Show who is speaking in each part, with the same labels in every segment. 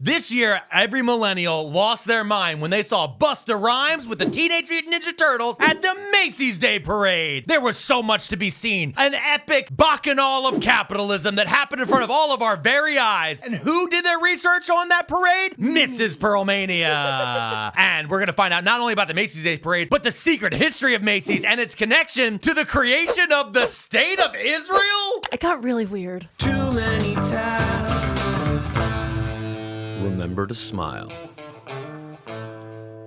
Speaker 1: This year, every millennial lost their mind when they saw Busta Rhymes with the Teenage Mutant Ninja Turtles at the Macy's Day Parade. There was so much to be seen. An epic bacchanal of capitalism that happened in front of all of our very eyes. And who did their research on that parade? Mrs. Pearlmania. And we're going to find out not only about the Macy's Day Parade, but the secret history of Macy's and its connection to the creation of the State of Israel.
Speaker 2: It got really weird.
Speaker 3: Too many tabs. Remember to smile.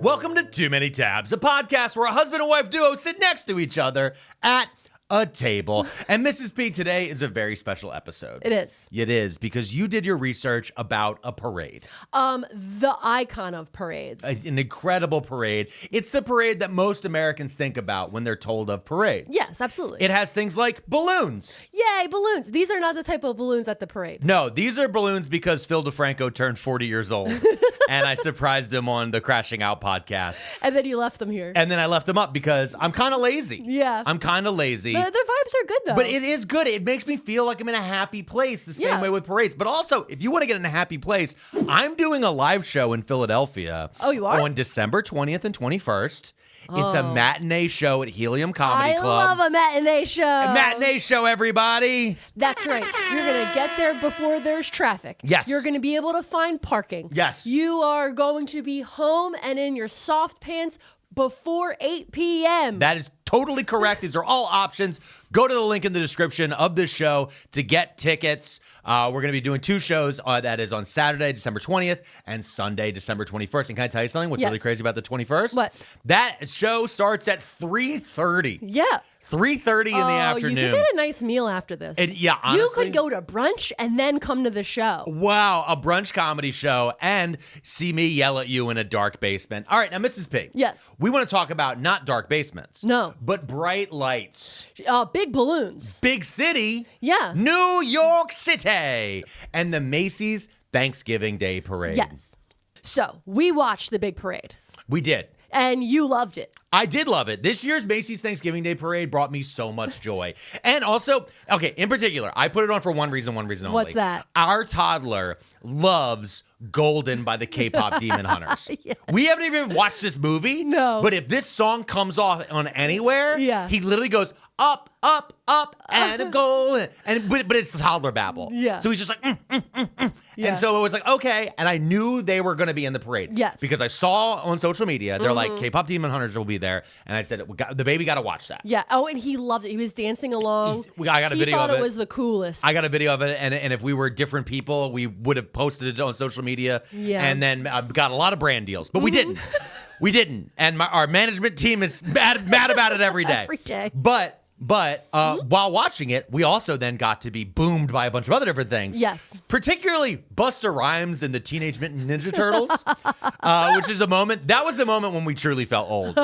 Speaker 1: Welcome to Too Many Tabs, a podcast where a husband and wife duo sit next to each other at a table. And Mrs. P, today is a very special episode.
Speaker 2: It is.
Speaker 1: It is, because you did your research about a parade.
Speaker 2: The icon of parades.
Speaker 1: An incredible parade. It's the parade that most Americans think about when they're told of parades.
Speaker 2: Yes, absolutely.
Speaker 1: It has things like balloons.
Speaker 2: Yay, balloons. These are not the type of balloons at the parade.
Speaker 1: No, these are balloons because Phil DeFranco turned 40 years old. And I surprised him on the Crashing Out podcast.
Speaker 2: And then you left them here.
Speaker 1: And then I left them up because I'm kind of lazy.
Speaker 2: Yeah.
Speaker 1: I'm kind of lazy.
Speaker 2: Their vibes are good, though.
Speaker 1: But it is good. It makes me feel like I'm in a happy place, the same way with parades. But also, if you want to get in a happy place, I'm doing a live show in Philadelphia.
Speaker 2: Oh, you are?
Speaker 1: On December 20th and 21st. It's a matinee show at Helium Comedy Club.
Speaker 2: I love a matinee show.
Speaker 1: A matinee show, everybody.
Speaker 2: That's right. You're going to get there before there's traffic.
Speaker 1: Yes.
Speaker 2: You're going to be able to find parking.
Speaker 1: Yes.
Speaker 2: You are going to be home and in your soft pants before 8 p.m.
Speaker 1: That is totally correct. These are all options. Go to the link in the description of this show to get tickets. We're going to be doing two shows. That is on Saturday, December 20th, and Sunday, December 21st. And can I tell you something? What's really crazy about the 21st?
Speaker 2: What?
Speaker 1: That show starts at 3:30.
Speaker 2: Yeah.
Speaker 1: 3:30 in the afternoon.
Speaker 2: You could get a nice meal after this.
Speaker 1: Yeah, honestly.
Speaker 2: You could go to brunch and then come to the show.
Speaker 1: Wow, a brunch comedy show and see me yell at you in a dark basement. All right, now, Mrs. P.
Speaker 2: Yes.
Speaker 1: We want to talk about not dark basements.
Speaker 2: No.
Speaker 1: But bright lights.
Speaker 2: Big balloons.
Speaker 1: Big city.
Speaker 2: Yeah.
Speaker 1: New York City. And the Macy's Thanksgiving Day Parade.
Speaker 2: Yes. So, we watched the big parade.
Speaker 1: We did.
Speaker 2: And you loved it.
Speaker 1: I did love it. This year's Macy's Thanksgiving Day Parade brought me so much joy. And also, okay, in particular, I put it on for one reason only.
Speaker 2: What's that?
Speaker 1: Our toddler loves Golden by the K-pop Demon Hunters.
Speaker 2: Yes.
Speaker 1: We haven't even watched this movie.
Speaker 2: No.
Speaker 1: But if this song comes off on anywhere, he literally goes, up, up, up, and a golden. But it's toddler babble.
Speaker 2: Yeah.
Speaker 1: So he's just like,
Speaker 2: Yeah.
Speaker 1: And so it was like, okay. And I knew they were going to be in the parade.
Speaker 2: Yes.
Speaker 1: Because I saw on social media, they're like, K-pop Demon Hunters will be there. And I said, the baby got to watch that.
Speaker 2: Yeah. Oh, and he loved it. He was dancing along.
Speaker 1: I got a video of it.
Speaker 2: He thought it was the coolest.
Speaker 1: I got a video of it. And if we were different people, we would have posted it on social media.
Speaker 2: Yeah.
Speaker 1: And then got a lot of brand deals. But we didn't. We didn't. And our management team is mad about it every day.
Speaker 2: Every day.
Speaker 1: But while watching it, we also then got to be boomed by a bunch of other different things.
Speaker 2: Yes.
Speaker 1: Particularly Busta Rhymes and the Teenage Mutant Ninja Turtles, which is a moment. That was the moment when we truly felt old.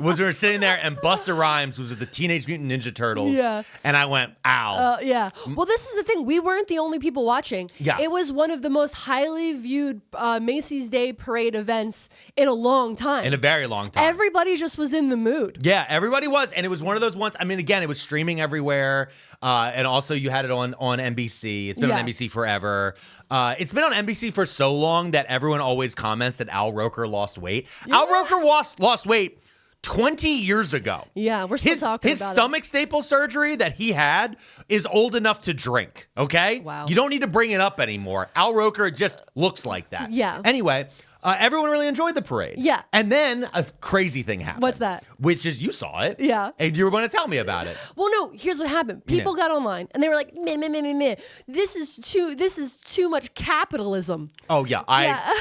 Speaker 1: Was we were sitting there and Busta Rhymes was with the Teenage Mutant Ninja Turtles.
Speaker 2: Yeah.
Speaker 1: And I went, ow.
Speaker 2: Yeah. Well, this is the thing. We weren't the only people watching.
Speaker 1: Yeah.
Speaker 2: It was one of the most highly viewed Macy's Day Parade events in a long time.
Speaker 1: In a very long time.
Speaker 2: Everybody just was in the mood.
Speaker 1: Yeah, everybody was. And it was one of those ones. I mean, again, it was streaming everywhere. And also you had it on NBC. It's been on NBC forever. It's been on NBC for so long that everyone always comments that Al Roker lost weight. Yeah. Al Roker lost weight 20 years ago.
Speaker 2: Yeah, we're still talking about
Speaker 1: his stomach staple surgery that he had is old enough to drink, okay?
Speaker 2: Wow.
Speaker 1: You don't need to bring it up anymore. Al Roker just looks like that.
Speaker 2: Yeah.
Speaker 1: Anyway, everyone really enjoyed the parade.
Speaker 2: Yeah.
Speaker 1: And then a crazy thing happened.
Speaker 2: What's that?
Speaker 1: Which is you saw it.
Speaker 2: Yeah.
Speaker 1: And you were going to tell me about it.
Speaker 2: Well, no, here's what happened. People got online and they were like, meh, meh, meh, meh, meh. This is too much capitalism.
Speaker 1: Oh, yeah.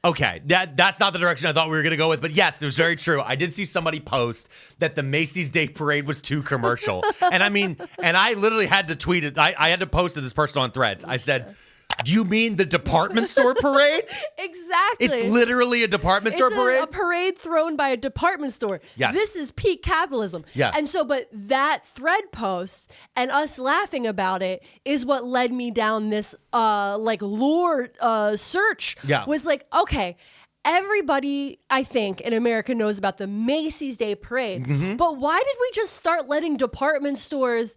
Speaker 1: Okay, that's not the direction I thought we were going to go with, but yes, it was very true. I did see somebody post that the Macy's Day Parade was too commercial. And I literally had to tweet it. I had to post to this person on Threads. I said, you mean the department store parade?
Speaker 2: Exactly.
Speaker 1: It's literally a department store parade?
Speaker 2: It's a parade thrown by a department store.
Speaker 1: Yes.
Speaker 2: This is peak capitalism.
Speaker 1: Yeah.
Speaker 2: And so, but that thread post and us laughing about it is what led me down this lore search.
Speaker 1: Yeah.
Speaker 2: Was like, okay, everybody, I think, in America knows about the Macy's Day Parade. But why did we just start letting department stores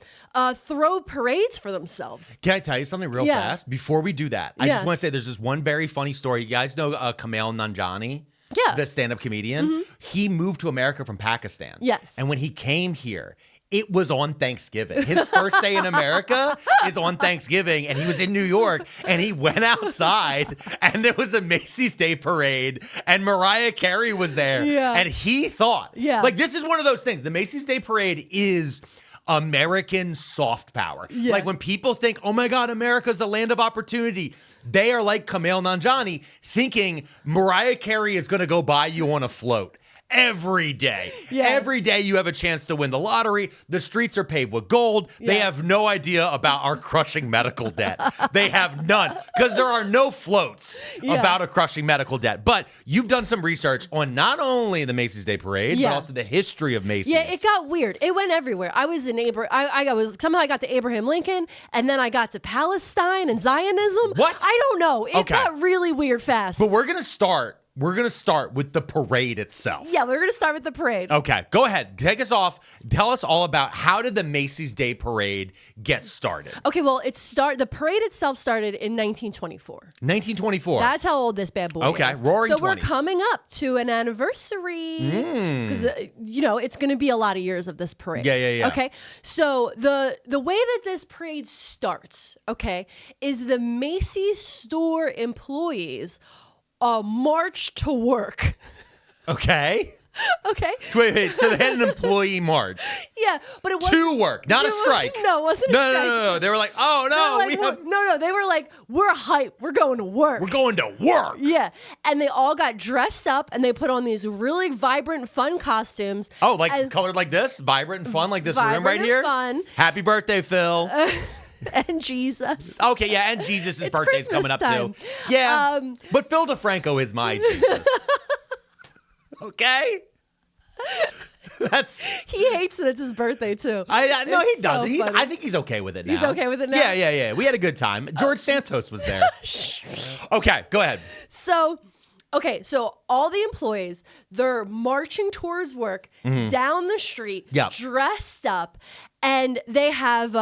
Speaker 2: throw parades for themselves?
Speaker 1: Can I tell you something real fast? Before we do that, I just want to say there's this one very funny story. You guys know Kumail Nanjiani?
Speaker 2: Yeah.
Speaker 1: The stand-up comedian? He moved to America from Pakistan.
Speaker 2: Yes.
Speaker 1: And when he came here, it was on Thanksgiving. His first day in America is on Thanksgiving, and he was in New York, and he went outside, and there was a Macy's Day Parade, and Mariah Carey was there.
Speaker 2: Yeah.
Speaker 1: And he thought,
Speaker 2: Yeah.
Speaker 1: like, this is one of those things. The Macy's Day Parade is American soft power.
Speaker 2: Yeah.
Speaker 1: Like when people think, oh my God, America's the land of opportunity, they are like Kumail Nanjiani thinking Mariah Carey is going to go buy you on a float. Every day.
Speaker 2: Yeah.
Speaker 1: Every day you have a chance to win the lottery. The streets are paved with gold. They have no idea about our crushing medical debt. They have none because there are no floats about a crushing medical debt. But you've done some research on not only the Macy's Day Parade, but also the history of Macy's.
Speaker 2: Yeah, it got weird. It went everywhere. I was in somehow I got to Abraham Lincoln, and then I got to Palestine and Zionism.
Speaker 1: What?
Speaker 2: I don't know. It got really weird fast.
Speaker 1: But we're going to start with the parade itself.
Speaker 2: Yeah, we're going to start with the parade.
Speaker 1: Okay, go ahead. Take us off. Tell us all about how did the Macy's Day Parade get started?
Speaker 2: Okay, well, the parade itself started in 1924.
Speaker 1: 1924.
Speaker 2: That's how old this bad boy is.
Speaker 1: Okay, roaring 20s.
Speaker 2: So we're coming up to an anniversary because it's going to be a lot of years of this parade.
Speaker 1: Yeah.
Speaker 2: Okay, so the way that this parade starts, okay, is the Macy's store employees march to work.
Speaker 1: Okay.
Speaker 2: Okay.
Speaker 1: Wait. So they had an employee march.
Speaker 2: Yeah, but it wasn't
Speaker 1: To work, not a strike.
Speaker 2: No, it wasn't a strike.
Speaker 1: No. They were like, oh no,
Speaker 2: No, they were like, we're hype. We're going to work.
Speaker 1: we're going to work.
Speaker 2: Yeah, and they all got dressed up and they put on these really vibrant, fun costumes.
Speaker 1: Oh, like colored like this, vibrant and fun, like this room
Speaker 2: Vibrant
Speaker 1: right
Speaker 2: and
Speaker 1: here.
Speaker 2: fun.
Speaker 1: Happy birthday, Phil.
Speaker 2: And Jesus.
Speaker 1: Okay, yeah, and Jesus' birthday's
Speaker 2: Christmas
Speaker 1: coming up
Speaker 2: time.
Speaker 1: too. Yeah, but Phil DeFranco is my Jesus. Okay.
Speaker 2: He hates that it's his birthday too.
Speaker 1: I know he
Speaker 2: It's so
Speaker 1: doesn't.
Speaker 2: funny.
Speaker 1: I think he's okay with it now.
Speaker 2: He's okay with it now?
Speaker 1: Yeah. We had a good time. George Santos was there. Okay, go ahead.
Speaker 2: So all the employees, they're marching towards work down the street, dressed up, and they have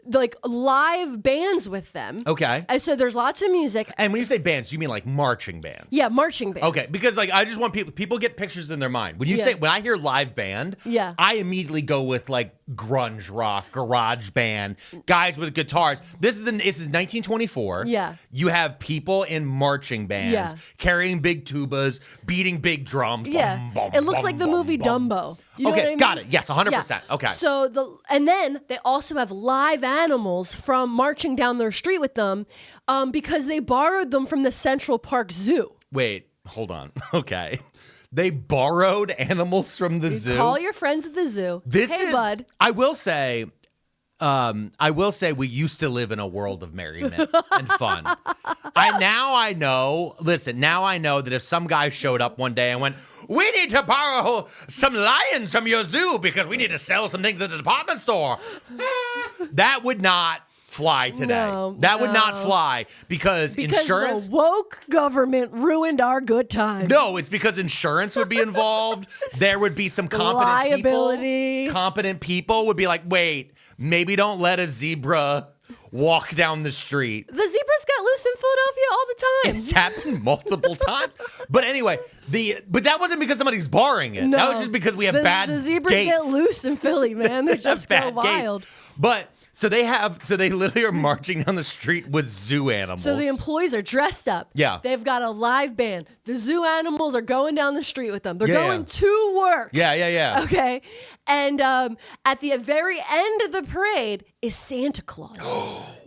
Speaker 2: like live bands with them.
Speaker 1: Okay.
Speaker 2: And so there's lots of music.
Speaker 1: And when you say bands, you mean like marching bands?
Speaker 2: Yeah, marching bands.
Speaker 1: Okay, because like I just want people get pictures in their mind. When you say when I hear live band, I immediately go with like grunge rock, garage band, guys with guitars. This is 1924.
Speaker 2: Yeah.
Speaker 1: You have people in marching bands carrying big tubas, beating big drums.
Speaker 2: Yeah. It looks like the movie Dumbo. You know what I mean?
Speaker 1: Got it. Yes, 100%.
Speaker 2: Yeah.
Speaker 1: Okay.
Speaker 2: So and then they also have live animals from marching down their street with them because they borrowed them from the Central Park Zoo.
Speaker 1: Wait, hold on. Okay. They borrowed animals from the zoo.
Speaker 2: Call your friends at the zoo. Hey, bud.
Speaker 1: I will say we used to live in a world of merriment and fun. Now I know that if some guy showed up one day and went, we need to borrow some lions from your zoo because we need to sell some things at the department store, that would not fly today. That would not fly because insurance.
Speaker 2: The woke government ruined our good time.
Speaker 1: No, it's because insurance would be involved. There would be some
Speaker 2: liability.
Speaker 1: Competent people would be like, wait, maybe don't let a zebra walk down the street.
Speaker 2: The zebras got loose in Philadelphia all the time.
Speaker 1: It's happened multiple times. But anyway, but that wasn't because somebody's borrowing it.
Speaker 2: No.
Speaker 1: That was just because we have bad
Speaker 2: The zebras
Speaker 1: gates.
Speaker 2: get loose in Philly, man. They just go
Speaker 1: Bad
Speaker 2: wild.
Speaker 1: gates. But so they literally are marching down the street with zoo animals.
Speaker 2: So the employees are dressed up.
Speaker 1: Yeah.
Speaker 2: They've got a live band. The zoo animals are going down the street with them. They're
Speaker 1: Yeah,
Speaker 2: going to work.
Speaker 1: Yeah.
Speaker 2: Okay. And at the very end of the parade is Santa Claus.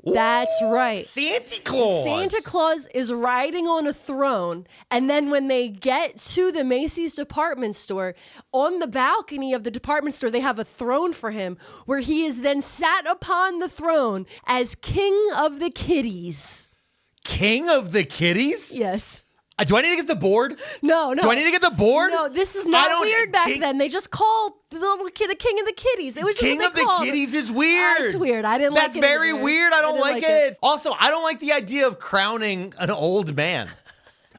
Speaker 2: That's right.
Speaker 1: Santa Claus.
Speaker 2: Santa Claus is riding on a throne, and then when they get to the Macy's department store, on the balcony of the department store, they have a throne for him, where he is then sat upon the throne as King of the Kitties.
Speaker 1: King of the Kitties?
Speaker 2: Yes.
Speaker 1: Do I need to get the board?
Speaker 2: No.
Speaker 1: Do I need to get the board?
Speaker 2: No, this is not weird back then. They just called the little kid the King of the Kitties. It was
Speaker 1: King
Speaker 2: just
Speaker 1: of the Kitties is weird.
Speaker 2: It's weird. I didn't like it.
Speaker 1: That's very weird. I don't
Speaker 2: didn't
Speaker 1: like it. Also, I don't like the idea of crowning an old man.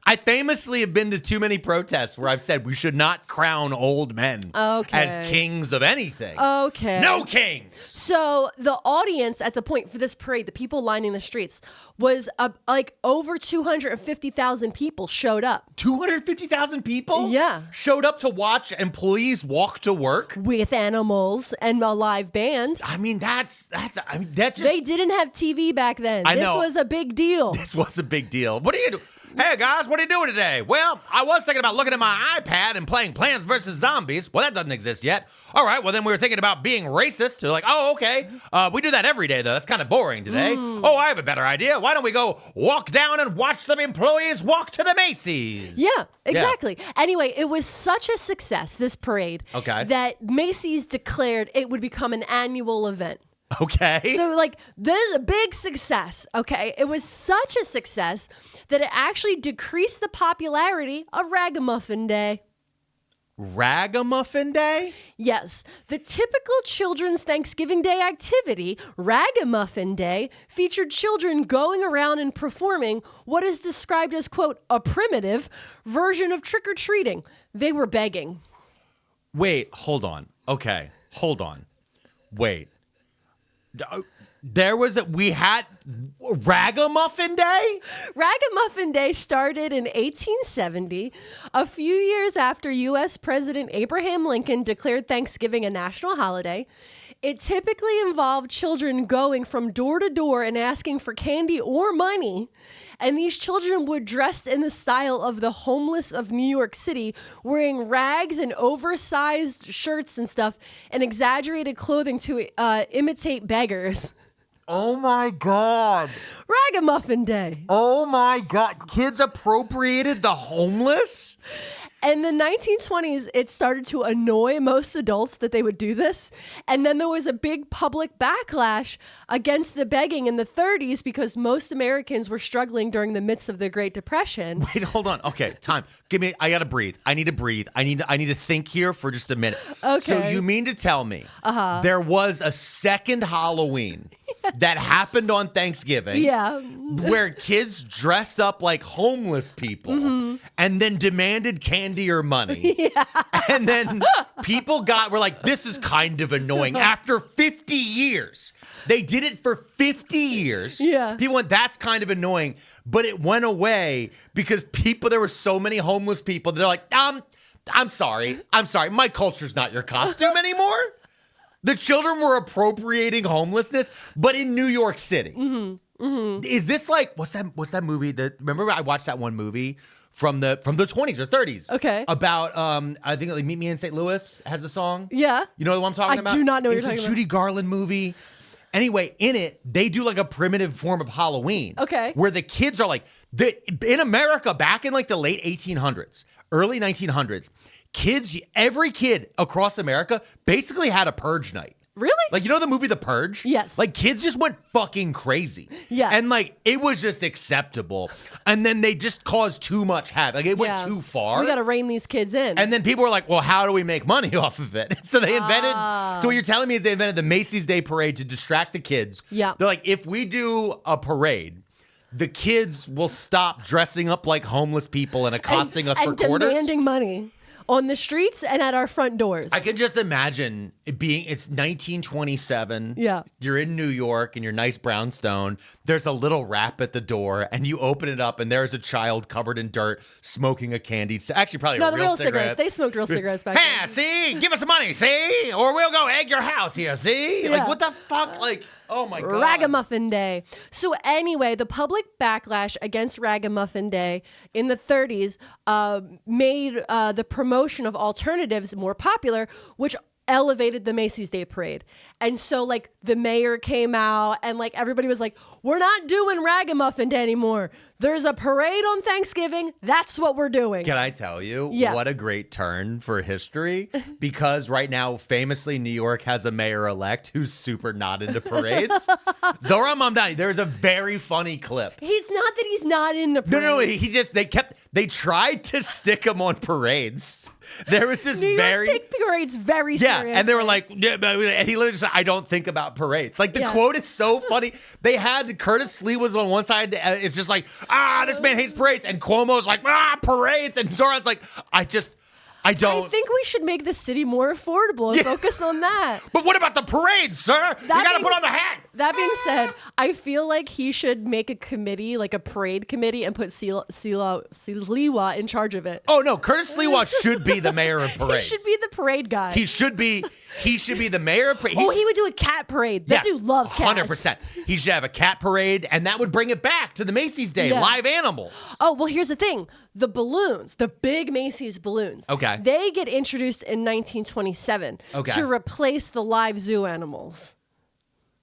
Speaker 1: I famously have been to too many protests where I've said we should not crown old men as kings of anything.
Speaker 2: Okay.
Speaker 1: No kings.
Speaker 2: So the audience at the point for this parade, the people lining the streets, was like over 250,000 people showed up.
Speaker 1: 250,000 people?
Speaker 2: Yeah.
Speaker 1: Showed up to watch employees walk to work?
Speaker 2: With animals and a live band.
Speaker 1: I mean, that's just...
Speaker 2: They didn't have TV back then.
Speaker 1: I know.
Speaker 2: This was a big deal.
Speaker 1: This was a big deal. What are you doing? Hey, guys, what are you doing today? Well, I was thinking about looking at my iPad and playing Plants vs. Zombies. Well, that doesn't exist yet. All right, well, then we were thinking about being racist. They're like, oh, okay. We do that every day, though. That's kind of boring today. Oh, I have a better idea. Why don't we go walk down and watch the employees walk to the Macy's?
Speaker 2: Yeah, exactly. Yeah. Anyway, it was such a success, this parade, that Macy's declared it would become an annual event.
Speaker 1: Okay.
Speaker 2: So, like, this is a big success, okay? It was such a success that it actually decreased the popularity of Ragamuffin Day.
Speaker 1: Ragamuffin Day?
Speaker 2: Yes. The typical children's Thanksgiving Day activity, Ragamuffin Day, featured children going around and performing what is described as, quote, a primitive version of trick-or-treating. They were begging.
Speaker 1: Wait, hold on. Okay, hold on. Wait. We had Ragamuffin Day?
Speaker 2: Ragamuffin Day started in 1870, a few years after U.S. President Abraham Lincoln declared Thanksgiving a national holiday. It typically involved children going from door to door and asking for candy or money. And these children would dress in the style of the homeless of New York City, wearing rags and oversized shirts and stuff and exaggerated clothing to imitate beggars.
Speaker 1: Oh my God.
Speaker 2: Ragamuffin Day.
Speaker 1: Oh my God. Kids appropriated the homeless?
Speaker 2: In the 1920s, it started to annoy most adults that they would do this. And then there was a big public backlash against the begging in the 30s because most Americans were struggling during the midst of the Great Depression.
Speaker 1: Wait, hold on. Okay, time. I gotta breathe. I need to breathe. I need to think here for just a minute.
Speaker 2: Okay.
Speaker 1: So you mean to tell me there was a second Halloween that happened on Thanksgiving where kids dressed up like homeless people and then demanded candy or money.
Speaker 2: Yeah.
Speaker 1: And then people were like, this is kind of annoying. After 50 years, they did it for 50 years.
Speaker 2: Yeah.
Speaker 1: People went, that's kind of annoying. But it went away because there were so many homeless people that they're like, I'm sorry. My culture's not your costume anymore. The children were appropriating homelessness, but in New York City. Is this like what's that movie? Remember I watched that one movie from the 20s or 30s.
Speaker 2: Okay.
Speaker 1: About I think like Meet Me in St. Louis has a song.
Speaker 2: Yeah.
Speaker 1: You know what I'm talking about?
Speaker 2: I do not know what you're
Speaker 1: it's
Speaker 2: talking
Speaker 1: a
Speaker 2: about.
Speaker 1: Judy Garland movie. Anyway, in it, they do like a primitive form of Halloween.
Speaker 2: Okay.
Speaker 1: Where the kids are like, in America, back in like the late 1800s, early 1900s, every kid across America basically had a purge night.
Speaker 2: Really?
Speaker 1: Like, you know the movie The Purge?
Speaker 2: Yes.
Speaker 1: Like, kids just went fucking crazy.
Speaker 2: Yeah.
Speaker 1: And, like, it was just acceptable. And then they just caused too much havoc. Like, it went too far.
Speaker 2: We got to rein these kids in.
Speaker 1: And then people were like, well, how do we make money off of it? So they invented, so what you're telling me is they invented the Macy's Day Parade to distract the kids.
Speaker 2: Yeah.
Speaker 1: They're like, if we do a parade, the kids will stop dressing up like homeless people and accosting us for quarters.
Speaker 2: And demanding money. On the streets and at our front doors.
Speaker 1: I can just imagine it's 1927.
Speaker 2: Yeah.
Speaker 1: You're in New York in your nice brownstone. There's a little rap at the door and you open it up and there's a child covered in dirt smoking a candy. Actually, probably a real cigarette.
Speaker 2: Cigarettes. They smoked real cigarettes back
Speaker 1: then.
Speaker 2: then.
Speaker 1: See? Give us some money, see? Or we'll go egg your house here, see?
Speaker 2: Yeah.
Speaker 1: Like, what the fuck? Like, oh my God.
Speaker 2: Ragamuffin Day. So anyway, the public backlash against Ragamuffin Day in the 30s made the promotion of alternatives more popular, which elevated the Macy's Day Parade. And so, like, the mayor came out and, like, everybody was like, we're not doing Ragamuffin Day anymore. There's a parade on Thanksgiving. That's what we're doing.
Speaker 1: Can I tell you
Speaker 2: what
Speaker 1: a great turn for history? Because right now, famously, New York has a mayor-elect who's super not into parades. Zohran Mamdani, there's a very funny clip.
Speaker 2: It's not that he's not into parades.
Speaker 1: No, they tried to stick him on parades. There was this
Speaker 2: New York State parade's very serious.
Speaker 1: Yeah, and they were like, and he literally said, I don't think about parades. Like, the quote is so funny. They had Curtis Lee was on one side. It's just like, this man hates parades. And Cuomo's like, parades. And Zoran's like, I don't.
Speaker 2: I think we should make the city more affordable and focus on that.
Speaker 1: But what about the parades, sir? You got to put on the hat.
Speaker 2: That being said, I feel like he should make a committee, like a parade committee, and put Sliwa in charge of it.
Speaker 1: Oh, no. Curtis Sliwa should be the mayor of parades.
Speaker 2: He should be the parade guy.
Speaker 1: He should be the mayor of parades.
Speaker 2: He would do a cat parade. That dude loves cats.
Speaker 1: 100%. He should have a cat parade, and that would bring it back to the Macy's Day, live animals.
Speaker 2: Oh, well, here's the thing. The balloons, the big Macy's balloons.
Speaker 1: Okay.
Speaker 2: They get introduced in 1927 to replace the live zoo animals.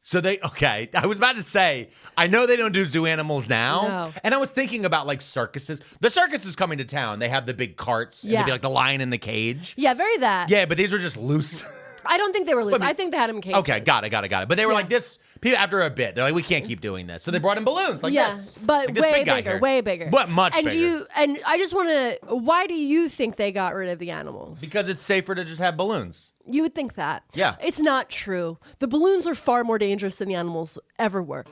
Speaker 1: So I was about to say, I know they don't do zoo animals now.
Speaker 2: No.
Speaker 1: And I was thinking about like circuses. The circus is coming to town. They have the big carts. And they'd be like the lion in the cage.
Speaker 2: Yeah, very that.
Speaker 1: Yeah, but these are just loose.
Speaker 2: I don't think they were loose. I think they had them caged.
Speaker 1: Okay, got it. But they were like this, people after a bit, they're like, we can't keep doing this. So they brought in balloons like this.
Speaker 2: But
Speaker 1: like this
Speaker 2: way
Speaker 1: big guy
Speaker 2: bigger,
Speaker 1: here.
Speaker 2: way bigger.
Speaker 1: What, much bigger.
Speaker 2: And I just want to, why do you think they got rid of the animals?
Speaker 1: Because it's safer to just have balloons.
Speaker 2: You would think that.
Speaker 1: Yeah.
Speaker 2: It's not true. The balloons are far more dangerous than the animals ever were.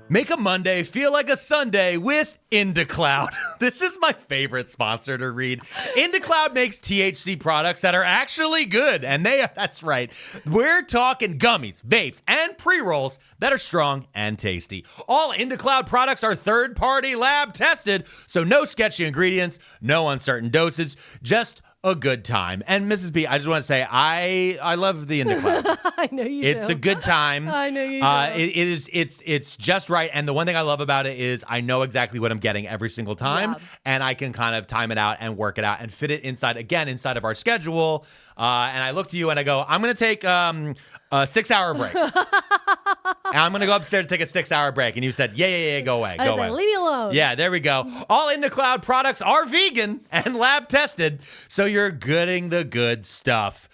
Speaker 1: Make a Monday feel like a Sunday with IndaCloud. This is my favorite sponsor to read. IndaCloud makes THC products that are actually good, and that's right. We're talking gummies, vapes, and pre-rolls that are strong and tasty. All IndaCloud products are third-party lab tested, so no sketchy ingredients, no uncertain dosage, just a good time. And Mrs. B, I just want to say, I love the IndaCloud.
Speaker 2: I know you do.
Speaker 1: It's a good time.
Speaker 2: I know you do.
Speaker 1: It's just right. And the one thing I love about it is I know exactly what I'm getting every single time.
Speaker 2: Yeah.
Speaker 1: And I can kind of time it out and work it out and fit it inside of our schedule. And I look to you and I go, I'm going to take a 6-hour break. And I'm going to go upstairs to take a 6-hour break. And you said, yeah, go away.
Speaker 2: I was like, leave me alone.
Speaker 1: Yeah, there we go. All IndaCloud products are vegan and lab tested, so you're getting the good stuff.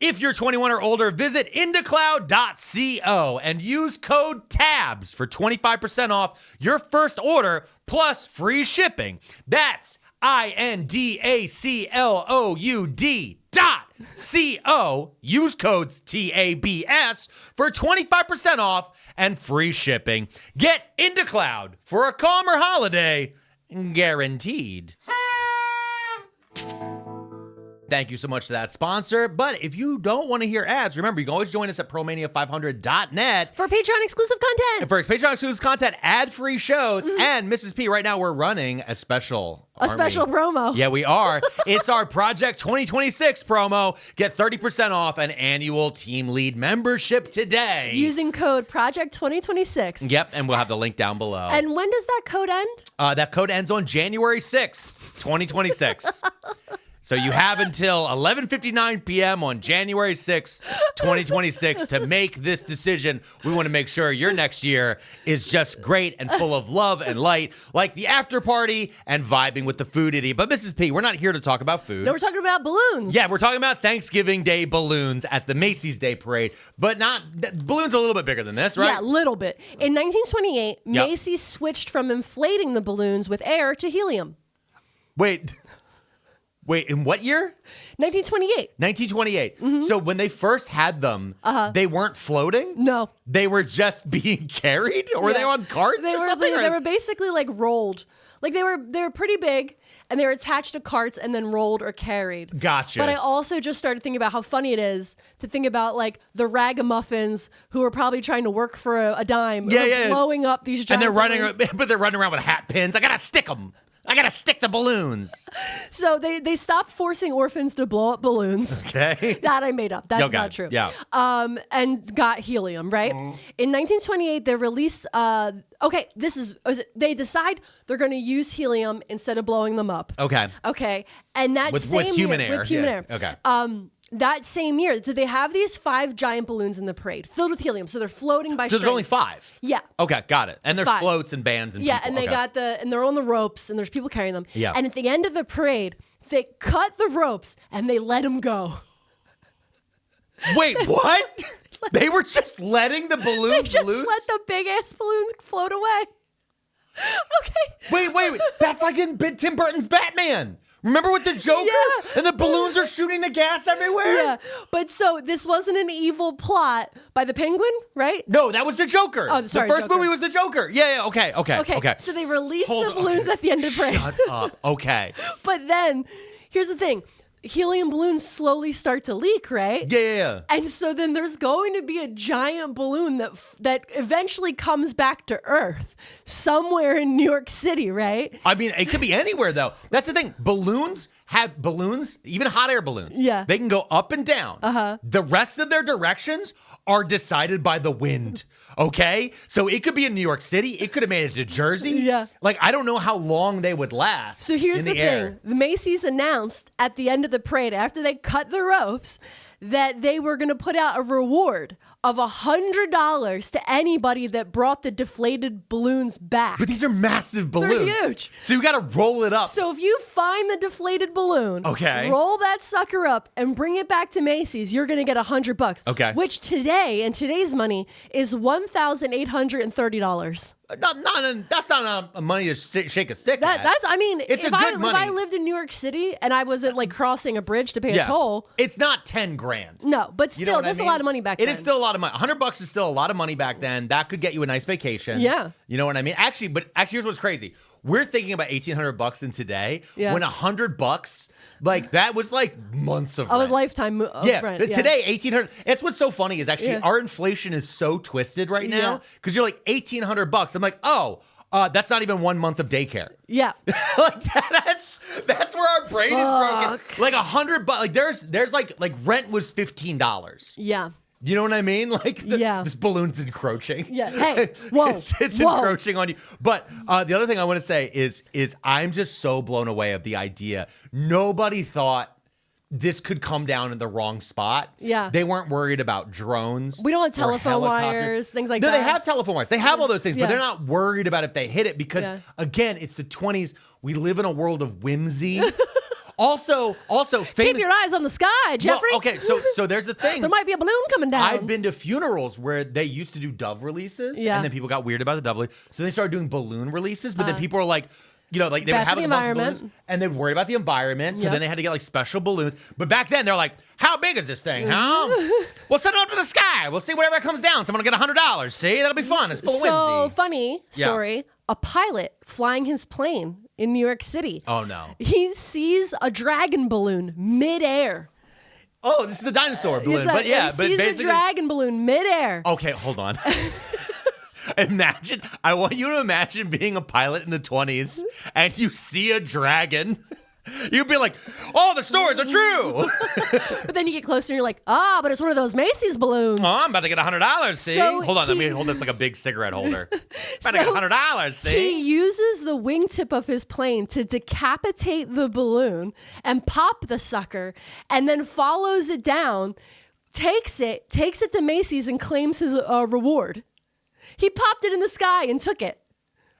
Speaker 1: If you're 21 or older, visit indacloud.co and use code TABS for 25% off your first order plus free shipping. That's INDACLOUD.co. Use codes TABS for 25% off and free shipping. Get IndaCloud for a calmer holiday, guaranteed. Thank you so much to that sponsor. But if you don't want to hear ads, remember, you can always join us at promania500.net.
Speaker 2: For Patreon exclusive content.
Speaker 1: And for Patreon exclusive content, ad-free shows. Mm-hmm. And Mrs. P, right now we're running a special
Speaker 2: promo.
Speaker 1: Yeah, we are. It's our Project 2026 promo. Get 30% off an annual team lead membership today.
Speaker 2: Using code Project 2026.
Speaker 1: Yep, and we'll have the link down below.
Speaker 2: And when does that code end?
Speaker 1: That code ends on January 6th, 2026. So you have until 11:59 p.m. on January 6th, 2026 to make this decision. We want to make sure your next year is just great and full of love and light, like the after party and vibing with the food idiot. But Mrs. P, we're not here to talk about food.
Speaker 2: No, we're talking about balloons.
Speaker 1: Yeah, we're talking about Thanksgiving Day balloons at the Macy's Day Parade, but balloons a little bit bigger than this, right?
Speaker 2: Yeah, a little bit. In 1928, Macy's switched from inflating the balloons with air to helium.
Speaker 1: Wait, in what year?
Speaker 2: 1928.
Speaker 1: 1928. Mm-hmm. So when they first had them, they weren't floating?
Speaker 2: No.
Speaker 1: They were just being carried? Or were they on carts or something?
Speaker 2: They were basically like rolled. Like they were pretty big and they were attached to carts and then rolled or carried.
Speaker 1: Gotcha.
Speaker 2: But I also just started thinking about how funny it is to think about like the Ragamuffins who are probably trying to work for a dime. Blowing up these giant
Speaker 1: balloons. But they're running around with hat pins. I gotta stick them. I gotta stick the balloons. So
Speaker 2: they stopped forcing orphans to blow up balloons.
Speaker 1: Okay.
Speaker 2: That I made up. That's not true.
Speaker 1: Yeah.
Speaker 2: And got helium, right? In 1928, they released, they decide they're going to use helium instead of blowing them up.
Speaker 1: Okay.
Speaker 2: Okay. And that
Speaker 1: with human air.
Speaker 2: With human air.
Speaker 1: Okay.
Speaker 2: That same year, so they have these 5 giant balloons in the parade filled with helium. So they're floating by
Speaker 1: So there's only 5?
Speaker 2: Yeah.
Speaker 1: Okay, got it. And there's
Speaker 2: 5.
Speaker 1: floats and bands and people.
Speaker 2: And they and they're on the ropes and there's people carrying them.
Speaker 1: Yeah.
Speaker 2: And at the end of the parade, they cut the ropes and they let them go.
Speaker 1: Wait, what? They were just letting the balloons
Speaker 2: They just
Speaker 1: loose?
Speaker 2: let the big ass balloons float away. Okay.
Speaker 1: Wait. That's like in Tim Burton's Batman. Remember with the Joker?
Speaker 2: Yeah.
Speaker 1: And the balloons are shooting the gas everywhere?
Speaker 2: Yeah, but so this wasn't an evil plot by the Penguin, right?
Speaker 1: No, that was the Joker.
Speaker 2: Oh, sorry,
Speaker 1: the first
Speaker 2: Joker.
Speaker 1: movie was the Joker. Yeah, okay.
Speaker 2: So they released
Speaker 1: Hold
Speaker 2: the
Speaker 1: on,
Speaker 2: balloons
Speaker 1: okay.
Speaker 2: at the end of the parade.
Speaker 1: Shut up. Okay.
Speaker 2: But then, here's the thing. Helium balloons slowly start to leak, right?
Speaker 1: Yeah.
Speaker 2: And so then there's going to be a giant balloon that eventually comes back to Earth somewhere in New York City, right?
Speaker 1: I mean, it could be anywhere, though. That's the thing. Balloons, even hot air balloons.
Speaker 2: Yeah.
Speaker 1: They can go up and down. The rest of their directions are decided by the wind. Okay? So it could be in New York City. It could have made it to Jersey.
Speaker 2: Yeah.
Speaker 1: Like, I don't know how long they would last.
Speaker 2: So here's
Speaker 1: in
Speaker 2: the
Speaker 1: air.
Speaker 2: thing. The Macys announced at the end of the parade, after they cut the ropes, that they were going to put out a reward of $100 to anybody that brought the deflated balloons back.
Speaker 1: But these are massive balloons.
Speaker 2: They're huge.
Speaker 1: So you got to roll it up.
Speaker 2: So if you find the deflated balloon,
Speaker 1: Okay.
Speaker 2: roll that sucker up and bring it back to Macy's, you're going to get $100.
Speaker 1: Okay.
Speaker 2: Which today, in today's money, is $1,830.
Speaker 1: That's not a money to shake a stick at.
Speaker 2: That's, I mean,
Speaker 1: It's
Speaker 2: if
Speaker 1: a
Speaker 2: I
Speaker 1: good money.
Speaker 2: lived in New York City and I wasn't like crossing a bridge to pay a toll,
Speaker 1: It's not 10 grand.
Speaker 2: no, but
Speaker 1: You know
Speaker 2: still,
Speaker 1: what I
Speaker 2: that's
Speaker 1: mean?
Speaker 2: a lot of money back then.
Speaker 1: It is still a lot of money. $100 is still a lot of money back then. That could get you a nice vacation.
Speaker 2: Yeah.
Speaker 1: You know what I mean? Actually, here's what's crazy. We're thinking about $1,800 in today.
Speaker 2: Yeah.
Speaker 1: When $100, like that was like months of
Speaker 2: I was
Speaker 1: rent.
Speaker 2: lifetime
Speaker 1: Yeah,
Speaker 2: rent.
Speaker 1: but today $1,800. It's what's so funny is actually
Speaker 2: Yeah.
Speaker 1: our inflation is so twisted right now
Speaker 2: Yeah.
Speaker 1: because you're like $1,800. I'm like, oh, that's not even 1 month of daycare.
Speaker 2: Yeah.
Speaker 1: Like that's where our brain is broken. Like $100, like there's like rent was $15.
Speaker 2: Yeah.
Speaker 1: You know what I mean? Like
Speaker 2: Yeah.
Speaker 1: this balloon's encroaching.
Speaker 2: Yeah. Hey, whoa.
Speaker 1: it's
Speaker 2: whoa.
Speaker 1: encroaching on you. But the other thing I want to say is I'm just so blown away of the idea. Nobody thought this could come down in the wrong spot.
Speaker 2: Yeah.
Speaker 1: They weren't worried about drones.
Speaker 2: We don't have
Speaker 1: or
Speaker 2: telephone
Speaker 1: helicopters.
Speaker 2: wires, things like
Speaker 1: No,
Speaker 2: that.
Speaker 1: they have telephone wires. They have all those things,
Speaker 2: Yeah.
Speaker 1: but they're not worried about if they hit it because,
Speaker 2: Yeah.
Speaker 1: again, it's the 20s. We live in a world of whimsy. Also,
Speaker 2: Keep your eyes on the sky, Jeffrey.
Speaker 1: Well, okay, so there's the thing.
Speaker 2: There might be a balloon coming down.
Speaker 1: I've been to funerals where they used to do dove releases,
Speaker 2: Yeah.
Speaker 1: and then people got weird about the dove release, so they started doing balloon releases. But then people were like, you know, like they would
Speaker 2: Bad
Speaker 1: have
Speaker 2: for
Speaker 1: a
Speaker 2: the
Speaker 1: bunch of
Speaker 2: environment.
Speaker 1: balloons, and they worried about the environment. So
Speaker 2: Yep.
Speaker 1: then they had to get like special balloons. But back then they're like, how big is this thing, huh? We'll send it up to the sky. We'll see whatever comes down. Someone will get $100. See, that'll be fun. It's full of
Speaker 2: So
Speaker 1: whimsy.
Speaker 2: funny
Speaker 1: Yeah.
Speaker 2: story. A pilot flying his plane in New York City.
Speaker 1: Oh no.
Speaker 2: He sees a dragon balloon midair.
Speaker 1: Oh, this is a dinosaur balloon. But
Speaker 2: He
Speaker 1: but
Speaker 2: sees a
Speaker 1: basically.
Speaker 2: dragon balloon midair.
Speaker 1: Okay, hold on. I want you to imagine being a pilot in the 20s and you see a dragon. You'd be like, oh, the stories are true.
Speaker 2: But then you get closer and you're like, but it's one of those Macy's balloons.
Speaker 1: Oh, I'm about to get $100, see?
Speaker 2: So
Speaker 1: Hold on, let
Speaker 2: he-
Speaker 1: me hold this like a big cigarette holder. About to
Speaker 2: So
Speaker 1: get $100, see?
Speaker 2: He uses the wingtip of his plane to decapitate the balloon and pop the sucker, and then follows it down, takes it to Macy's and claims his reward. He popped it in the sky and took it.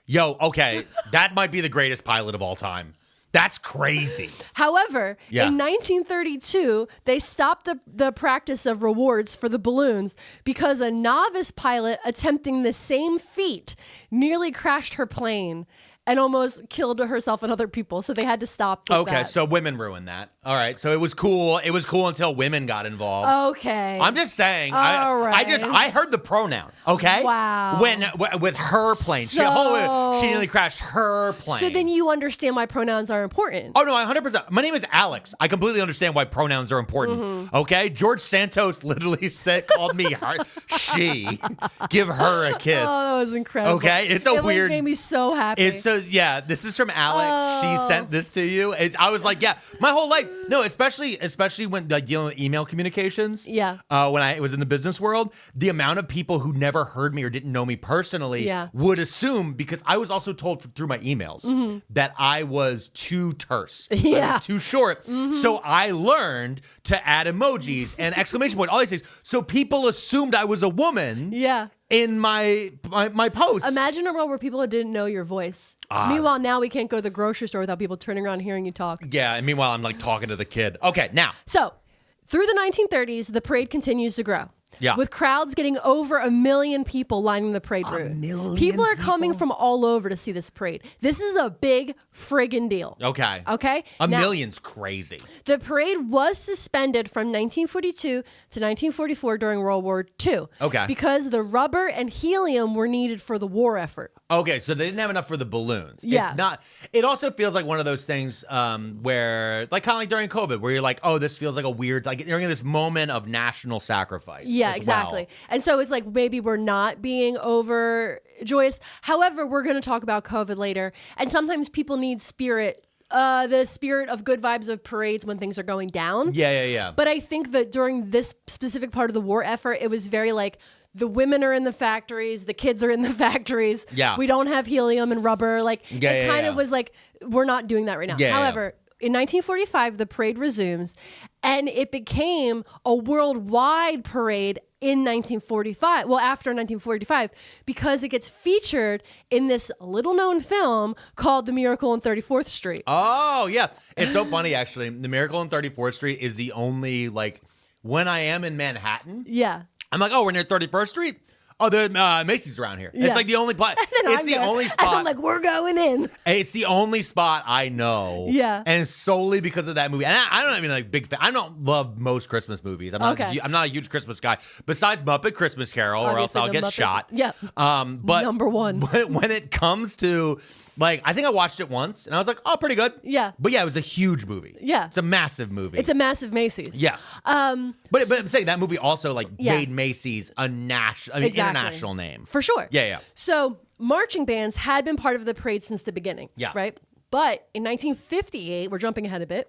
Speaker 1: Yo, okay, that might be the greatest pilot of all time. That's crazy.
Speaker 2: However,
Speaker 1: Yeah.
Speaker 2: in 1932, they stopped the practice of rewards for the balloons because a novice pilot attempting the same feat nearly crashed her plane and almost killed herself and other people. So they had to stop with
Speaker 1: Okay,
Speaker 2: that.
Speaker 1: so women ruined that. All right, so it was cool. It was cool until women got involved.
Speaker 2: Okay.
Speaker 1: I'm just saying.
Speaker 2: All right.
Speaker 1: I heard the pronoun. Okay.
Speaker 2: Wow.
Speaker 1: When with her plane, she nearly crashed her plane.
Speaker 2: So then you understand why pronouns are important.
Speaker 1: Oh no, 100%. My name is Alex. I completely understand why pronouns are important.
Speaker 2: Mm-hmm.
Speaker 1: Okay, George Santos literally called me her, she. Give her a kiss.
Speaker 2: Oh, that was incredible.
Speaker 1: Okay, it's
Speaker 2: It made me so happy.
Speaker 1: It's so yeah. This is from Alex. She
Speaker 2: Oh.
Speaker 1: sent this to you. I was like, yeah, my whole life. No, especially when like dealing with email communications.
Speaker 2: Yeah.
Speaker 1: When I was in the business world, the amount of people who never heard me or didn't know me personally
Speaker 2: Yeah.
Speaker 1: would assume, because I was also told through my emails that I was too terse. I
Speaker 2: Yeah.
Speaker 1: was too short. So I learned to add emojis and exclamation point, all these things. So people assumed I was a woman.
Speaker 2: yeah.
Speaker 1: In my posts.
Speaker 2: Imagine a world where people didn't know your voice. Meanwhile, now we can't go to the grocery store without people turning around and hearing you talk.
Speaker 1: Yeah, and meanwhile, I'm like talking to the kid. Okay, now.
Speaker 2: So, through the 1930s, the parade continues to grow.
Speaker 1: Yeah.
Speaker 2: With crowds getting over 1 million people lining the parade route.
Speaker 1: 1 million
Speaker 2: people are coming from all over to see this parade. This is a big friggin' deal.
Speaker 1: Okay.
Speaker 2: Okay?
Speaker 1: A
Speaker 2: Now,
Speaker 1: million's crazy.
Speaker 2: the parade was suspended from 1942 to 1944 during World War II.
Speaker 1: Okay.
Speaker 2: Because the rubber and helium were needed for the war effort.
Speaker 1: Okay, so they didn't have enough for the balloons.
Speaker 2: Yeah.
Speaker 1: It's not. It also feels like one of those things where, like, kind of like during COVID, where you're like, oh, this feels like a weird, like, during this moment of national sacrifice.
Speaker 2: Yeah,
Speaker 1: as
Speaker 2: exactly.
Speaker 1: well.
Speaker 2: And so it's like maybe we're not being over joyous. However, we're going to talk about COVID later. And sometimes people need spirit, the spirit of good vibes of parades when things are going down.
Speaker 1: Yeah.
Speaker 2: But I think that during this specific part of the war effort, it was very like the women are in the factories, the kids are in the factories.
Speaker 1: Yeah.
Speaker 2: We don't have helium and rubber. Like it kind of was like, we're not doing that right now.
Speaker 1: Yeah,
Speaker 2: However, in 1945, the parade resumes and it became a worldwide parade in 1945. Well, after 1945, because it gets featured in this little known film called The Miracle on 34th Street.
Speaker 1: Oh, yeah. It's so funny, actually. The Miracle on 34th Street is the only, like, when I am in Manhattan,
Speaker 2: Yeah.
Speaker 1: I'm like, oh, we're near 31st Street. Oh, the Macy's around here.
Speaker 2: Yeah.
Speaker 1: It's like the only spot. It's the only
Speaker 2: And
Speaker 1: spot.
Speaker 2: I'm like, we're going in.
Speaker 1: It's the only spot I know.
Speaker 2: Yeah.
Speaker 1: And solely because of that movie. And I don't even like big fan. I don't love most Christmas movies.
Speaker 2: Okay.
Speaker 1: I'm not a huge Christmas guy. Besides Muppet Christmas Carol, or else
Speaker 2: Obviously,
Speaker 1: I'll
Speaker 2: the
Speaker 1: get
Speaker 2: Muppet-
Speaker 1: shot.
Speaker 2: Yeah.
Speaker 1: But
Speaker 2: Number one.
Speaker 1: But when it comes to, like, I think I watched it once and I was like, oh, pretty good.
Speaker 2: Yeah.
Speaker 1: But yeah, it was a huge movie.
Speaker 2: Yeah.
Speaker 1: It's a massive movie.
Speaker 2: It's a massive Macy's.
Speaker 1: Yeah. But I'm saying that movie also like
Speaker 2: Yeah.
Speaker 1: made Macy's a international name.
Speaker 2: For sure.
Speaker 1: Yeah.
Speaker 2: So marching bands had been part of the parade since the beginning.
Speaker 1: Yeah.
Speaker 2: Right? But in 1958, we're jumping ahead a bit,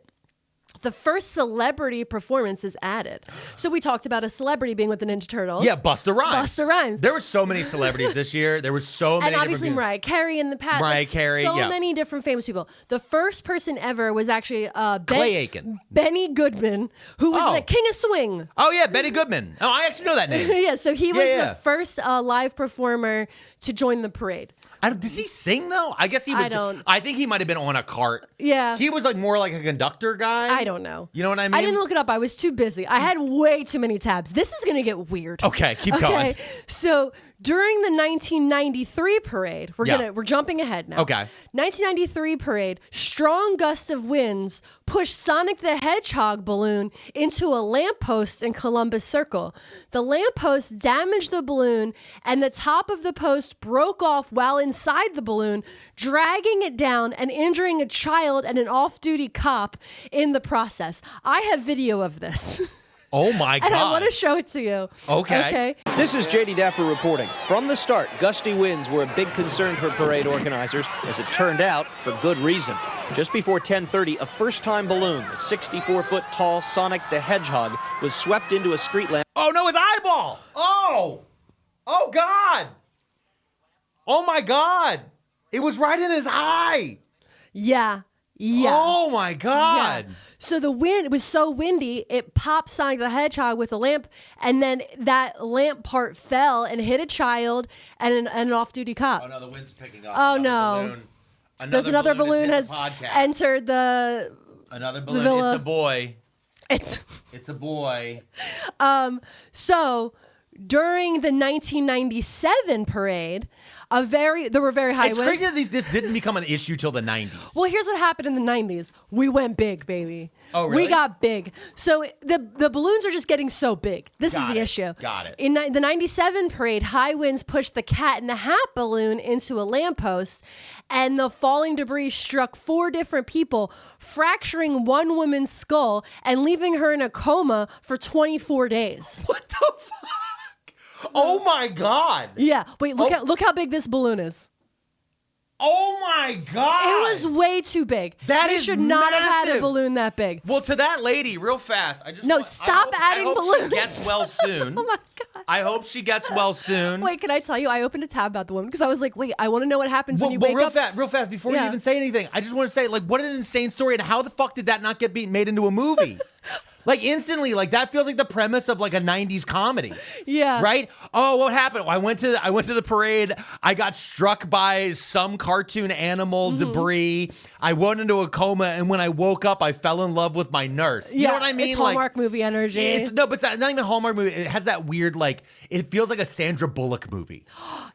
Speaker 2: the first celebrity performance is added. So we talked about a celebrity being with the Ninja Turtles.
Speaker 1: Yeah, Busta Rhymes.
Speaker 2: Busta Rhymes.
Speaker 1: There were so many celebrities this year. There were so many
Speaker 2: And obviously
Speaker 1: different
Speaker 2: Mariah Carey in the past.
Speaker 1: Mariah Carey,
Speaker 2: So
Speaker 1: yeah.
Speaker 2: many different famous people. The first person ever was actually
Speaker 1: Clay Aiken.
Speaker 2: Benny Goodman, who was
Speaker 1: Oh.
Speaker 2: the king of swing.
Speaker 1: Oh, yeah, Benny Goodman. Oh, I actually know that name.
Speaker 2: Yeah, so he was
Speaker 1: Yeah.
Speaker 2: the first live performer to join the parade.
Speaker 1: Does he sing, though? I guess he was. I think he might have been on a cart.
Speaker 2: Yeah.
Speaker 1: He was like more like a conductor guy.
Speaker 2: I don't know.
Speaker 1: You know what I mean?
Speaker 2: I didn't look it up. I was too busy. I had way too many tabs. This is going to get weird.
Speaker 1: Okay, keep going.
Speaker 2: So during the 1993 parade, we're jumping ahead now.
Speaker 1: Okay.
Speaker 2: 1993 parade, strong gusts of winds pushed Sonic the Hedgehog balloon into a lamppost in Columbus Circle. The lamppost damaged the balloon, and the top of the post broke off while inside the balloon, dragging it down and injuring a child and an off-duty cop in the process. I have video of this.
Speaker 1: Oh my God.
Speaker 2: And I want to show it to you.
Speaker 1: Okay.
Speaker 4: This is JD Dapper reporting. From the start, gusty winds were a big concern for parade organizers, as it turned out, for good reason. Just before 10:30, a first-time balloon, the 64-foot tall Sonic the Hedgehog, was swept into a street lamp.
Speaker 1: Oh, no, his eyeball. Oh, God. Oh, my God. It was right in his eye.
Speaker 2: Yeah.
Speaker 1: Oh, my God.
Speaker 2: Yeah. So the wind was so windy, it popped Sonic the Hedgehog with a lamp, and then that lamp part fell and hit a child and an off-duty cop.
Speaker 1: Oh, no, the wind's picking up.
Speaker 2: Oh, no. There's another balloon has entered the
Speaker 1: Another balloon.
Speaker 2: villa.
Speaker 1: It's a boy.
Speaker 2: It's
Speaker 1: a boy.
Speaker 2: So during the 1997 parade, there were very high
Speaker 1: It's
Speaker 2: winds.
Speaker 1: crazy that this didn't become an issue till the 90s.
Speaker 2: Well, here's what happened in the 90s. We went big, baby.
Speaker 1: Oh, really?
Speaker 2: We got big. So the balloons are just getting so big. This is the issue.
Speaker 1: Got it.
Speaker 2: In the 97 parade, high winds pushed the Cat in the Hat balloon into a lamppost, and the falling debris struck 4 different people, fracturing one woman's skull and leaving her in a coma for 24 days.
Speaker 1: What the fuck? Oh, my God.
Speaker 2: Yeah. Wait, look how big this balloon is.
Speaker 1: Oh, my God.
Speaker 2: It was way too big.
Speaker 1: That
Speaker 2: They
Speaker 1: is
Speaker 2: should not have had a
Speaker 1: massive.
Speaker 2: balloon that big.
Speaker 1: Well, to that lady, real fast.
Speaker 2: Stop adding
Speaker 1: I hope
Speaker 2: balloons.
Speaker 1: she gets well soon.
Speaker 2: Oh my God.
Speaker 1: I hope she gets well soon.
Speaker 2: Wait, can I tell you? I opened a tab about the woman because I was like, wait, I want to know what happens when you wake up.
Speaker 1: Real fast, before
Speaker 2: Yeah.
Speaker 1: you even say anything, I just want to say, like, what an insane story, and how the fuck did that not get made into a movie? Like instantly, like that feels like the premise of like a 90s comedy.
Speaker 2: Yeah.
Speaker 1: Right? Oh, what happened? I went to the parade. I got struck by some cartoon animal debris. I went into a coma, and when I woke up, I fell in love with my nurse. You know what I mean?
Speaker 2: It's Hallmark movie energy.
Speaker 1: But it's not even a Hallmark movie. It has that weird, like, it feels like a Sandra Bullock movie.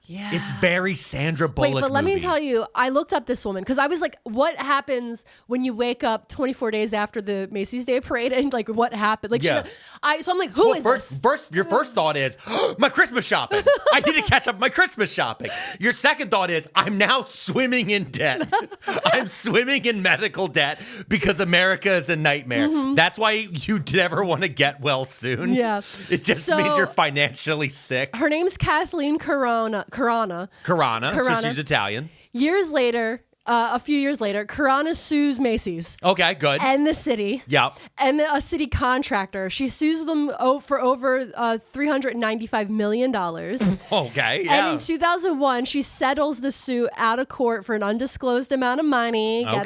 Speaker 2: Yeah.
Speaker 1: It's very Sandra Bullock.
Speaker 2: Wait, but let me tell you, I looked up this woman because I was like, what happens when you wake up 24 days after the Macy's Day Parade, and like what happened? Like,
Speaker 1: Yeah.
Speaker 2: so I'm like, who is this?
Speaker 1: Your first thought is, my Christmas shopping. I need to catch up my Christmas shopping. Your second thought is, I'm now swimming in debt. I'm swimming in medical debt because America is a nightmare. That's why you never want to get well soon.
Speaker 2: Yeah.
Speaker 1: It just means you're financially sick.
Speaker 2: Her name's Kathleen Carana.
Speaker 1: So she's Italian.
Speaker 2: Years later, a few years later, Carana sues Macy's.
Speaker 1: Okay, good.
Speaker 2: And the city.
Speaker 1: Yep.
Speaker 2: And a city contractor. She sues them for over $395 million.
Speaker 1: Okay, yeah.
Speaker 2: And in 2001, she settles the suit out of court for an undisclosed amount of money.
Speaker 1: Get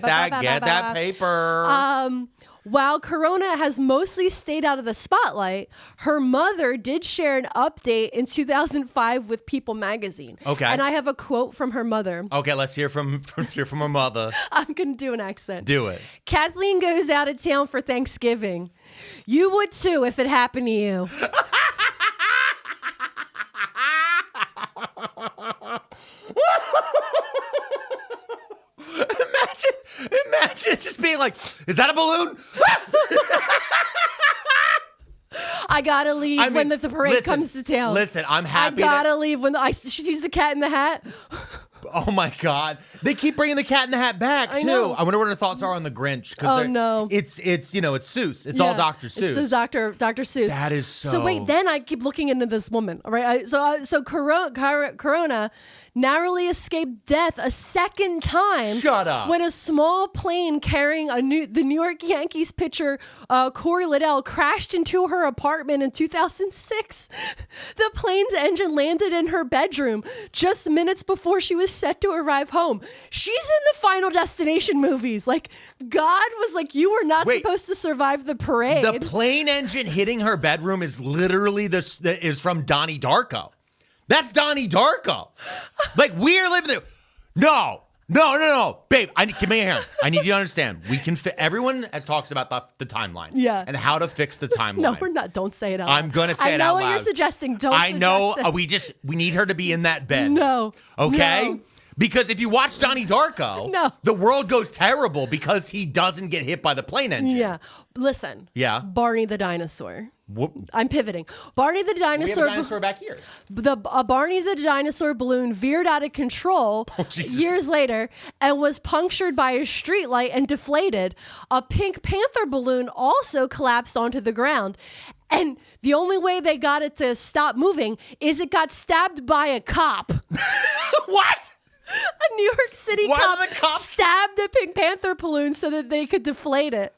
Speaker 1: that paper.
Speaker 2: While Corona has mostly stayed out of the spotlight, her mother did share an update in 2005 with People magazine.
Speaker 1: Okay.
Speaker 2: And I have a quote from her mother.
Speaker 1: Okay, let's hear from her mother.
Speaker 2: I'm going to do an accent.
Speaker 1: Do it.
Speaker 2: Kathleen goes out of town for Thanksgiving. You would too if it happened to you.
Speaker 1: Imagine just being like, is that a balloon?
Speaker 2: I gotta leave when the parade comes to town.
Speaker 1: Listen, I'm happy.
Speaker 2: I gotta leave when she sees the Cat in the Hat.
Speaker 1: Oh my God! They keep bringing the Cat in the Hat back too.
Speaker 2: know.
Speaker 1: I wonder what her thoughts are on the Grinch.
Speaker 2: Oh no!
Speaker 1: It's Seuss. It's all Dr. Seuss.
Speaker 2: It's Dr. Seuss.
Speaker 1: That is so.
Speaker 2: So wait, then I keep looking into this woman. All right, so Corona narrowly escaped death a second time.
Speaker 1: Shut up.
Speaker 2: When a small plane carrying the New York Yankees pitcher Corey Liddell crashed into her apartment in 2006. The plane's engine landed in her bedroom just minutes before she was set to arrive home. She's in the Final Destination movies. Like, God was like, you were not supposed to survive the parade.
Speaker 1: The plane engine hitting her bedroom is literally is from Donnie Darko. That's Donnie Darko. Like, we're living there. No. Babe, give me a hand. I need you to understand. We can fit. Everyone talks about the timeline.
Speaker 2: Yeah.
Speaker 1: And how to fix the timeline.
Speaker 2: No, we're not. Don't say it out loud.
Speaker 1: I'm going to say it out loud.
Speaker 2: I know what you're suggesting. Don't
Speaker 1: I know.
Speaker 2: suggest it.
Speaker 1: We need her to be in that bed.
Speaker 2: No.
Speaker 1: Okay?
Speaker 2: No.
Speaker 1: Because if you watch Donnie Darko, the world goes terrible because he doesn't get hit by the plane engine.
Speaker 2: Yeah. Listen.
Speaker 1: Yeah.
Speaker 2: Barney the dinosaur.
Speaker 1: Whoop.
Speaker 2: I'm pivoting. Barney the dinosaur.
Speaker 1: We have a dinosaur back here.
Speaker 2: A Barney the dinosaur balloon veered out of control years later and was punctured by a streetlight and deflated. A Pink Panther balloon also collapsed onto the ground. And the only way they got it to stop moving is it got stabbed by a cop.
Speaker 1: What?
Speaker 2: A New York City cop stabbed the Pink Panther balloon so that they could deflate it.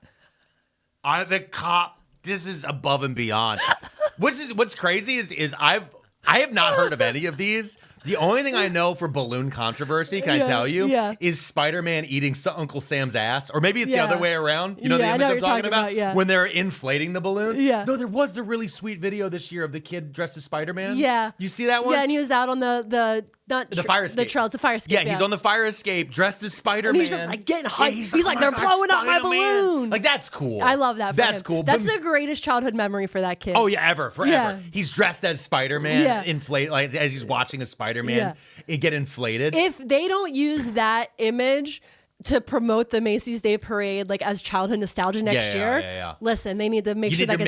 Speaker 1: The cop. This is above and beyond. What's crazy is I have not heard of any of these. The only thing I know for balloon controversy, can I tell you, is Spider-Man eating Uncle Sam's ass. Or maybe it's the other way around. You know the image I'm talking about? When they're inflating the balloons?
Speaker 2: Yeah.
Speaker 1: No, there was the really sweet video this year of the kid dressed as Spider-Man.
Speaker 2: Yeah.
Speaker 1: You see that one?
Speaker 2: Yeah, and he was out on the
Speaker 1: fire escape.
Speaker 2: The trails, the fire escape.
Speaker 1: Yeah, he's on the fire escape dressed as Spider-Man.
Speaker 2: And he's just like getting hyped.
Speaker 1: Yeah,
Speaker 2: he's like, they're blowing up my balloon.
Speaker 1: Like, that's cool.
Speaker 2: I love that for
Speaker 1: That's
Speaker 2: him.
Speaker 1: cool.
Speaker 2: That's the greatest childhood memory for that kid.
Speaker 1: Oh, yeah, forever.
Speaker 2: Yeah.
Speaker 1: He's dressed as Spider-Man, inflate like as he's watching a Spider-Man get inflated.
Speaker 2: If they don't use that image to promote the Day Parade like as childhood nostalgia next year, listen, they need to make sure that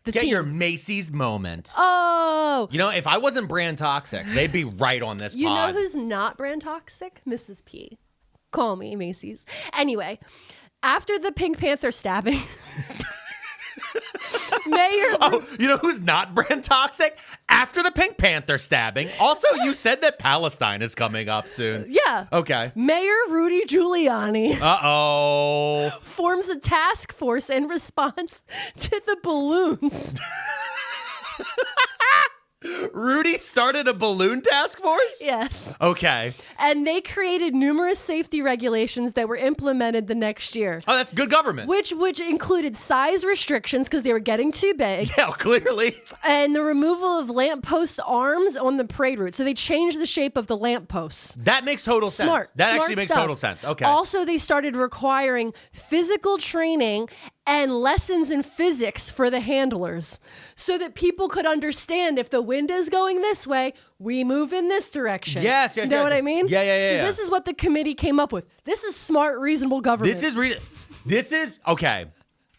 Speaker 1: get your Macy's moment.
Speaker 2: Oh.
Speaker 1: You know, if I wasn't brand toxic, they'd be right on this pod.
Speaker 2: You know who's not brand toxic? Mrs. P. Call me Macy's. Anyway, after the Pink Panther stabbing...
Speaker 1: you know who's not brand toxic? After the Pink Panther stabbing. Also, you said that Palestine is coming up soon.
Speaker 2: Yeah.
Speaker 1: Okay.
Speaker 2: Mayor Rudy Giuliani.
Speaker 1: Uh-oh.
Speaker 2: Forms a task force in response to the balloons.
Speaker 1: Rudy started a balloon task force?
Speaker 2: Yes.
Speaker 1: Okay.
Speaker 2: And they created numerous safety regulations that were implemented the next year.
Speaker 1: Oh, that's good government.
Speaker 2: Which included size restrictions because they were getting too big.
Speaker 1: Yeah, clearly.
Speaker 2: And the removal of lamppost arms on the parade route. So they changed the shape of the lampposts.
Speaker 1: That makes total
Speaker 2: Smart.
Speaker 1: sense. That
Speaker 2: Smart
Speaker 1: actually makes
Speaker 2: stuff.
Speaker 1: total sense. Okay.
Speaker 2: Also, they started requiring physical training and lessons in physics for the handlers so that people could understand if the wind is going this way, we move in this direction.
Speaker 1: Yes.
Speaker 2: You know what I mean?
Speaker 1: Yeah.
Speaker 2: So this is what the committee came up with. This is smart, reasonable government.
Speaker 1: Okay.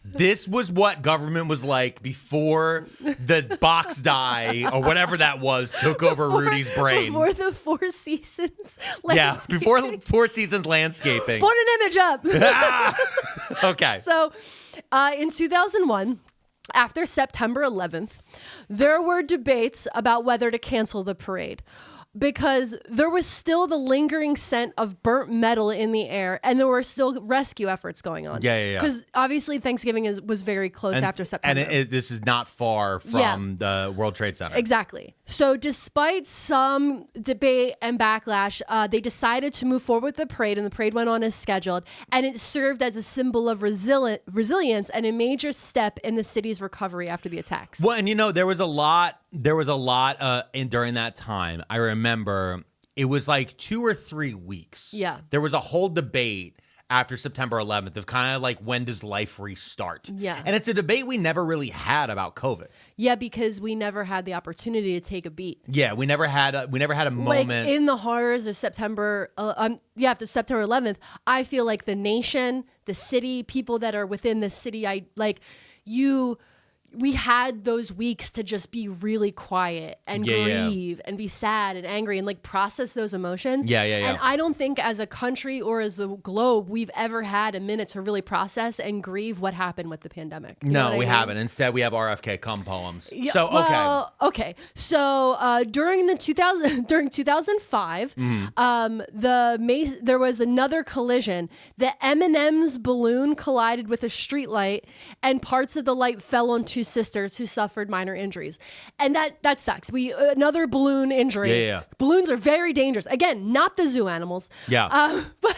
Speaker 1: This was what government was like before the box dye or whatever that was took over Rudy's brain.
Speaker 2: Before the Four Seasons
Speaker 1: Yeah,
Speaker 2: landscaping.
Speaker 1: before Four Seasons landscaping.
Speaker 2: Put an image up.
Speaker 1: Okay.
Speaker 2: So in 2001, after September 11th, there were debates about whether to cancel the parade because there was still the lingering scent of burnt metal in the air and there were still rescue efforts going on.
Speaker 1: Yeah.
Speaker 2: Because obviously Thanksgiving was very close after September.
Speaker 1: And this is not far from the World Trade Center.
Speaker 2: Exactly. So despite some debate and backlash, they decided to move forward with the parade, and the parade went on as scheduled, and it served as a symbol of resilience and a major step in the city's recovery after the attacks.
Speaker 1: Well, and there was a lot during that time. I remember it was like 2 or 3 weeks.
Speaker 2: Yeah.
Speaker 1: There was a whole debate after September 11th of kind of like, when does life restart?
Speaker 2: Yeah.
Speaker 1: And it's a debate we never really had about COVID.
Speaker 2: Yeah, because we never had the opportunity to take a beat.
Speaker 1: Yeah, we never had a moment.
Speaker 2: Like in the horrors of September, after September 11th, I feel like the nation, the city, people that are within the city, we had those weeks to just be really quiet and grieve and be sad and angry and like process those emotions.
Speaker 1: Yeah.
Speaker 2: And I don't think as a country or as the globe, we've ever had a minute to really process and grieve what happened with the pandemic. You know what I mean?
Speaker 1: Haven't. Instead, we have RFK come poems.
Speaker 2: Yeah,
Speaker 1: So, okay.
Speaker 2: Okay. So during 2005, there was another collision. The M&M's balloon collided with a street light, and parts of the light fell on two sisters who suffered minor injuries, and that sucks. Another balloon injury.
Speaker 1: Yeah.
Speaker 2: Balloons are very dangerous. Again, not the zoo animals.
Speaker 1: Yeah.
Speaker 2: But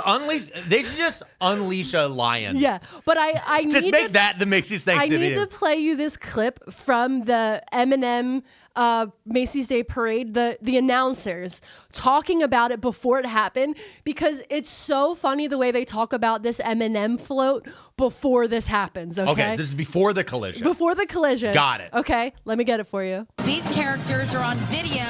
Speaker 1: unleash. They should just unleash a lion.
Speaker 2: yeah. But I
Speaker 1: Just
Speaker 2: need
Speaker 1: make
Speaker 2: to,
Speaker 1: that the Macys
Speaker 2: I
Speaker 1: Thanksgiving.
Speaker 2: need to play you this clip from the M&M Macy's Day Parade, the announcers talking about it before it happened, because it's so funny the way they talk about this M&M float before this happens. Okay,
Speaker 1: so this is before the collision.
Speaker 2: Before the collision.
Speaker 1: Got it.
Speaker 2: Okay, let me get it for you.
Speaker 5: These characters are on video,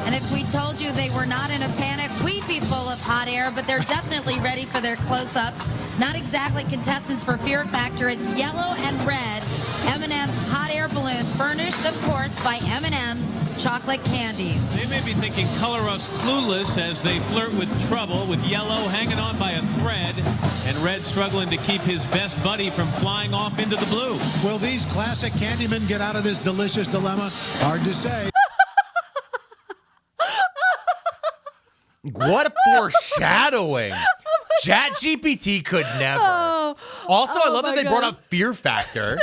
Speaker 5: and if we told you they were not in a panic, we'd be full of hot air, but they're definitely ready for their close-ups. Not exactly contestants for Fear Factor. It's yellow and red. M&M's hot air balloon, furnished, of course, by M&M's chocolate candies.
Speaker 6: They may be thinking color us clueless as they flirt with trouble, with yellow hanging on by a thread and red struggling to keep his best buddy from flying off into the blue.
Speaker 7: Will these classic Candymen get out of this delicious dilemma? Hard to say.
Speaker 1: What a foreshadowing. ChatGPT could never. Also, I love that they brought up Fear Factor.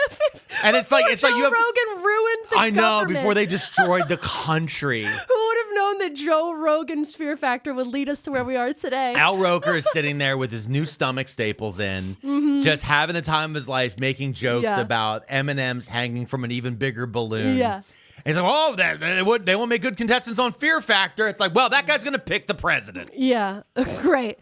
Speaker 1: And it's like
Speaker 2: Joe
Speaker 1: you have
Speaker 2: Rogan ruined the
Speaker 1: I know,
Speaker 2: government.
Speaker 1: before they destroyed the country.
Speaker 2: Who would have known that Joe Rogan's Fear Factor would lead us to where we are today?
Speaker 1: Al Roker is sitting there with his new stomach staples in, just having the time of his life, making jokes about M&M's hanging from an even bigger balloon.
Speaker 2: Yeah.
Speaker 1: And he's like, oh, they won't make good contestants on Fear Factor. It's like, well, that guy's going to pick the president.
Speaker 2: Yeah, great.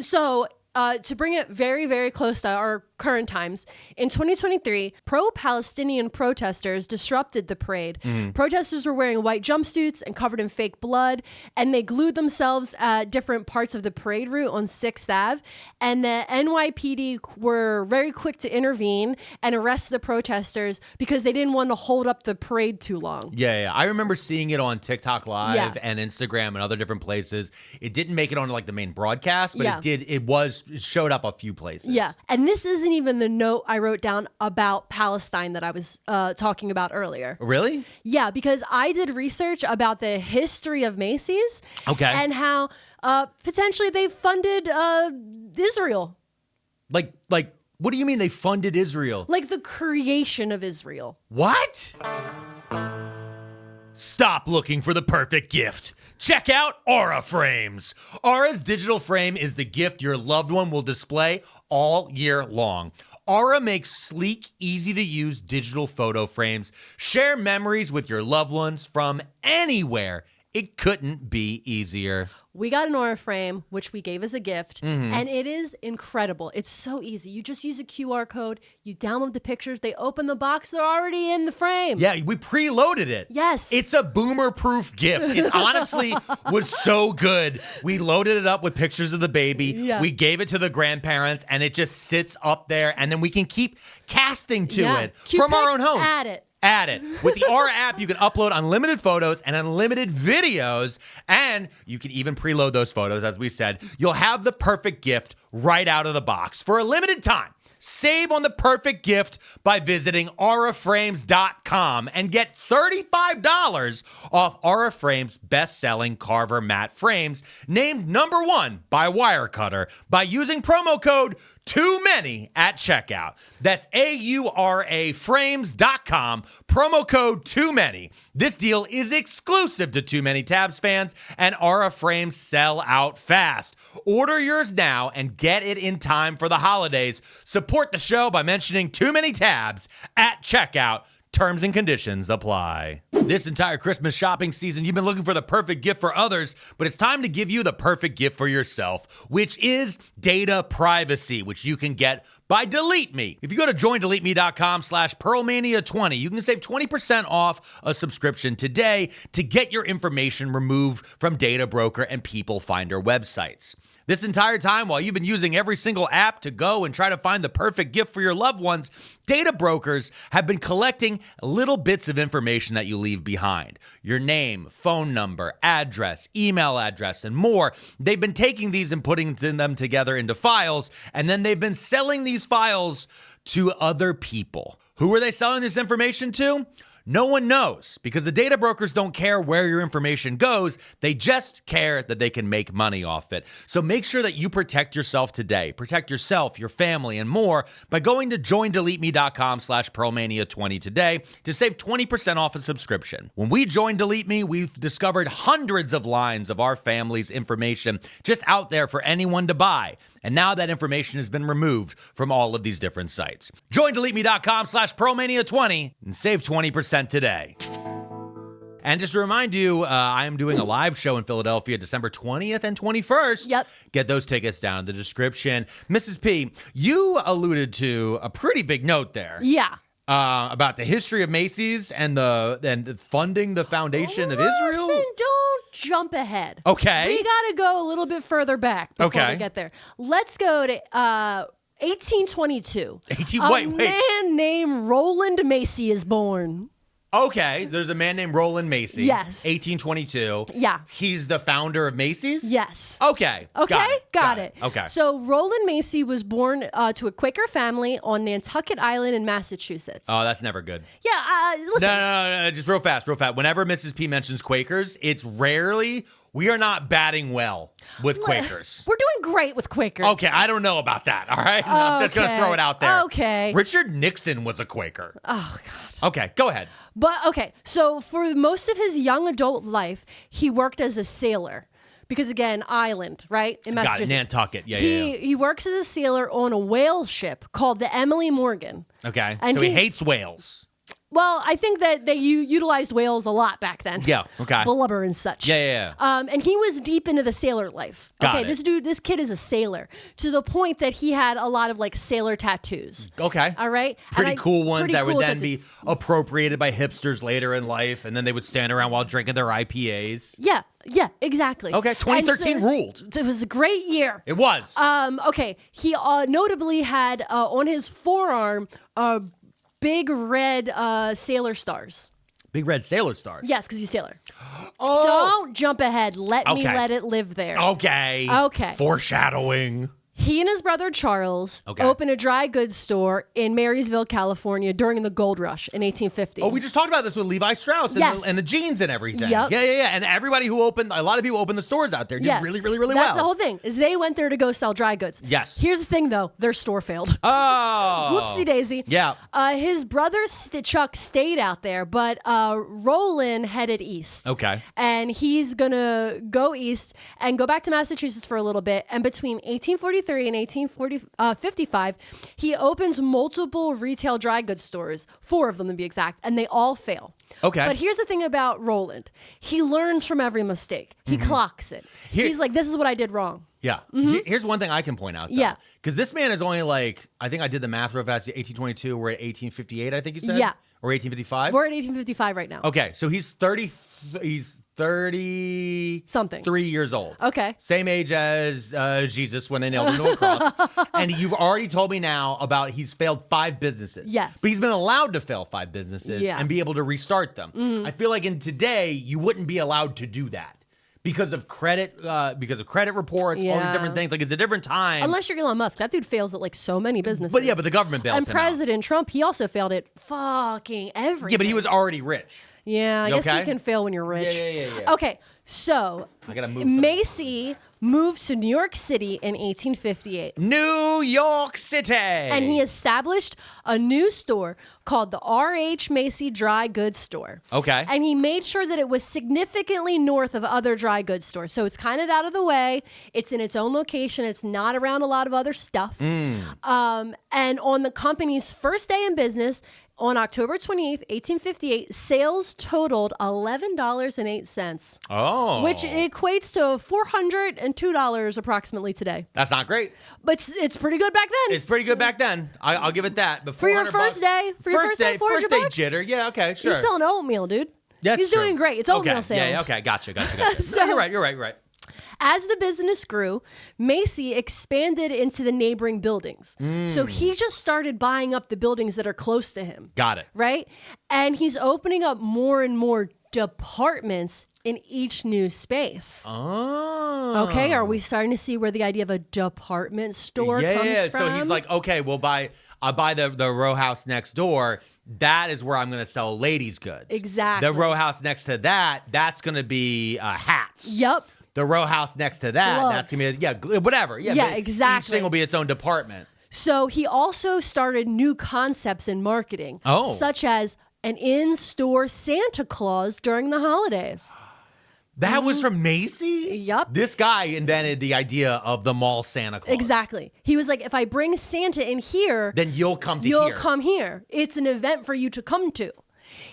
Speaker 2: So to bring it very, very close to our current times, in 2023, pro-Palestinian protesters disrupted the parade. Protesters were wearing white jumpsuits and covered in fake blood, and they glued themselves at different parts of the parade route on 6th Ave. And the NYPD were very quick to intervene and arrest the protesters because they didn't want to hold up the parade too long.
Speaker 1: Yeah. I remember seeing it on TikTok Live and Instagram and other different places. It didn't make it on like the main broadcast, but it showed up a few places.
Speaker 2: Yeah. And this isn't even the note I wrote down about Palestine that I was talking about earlier.
Speaker 1: Really?
Speaker 2: Yeah, because I did research about the history of Macys.
Speaker 1: Okay.
Speaker 2: And how potentially they funded Israel.
Speaker 1: Like, what do you mean they funded Israel?
Speaker 2: Like the creation of Israel.
Speaker 1: What? Stop looking for the perfect gift. Check out Aura Frames. Aura's digital frame is the gift your loved one will display all year long. Aura makes sleek, easy-to-use digital photo frames. Share memories with your loved ones from anywhere. It couldn't be easier.
Speaker 2: We got an Aura frame, which we gave as a gift, and it is incredible. It's so easy. You just use a QR code, you download the pictures, they open the box, they're already in the frame.
Speaker 1: Yeah, we preloaded it.
Speaker 2: Yes.
Speaker 1: It's a boomer-proof gift. It honestly was so good. We loaded it up with pictures of the baby.
Speaker 2: Yeah.
Speaker 1: We gave it to the grandparents, and it just sits up there, and then we can keep casting to it from our own homes. Add it. With the Aura app, you can upload unlimited photos and unlimited videos, and you can even preload those photos, as we said. You'll have the perfect gift right out of the box. For a limited time, save on the perfect gift by visiting auraframes.com and get $35 off Aura Frames' best-selling Carver matte frames, named #1 by Wirecutter, by using promo code Too Many at checkout. That's auraframes.com, promo code Too Many. This deal is exclusive to Too Many Tabs fans, and Aura Frames sell out fast. Order yours now and get it in time for the holidays. Support the show by mentioning Too Many Tabs at checkout. Terms and conditions apply. This entire Christmas shopping season, you've been looking for the perfect gift for others, but it's time to give you the perfect gift for yourself, which is data privacy, which you can get by Delete Me. If you go to joindeleteme.com/pearlmania20, you can save 20% off a subscription today to get your information removed from data broker and people finder websites. This entire time, while you've been using every single app to go and try to find the perfect gift for your loved ones, data brokers have been collecting little bits of information that you leave behind. Your name, phone number, address, email address, and more. They've been taking these and putting them together into files, and then they've been selling these files to other people. Who are they selling this information to? No one knows, because the data brokers don't care where your information goes. They just care that they can make money off it. So make sure that you protect yourself today. Protect yourself, your family, and more by going to joindeleteme.com/pearlmania20 today to save 20% off a subscription. When we joined Delete Me, we've discovered hundreds of lines of our family's information just out there for anyone to buy. And now that information has been removed from all of these different sites. Join deleteme.com/pearlmania20 and save 20% today. And just to remind you, I am doing a live show in Philadelphia December 20th and 21st.
Speaker 2: Yep.
Speaker 1: Get those tickets down in the description. Mrs. P, you alluded to a pretty big note there.
Speaker 2: Yeah.
Speaker 1: About the history of Macys and funding the foundation of Israel.
Speaker 2: Listen, don't jump ahead.
Speaker 1: Okay.
Speaker 2: We got to go a little bit further back before we get there. Let's go to 1822.
Speaker 1: Wait.
Speaker 2: A man named Rowland Macy is born.
Speaker 1: Okay, there's a man named Rowland Macy.
Speaker 2: Yes.
Speaker 1: 1822.
Speaker 2: Yeah.
Speaker 1: He's the founder of Macys?
Speaker 2: Yes.
Speaker 1: Okay. Got it. Okay.
Speaker 2: So Rowland Macy was born to a Quaker family on Nantucket Island in Massachusetts.
Speaker 1: Oh, that's never good.
Speaker 2: Yeah, listen.
Speaker 1: No, just real fast. Whenever Mrs. P mentions Quakers, it's rarely, we are not batting well with Quakers.
Speaker 2: We're doing great with Quakers.
Speaker 1: Okay, I don't know about that, all right? I'm just going to throw it out there.
Speaker 2: Okay.
Speaker 1: Richard Nixon was a Quaker.
Speaker 2: Oh, God.
Speaker 1: Okay, go ahead.
Speaker 2: But, okay, so for most of his young adult life, he worked as a sailor. Because, again, island, right? In Massachusetts.
Speaker 1: Got it, Nantucket. Yeah.
Speaker 2: He works as a sailor on a whale ship called the Emily Morgan.
Speaker 1: Okay,
Speaker 2: And
Speaker 1: so he hates whales.
Speaker 2: Well, I think that they utilized whales a lot back then.
Speaker 1: Yeah, okay.
Speaker 2: Blubber and such.
Speaker 1: Yeah.
Speaker 2: And he was deep into the sailor life.
Speaker 1: Got it.
Speaker 2: This kid is a sailor to the point that he had a lot of like sailor tattoos.
Speaker 1: Okay.
Speaker 2: All right.
Speaker 1: Pretty cool ones
Speaker 2: pretty
Speaker 1: that
Speaker 2: cool
Speaker 1: would then
Speaker 2: tattoos.
Speaker 1: be appropriated by hipsters later in life, and then they would stand around while drinking their IPAs.
Speaker 2: Yeah, exactly.
Speaker 1: Okay, 2013
Speaker 2: And so,
Speaker 1: ruled.
Speaker 2: It was a great year.
Speaker 1: It was.
Speaker 2: Okay, he notably had on his forearm big red sailor stars.
Speaker 1: Big red sailor stars.
Speaker 2: Yes, because he's a sailor.
Speaker 1: Oh.
Speaker 2: Don't jump ahead. Let me
Speaker 1: Okay.
Speaker 2: let it live there.
Speaker 1: Okay.
Speaker 2: Okay.
Speaker 1: Foreshadowing.
Speaker 2: He and his brother Charles opened a dry goods store in Marysville, California during the gold rush in 1850.
Speaker 1: Oh, we just talked about this with Levi Strauss and the jeans and everything.
Speaker 2: Yep.
Speaker 1: Yeah. And everybody who opened, a lot of people opened the stores out there did really well.
Speaker 2: That's the whole thing, is they went there to go sell dry goods.
Speaker 1: Yes.
Speaker 2: Here's the thing, though. Their store failed.
Speaker 1: Oh.
Speaker 2: Whoopsie daisy.
Speaker 1: Yeah.
Speaker 2: His brother Chuck stayed out there, but Rowland headed east.
Speaker 1: Okay.
Speaker 2: And he's going to go east and go back to Massachusetts for a little bit. And between 1843 and 1855, he opens multiple retail dry goods stores, 4 of them to be exact, and they all fail.
Speaker 1: Okay.
Speaker 2: But here's the thing about Rowland. He learns from every mistake. He clocks it. He's like, this is what I did wrong.
Speaker 1: Yeah. Here's one thing I can point out, though.
Speaker 2: Yeah.
Speaker 1: Because this man is only like, I think I did the math real fast, 1822, we're at 1858, I think you said?
Speaker 2: Yeah.
Speaker 1: Or 1855?
Speaker 2: We're at 1855 right now.
Speaker 1: Okay, so he's 30
Speaker 2: something
Speaker 1: 3 years old.
Speaker 2: Okay.
Speaker 1: Same age as Jesus when they nailed him to a cross. And you've already told me now about he's failed 5 businesses.
Speaker 2: Yes.
Speaker 1: But he's been allowed to fail 5 businesses and be able to restart them. I feel like in today you wouldn't be allowed to do that. Because of credit reports, all these different things. Like, it's a different time.
Speaker 2: Unless you're Elon Musk. That dude fails at like so many businesses.
Speaker 1: But the government bails
Speaker 2: and
Speaker 1: him
Speaker 2: President Trump, he also failed at fucking everything.
Speaker 1: Yeah, but he was already rich.
Speaker 2: Yeah, I guess
Speaker 1: okay?
Speaker 2: you can fail when you're rich.
Speaker 1: Yeah.
Speaker 2: Okay, so
Speaker 1: I gotta move
Speaker 2: Macy moved to New York City in 1858.
Speaker 1: New York City.
Speaker 2: And he established a new store called the R.H. Macy Dry Goods Store.
Speaker 1: Okay.
Speaker 2: And he made sure that it was significantly north of other dry goods stores. So it's kind of out of the way. It's in its own location. It's not around a lot of other stuff. And on the company's first day in business, on October 28th, 1858, sales totaled $11.08.
Speaker 1: Oh.
Speaker 2: Which equates to $402 approximately today.
Speaker 1: That's not great.
Speaker 2: But it's pretty good back then.
Speaker 1: It's pretty good back then. I'll give it that. But
Speaker 2: For your first day,
Speaker 1: first day
Speaker 2: $400?
Speaker 1: jitter. Yeah, okay, sure.
Speaker 2: He's selling oatmeal, dude.
Speaker 1: That's
Speaker 2: He's
Speaker 1: true.
Speaker 2: doing great. It's oatmeal sales.
Speaker 1: Yeah, okay, gotcha.
Speaker 2: So-
Speaker 1: No, you're right.
Speaker 2: As the business grew, Macy expanded into the neighboring buildings. So he just started buying up the buildings that are close to him.
Speaker 1: Got it.
Speaker 2: Right? And he's opening up more and more departments in each new space.
Speaker 1: Oh.
Speaker 2: Okay, are we starting to see where the idea of a department store comes from?
Speaker 1: So he's like, okay, I'll buy the row house next door. That is where I'm going to sell ladies' goods.
Speaker 2: Exactly.
Speaker 1: The row house next to that's going to be hats.
Speaker 2: Yep.
Speaker 1: The row house next to that,
Speaker 2: Gloves.
Speaker 1: that's going to be, whatever.
Speaker 2: Yeah, exactly.
Speaker 1: Each thing will be its own department.
Speaker 2: So he also started new concepts in marketing, such as an in-store Santa Claus during the holidays.
Speaker 1: That was from Macy?
Speaker 2: Yep.
Speaker 1: This guy invented the idea of the mall Santa Claus.
Speaker 2: Exactly. He was like, if I bring Santa in here,
Speaker 1: then you'll come to
Speaker 2: you'll
Speaker 1: here.
Speaker 2: come here. It's an event for you to come to.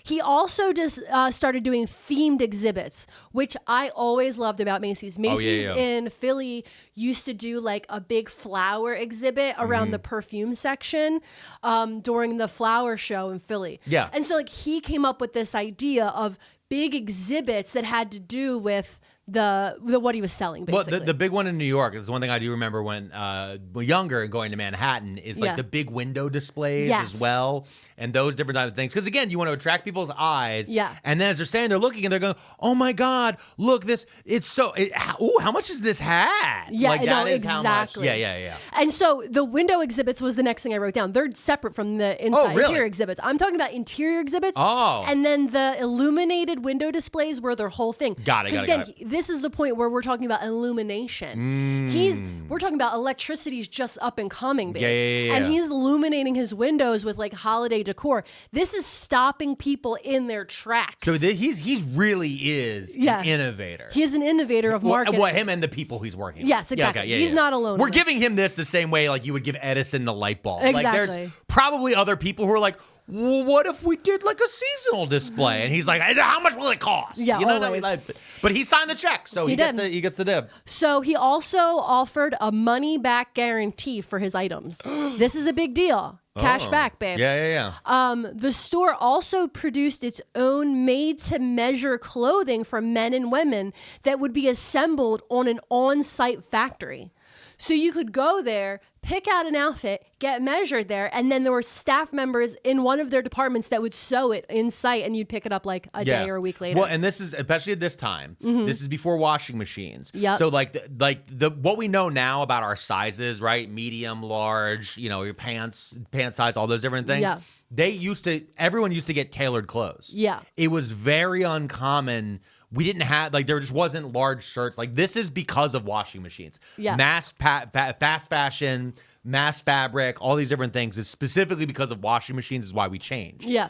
Speaker 2: He also just started doing themed exhibits, which I always loved about Macy's. Macy's in Philly used to do like a big flower exhibit around the perfume section during the flower show in Philly.
Speaker 1: Yeah.
Speaker 2: And so like he came up with this idea of big exhibits that had to do with the what he was selling, basically.
Speaker 1: Well, the big one in New York is one thing I do remember when younger and going to Manhattan is like the big window displays as well, and those different types of things. Because again, you want to attract people's eyes. Yeah. And then as they're standing there looking and they're going, "Oh my God, look this! It's so. How much is this hat?"
Speaker 2: Yeah,
Speaker 1: like, that is
Speaker 2: exactly.
Speaker 1: How much. Yeah.
Speaker 2: And so the window exhibits was the next thing I wrote down. They're separate from the interior exhibits. I'm talking about interior exhibits. Oh. And then the illuminated window displays were their whole thing.
Speaker 1: Got it.
Speaker 2: Because again, this is the point where we're talking about illumination. We're talking about electricity's just up and coming, babe.
Speaker 1: Yeah.
Speaker 2: And he's illuminating his windows with like holiday decor. This is stopping people in their tracks.
Speaker 1: So he's really is an innovator.
Speaker 2: He is an innovator of marketing.
Speaker 1: Well, him and the people he's working with.
Speaker 2: Yes, exactly. He's not alone.
Speaker 1: We're giving him this the same way like you would give Edison the light bulb.
Speaker 2: Exactly.
Speaker 1: Like there's probably other people who are like, well, what if we did like a seasonal display? And he's like, how much will it cost?
Speaker 2: Yeah,
Speaker 1: you know, but he signed the check, so he gets the dib.
Speaker 2: So he also offered a money-back guarantee for his items. This is a big deal. Cash back, babe.
Speaker 1: Yeah.
Speaker 2: The store also produced its own made-to-measure clothing for men and women that would be assembled on an on-site factory. So you could go there, pick out an outfit, get measured there, and then there were staff members in one of their departments that would sew it in sight, and you'd pick it up like a day or a week later.
Speaker 1: Well, and this is, especially at this time, this is before washing machines.
Speaker 2: Yep.
Speaker 1: So what we know now about our sizes, right? Medium, large, your pant size, all those different things.
Speaker 2: Yeah.
Speaker 1: Everyone used to get tailored clothes.
Speaker 2: Yeah.
Speaker 1: It was very uncommon. We didn't have, there just wasn't large shirts. This is because of washing machines.
Speaker 2: Yeah.
Speaker 1: Fast fashion, mass fabric, all these different things is specifically because of washing machines is why we changed.
Speaker 2: Yeah.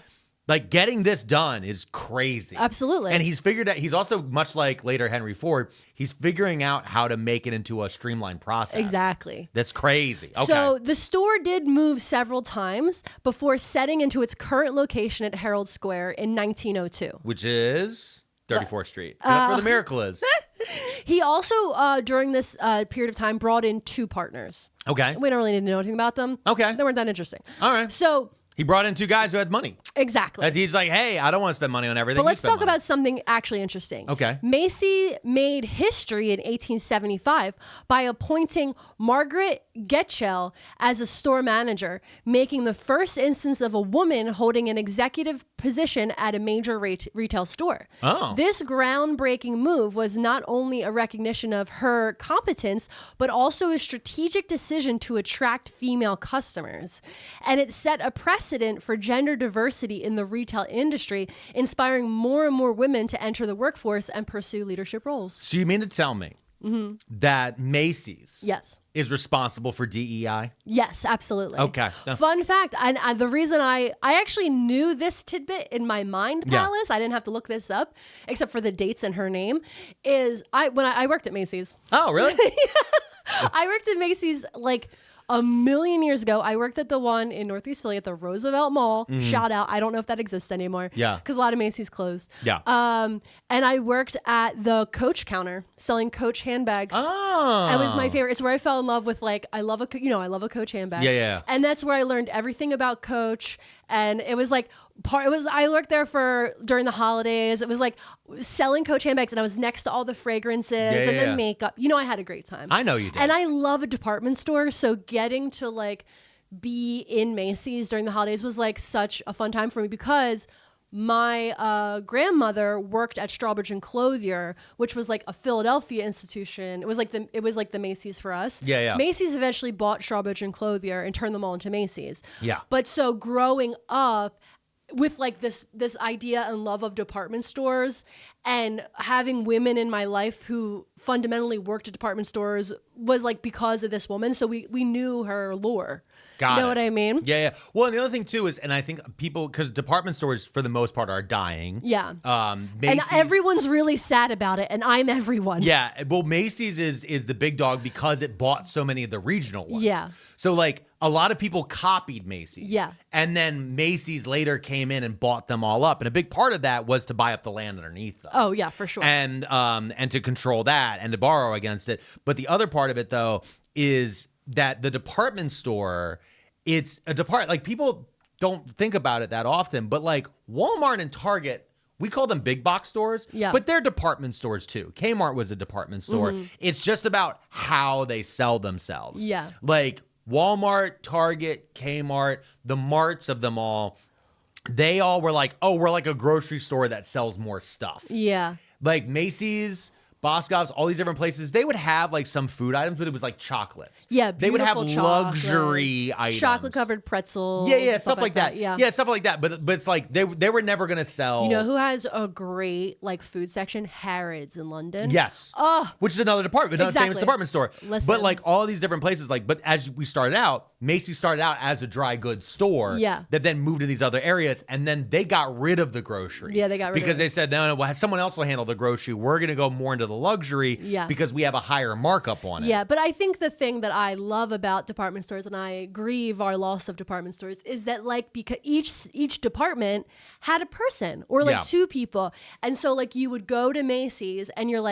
Speaker 1: Getting this done is crazy.
Speaker 2: Absolutely.
Speaker 1: And he's figured out, he's also, much like later Henry Ford, he's figuring out how to make it into a streamlined process.
Speaker 2: Exactly.
Speaker 1: That's crazy. Okay.
Speaker 2: So the store did move several times before setting into its current location at Herald Square in 1902.
Speaker 1: Which is 34th Street. That's where the miracle is.
Speaker 2: He also, during this period of time, brought in 2 partners.
Speaker 1: Okay.
Speaker 2: We don't really need to know anything about them.
Speaker 1: Okay.
Speaker 2: They weren't that interesting.
Speaker 1: All right.
Speaker 2: So
Speaker 1: He brought in 2 guys who had money.
Speaker 2: exactly.
Speaker 1: He's like, hey, I don't want to spend money on everything.
Speaker 2: But let's talk about something actually interesting.
Speaker 1: Okay.
Speaker 2: Macy made history in 1875 by appointing Margaret Getchell as a store manager, making the first instance of a woman holding an executive position at a major retail store.
Speaker 1: Oh.
Speaker 2: This groundbreaking move was not only a recognition of her competence, but also a strategic decision to attract female customers. And it set a precedent for gender diversity in the retail industry, inspiring more and more women to enter the workforce and pursue leadership roles.
Speaker 1: So you mean to tell me that Macy's
Speaker 2: Yes.
Speaker 1: is responsible for DEI?
Speaker 2: Yes, absolutely.
Speaker 1: Okay.
Speaker 2: Fun fact, and the reason I actually knew this tidbit in my mind palace, I didn't have to look this up, except for the dates and her name, is when I worked at Macy's.
Speaker 1: Oh, really?
Speaker 2: I worked at Macy's like a million years ago. I worked at the one in Northeast Philly at the Roosevelt Mall. Shout out. I don't know if that exists anymore.
Speaker 1: Yeah.
Speaker 2: Because a lot of Macy's closed.
Speaker 1: Yeah.
Speaker 2: And I worked at the Coach counter selling Coach handbags.
Speaker 1: Oh.
Speaker 2: That was my favorite. It's where I fell in love with I love a Coach handbag.
Speaker 1: Yeah.
Speaker 2: And that's where I learned everything about Coach. And it was I worked there during the holidays. It was like selling Coach handbags, and I was next to all the fragrances and the makeup. I had a great time.
Speaker 1: I know you did.
Speaker 2: And I love a department store, so getting to be in Macy's during the holidays was such a fun time for me because my grandmother worked at Strawbridge and Clothier, which was a Philadelphia institution. It was like the Macy's for us.
Speaker 1: Yeah.
Speaker 2: Macy's eventually bought Strawbridge and Clothier and turned them all into Macy's.
Speaker 1: Yeah.
Speaker 2: But so growing up with this idea and love of department stores and having women in my life who fundamentally worked at department stores was because of this woman. So we knew her lore.
Speaker 1: Got
Speaker 2: you know
Speaker 1: it.
Speaker 2: what I mean?
Speaker 1: Yeah. Well, and the other thing too is, and I think people, because department stores for the most part are dying.
Speaker 2: Yeah. And
Speaker 1: Macy's,
Speaker 2: everyone's really sad about it, and I'm everyone.
Speaker 1: Yeah. Well, Macy's is the big dog because it bought so many of the regional ones.
Speaker 2: Yeah.
Speaker 1: So a lot of people copied Macy's.
Speaker 2: Yeah.
Speaker 1: And then Macy's later came in and bought them all up. And a big part of that was to buy up the land underneath them.
Speaker 2: Oh, yeah, for sure.
Speaker 1: And to control that and to borrow against it. But the other part of it though is that the department store, it's a people don't think about it that often, but Walmart and Target, we call them big box stores, but they're department stores too. Kmart was a department store. It's just about how they sell themselves.
Speaker 2: Yeah.
Speaker 1: Walmart, Target, Kmart, the marts of them all, they all were we're like a grocery store that sells more stuff.
Speaker 2: Yeah.
Speaker 1: Macy's, Boscov's, all these different places, they would have some food items, but it was chocolates.
Speaker 2: Yeah,
Speaker 1: they would have
Speaker 2: beautiful
Speaker 1: luxury items,
Speaker 2: chocolate covered pretzels.
Speaker 1: Yeah, stuff like that.
Speaker 2: Yeah,
Speaker 1: stuff like that. But it's they were never gonna sell.
Speaker 2: You know who has a great food section? Harrods in London.
Speaker 1: Yes.
Speaker 2: Oh,
Speaker 1: which is another department, another famous department store.
Speaker 2: Listen.
Speaker 1: But all these different places, but as we started out, Macy's started out as a dry goods store.
Speaker 2: Yeah.
Speaker 1: That then moved to these other areas, and then they got rid of the grocery.
Speaker 2: Yeah, they got rid of it.
Speaker 1: because they said no, someone else will handle the grocery. We're gonna go more into the luxury.
Speaker 2: Yeah.
Speaker 1: Because we have a higher markup on it.
Speaker 2: Yeah, but I think the thing that I love about department stores, and I grieve our loss of department stores, is that because each department had a person or 2 people. And so you would go to Macy's and you're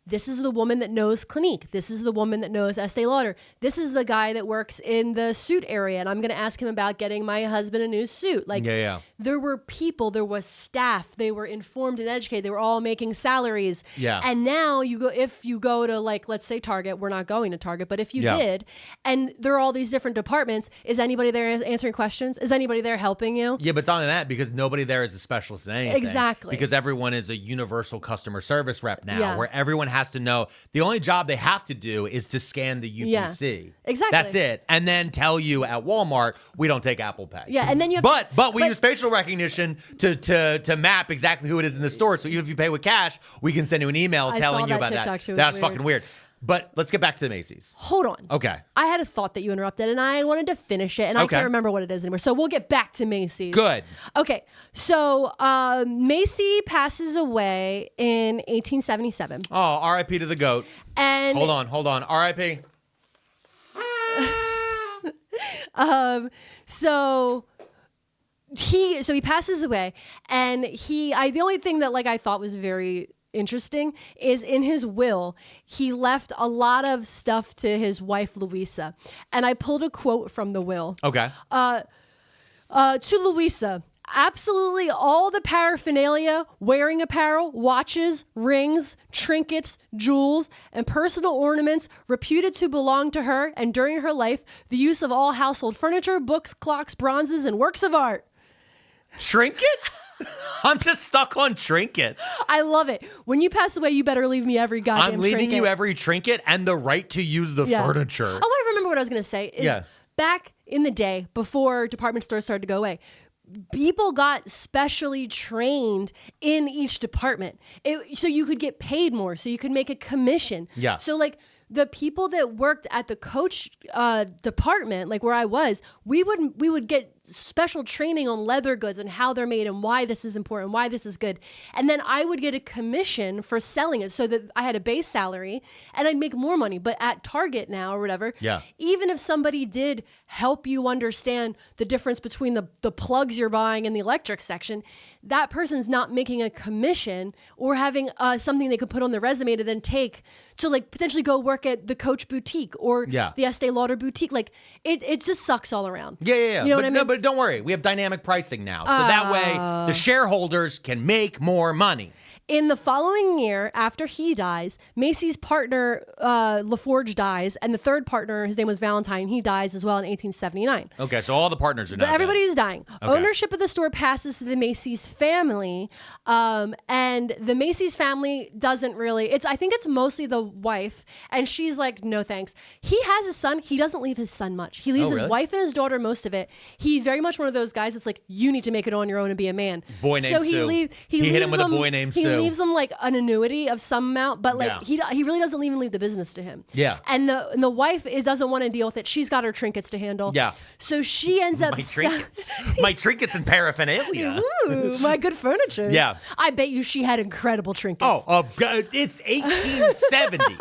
Speaker 2: this is the woman that knows Clinique. This is the woman that knows Estee Lauder. This is the guy that works in the the suit area and I'm going to ask him about getting my husband a new suit. Like, there were people, there was staff, they were informed and educated, they were all making salaries.
Speaker 1: Yeah.
Speaker 2: And now if you go to, like, let's say Target, we're not going to Target, but if you did, and there are all these different departments, is anybody there answering questions? Is anybody there helping you?
Speaker 1: Yeah, but it's not that because nobody there is a specialist in anything.
Speaker 2: Exactly.
Speaker 1: Because everyone is a universal customer service rep now, where everyone has to know the only job they have to do is to scan the UPC.
Speaker 2: Yeah. Exactly.
Speaker 1: That's it. And then tell you at Walmart, we don't take Apple Pay.
Speaker 2: Yeah, and then you have
Speaker 1: but we use facial recognition to map exactly who it is in the store. So even if you pay with cash, we can send you an email telling you about
Speaker 2: TikTok
Speaker 1: that.
Speaker 2: too.
Speaker 1: That's fucking weird. But let's get back to the Macy's.
Speaker 2: Hold on.
Speaker 1: Okay.
Speaker 2: I had a thought that you interrupted, and I wanted to finish it, and I can't remember what it is anymore. So we'll get back to Macy's.
Speaker 1: Good.
Speaker 2: Okay. So Macy passes away in 1877.
Speaker 1: Oh, R.I.P. to the GOAT.
Speaker 2: And
Speaker 1: Hold on. R.I.P.
Speaker 2: So he passes away, and the only thing that I thought was very interesting is in his will, he left a lot of stuff to his wife, Louisa. And I pulled a quote from the will.
Speaker 1: Okay.
Speaker 2: To Louisa, absolutely all the paraphernalia, wearing apparel, watches, rings, trinkets, jewels, and personal ornaments reputed to belong to her, and during her life, the use of all household furniture, books, clocks, bronzes, and works of art.
Speaker 1: Trinkets? I'm just stuck on trinkets.
Speaker 2: I love it. When you pass away, you better leave me every goddamn trinket.
Speaker 1: I'm leaving you every trinket and the right to use the furniture.
Speaker 2: Oh, I remember what I was going to say. Back in the day, before department stores started to go away, people got specially trained in each department. So you could get paid more, so you could make a commission.
Speaker 1: Yeah.
Speaker 2: So the people that worked at the coach department, like where I was, we would get special training on leather goods and how they're made and why this is important, why this is good. And then I would get a commission for selling it so that I had a base salary and I'd make more money. But at Target now or whatever, even if somebody did help you understand the difference between the plugs you're buying in the electric section, that person's not making a commission or having something they could put on their resume to then take to potentially go work at the Coach boutique or the Estee Lauder boutique. It just sucks all around.
Speaker 1: Yeah.
Speaker 2: You know what I mean?
Speaker 1: But don't worry, we have dynamic pricing now. So that way the shareholders can make more money.
Speaker 2: In the following year, after he dies, Macy's partner, LaForge, dies, and the third partner, his name was Valentine, he dies as well in 1879.
Speaker 1: Okay, so all the partners are now
Speaker 2: Everybody's dying.
Speaker 1: Okay.
Speaker 2: Ownership of the store passes to the Macy's family, and the Macy's family doesn't really, I think it's mostly the wife, and she's like, no thanks. He has a son. He doesn't leave his son much. He leaves his wife and his daughter most of it. He's very much one of those guys that's like, you need to make it on your own and be a man.
Speaker 1: Boy named Sue.
Speaker 2: He
Speaker 1: hit him with a boy named Sue.
Speaker 2: He leaves him an annuity of some amount, but he really doesn't even leave the business to him.
Speaker 1: Yeah.
Speaker 2: And the wife doesn't want to deal with it. She's got her trinkets to handle.
Speaker 1: Yeah.
Speaker 2: So she ends up
Speaker 1: my trinkets and paraphernalia.
Speaker 2: Ooh, my good furniture.
Speaker 1: Yeah.
Speaker 2: I bet you she had incredible trinkets.
Speaker 1: Oh, it's 1870.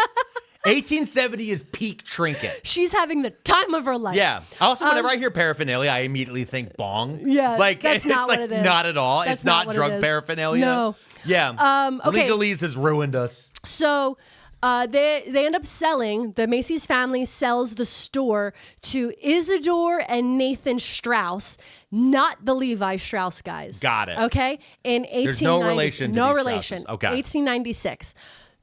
Speaker 1: 1870 is peak trinket.
Speaker 2: She's having the time of her life.
Speaker 1: Yeah. Also, whenever I hear paraphernalia, I immediately think bong.
Speaker 2: Yeah.
Speaker 1: That's
Speaker 2: not what it is.
Speaker 1: Not at all.
Speaker 2: That's
Speaker 1: it's not drug paraphernalia.
Speaker 2: No.
Speaker 1: Yeah.
Speaker 2: Okay.
Speaker 1: Legalese has ruined us.
Speaker 2: So they end up selling, the Macy's family sells the store to Isidor and Nathan Straus, not the Levi Strauss guys.
Speaker 1: Got it.
Speaker 2: Okay? In 1890.
Speaker 1: There's no relation to
Speaker 2: No
Speaker 1: these
Speaker 2: relation.
Speaker 1: Strausses. Okay.
Speaker 2: 1896.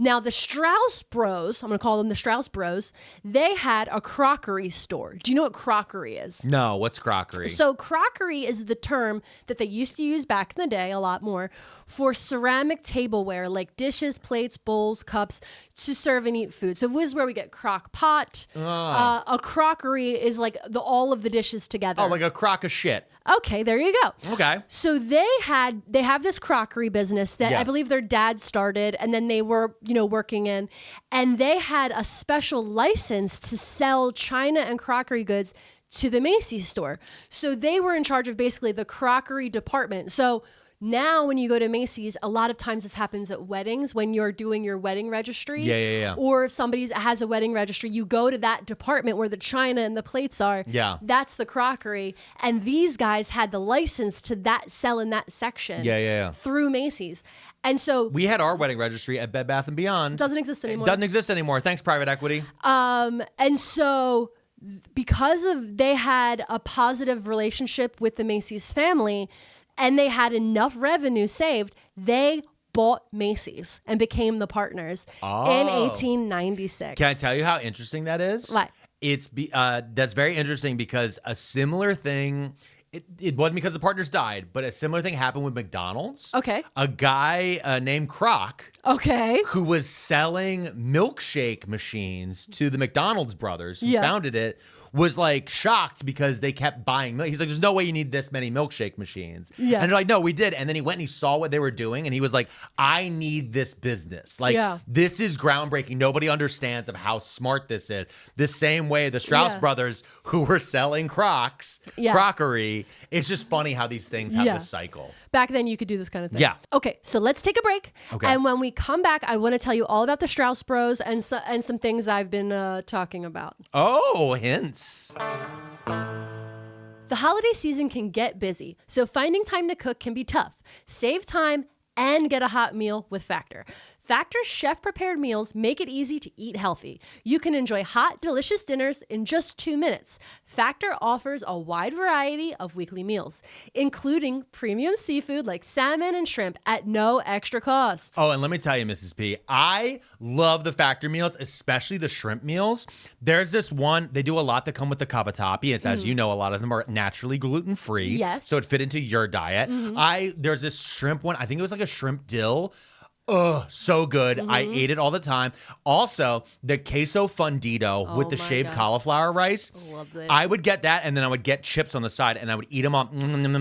Speaker 2: Now, the Straus Bros, I'm going to call them the Straus Bros, they had a crockery store. Do you know what crockery is?
Speaker 1: No, what's crockery?
Speaker 2: So crockery is the term that they used to use back in the day, a lot more, for ceramic tableware, like dishes, plates, bowls, cups, to serve and eat food. So this is where we get crock pot. A crockery is all of the dishes together.
Speaker 1: Oh, like a crock of shit.
Speaker 2: Okay, there you go.
Speaker 1: Okay.
Speaker 2: So they have this crockery business that I believe their dad started, and then they were, working in, and they had a special license to sell china and crockery goods to the Macy's store. So they were in charge of basically the crockery department. So now when you go to Macy's, a lot of times this happens at weddings when you're doing your wedding registry.
Speaker 1: Yeah.
Speaker 2: Or if somebody has a wedding registry, you go to that department where the china and the plates are.
Speaker 1: Yeah.
Speaker 2: That's the crockery. And these guys had the license to sell in that section.
Speaker 1: Yeah.
Speaker 2: Through Macy's. And so
Speaker 1: we had our wedding registry at Bed Bath & Beyond.
Speaker 2: Doesn't exist anymore.
Speaker 1: It doesn't exist anymore. Thanks, private equity.
Speaker 2: And so because they had a positive relationship with the Macys family and they had enough revenue saved, they bought Macys and became the partners in 1896.
Speaker 1: Can I tell you how interesting that is?
Speaker 2: What?
Speaker 1: That's very interesting because a similar thing. It wasn't because the partners died, but a similar thing happened with McDonald's.
Speaker 2: Okay.
Speaker 1: A guy named Croc,
Speaker 2: Okay.
Speaker 1: who was selling milkshake machines to the McDonald's brothers who founded it, was like shocked because they kept buying milk. He's like, there's no way you need this many milkshake machines.
Speaker 2: Yeah.
Speaker 1: And they're like, no, we did. And then he went and he saw what they were doing and he was like, I need this business. Like, this is groundbreaking. Nobody understands of how smart this is. The same way the Straus brothers who were selling Crockery. It's just funny how these things have this cycle.
Speaker 2: Back then, you could do this kind of thing.
Speaker 1: Yeah.
Speaker 2: Okay, so let's take a break.
Speaker 1: Okay.
Speaker 2: And when we come back, I want to tell you all about the Straus Bros and some things I've been talking about.
Speaker 1: Oh, hints.
Speaker 2: The holiday season can get busy, so finding time to cook can be tough. Save time and get a hot meal with Factor. Factor's chef-prepared meals make it easy to eat healthy. You can enjoy hot, delicious dinners in just 2 minutes. Factor offers a wide variety of weekly meals, including premium seafood like salmon and shrimp at no extra cost.
Speaker 1: Oh, and let me tell you, Mrs. P, I love the Factor meals, especially the shrimp meals. There's this one, they do a lot that come with the cavatappi. It's, as you know, a lot of them are naturally gluten-free.
Speaker 2: Yes.
Speaker 1: So it fit into your diet. There's this shrimp one, I think it was like a shrimp dill. Ugh, so good. I ate it all the time. Also, the queso fundido with the shaved cauliflower rice.
Speaker 2: Loves it.
Speaker 1: I would get that, and then I would get chips on the side, and I would eat them all. And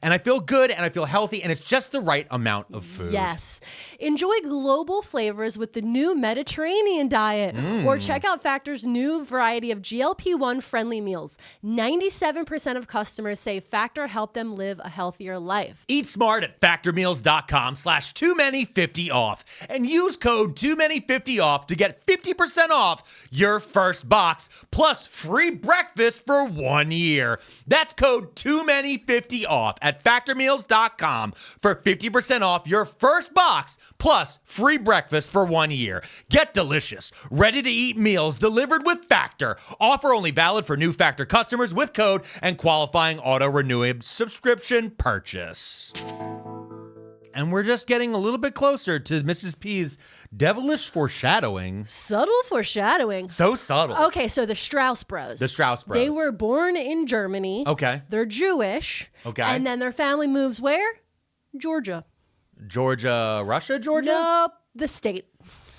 Speaker 1: I feel good, and I feel healthy, and it's just the right amount of food.
Speaker 2: Yes. Enjoy global flavors with the new Mediterranean diet, or check out Factor's new variety of GLP-1 friendly meals. 97% of customers say Factor helped them live a healthier life.
Speaker 1: Eat smart at factormeals.com/toomany50 off and use code toomany50 off to get 50% off your first box plus free breakfast for 1 year. That's code toomany50 off at factormeals.com for 50% off your first box plus free breakfast for 1 year. Get delicious, ready to eat meals delivered with Factor. Offer only valid for new Factor customers with code and qualifying auto renewable subscription purchase. And we're just getting a little bit closer to Mrs. P's devilish foreshadowing.
Speaker 2: Subtle foreshadowing.
Speaker 1: So subtle.
Speaker 2: Okay, so the Straus Bros.
Speaker 1: The Straus Bros.
Speaker 2: They were born in Germany.
Speaker 1: Okay.
Speaker 2: They're Jewish.
Speaker 1: Okay.
Speaker 2: And then their family moves where? Georgia.
Speaker 1: Georgia, Russia, Georgia?
Speaker 2: Nope, the state.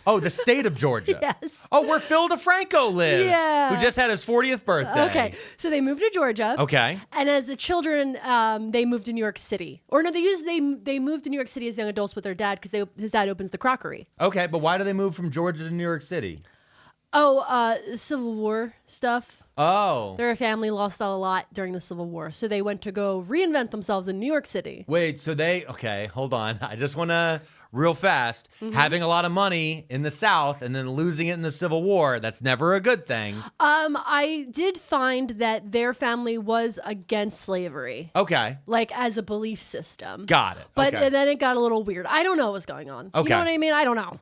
Speaker 1: Oh, the state of Georgia.
Speaker 2: Yes.
Speaker 1: Oh, where Phil DeFranco lives.
Speaker 2: Yeah.
Speaker 1: Who just had his 40th birthday.
Speaker 2: Okay, so they moved to Georgia.
Speaker 1: Okay.
Speaker 2: And as the children, they moved to New York City. Or no, they moved to New York City as young adults with their dad because his dad opens the Crockery.
Speaker 1: Okay, but why do they move from Georgia to New York City?
Speaker 2: Oh, Civil War stuff.
Speaker 1: Oh.
Speaker 2: Their family lost a lot during the Civil War, so they went to go reinvent themselves in New York City.
Speaker 1: Wait, so okay, hold on. I just want to, real fast, having a lot of money in the South and then losing it in the Civil War, that's never a good thing.
Speaker 2: I did find that their family was against slavery.
Speaker 1: Okay.
Speaker 2: Like, as a belief system.
Speaker 1: Got it.
Speaker 2: But
Speaker 1: okay.
Speaker 2: then it got a little weird. I don't know what's going on.
Speaker 1: Okay.
Speaker 2: You know what I mean? I don't know.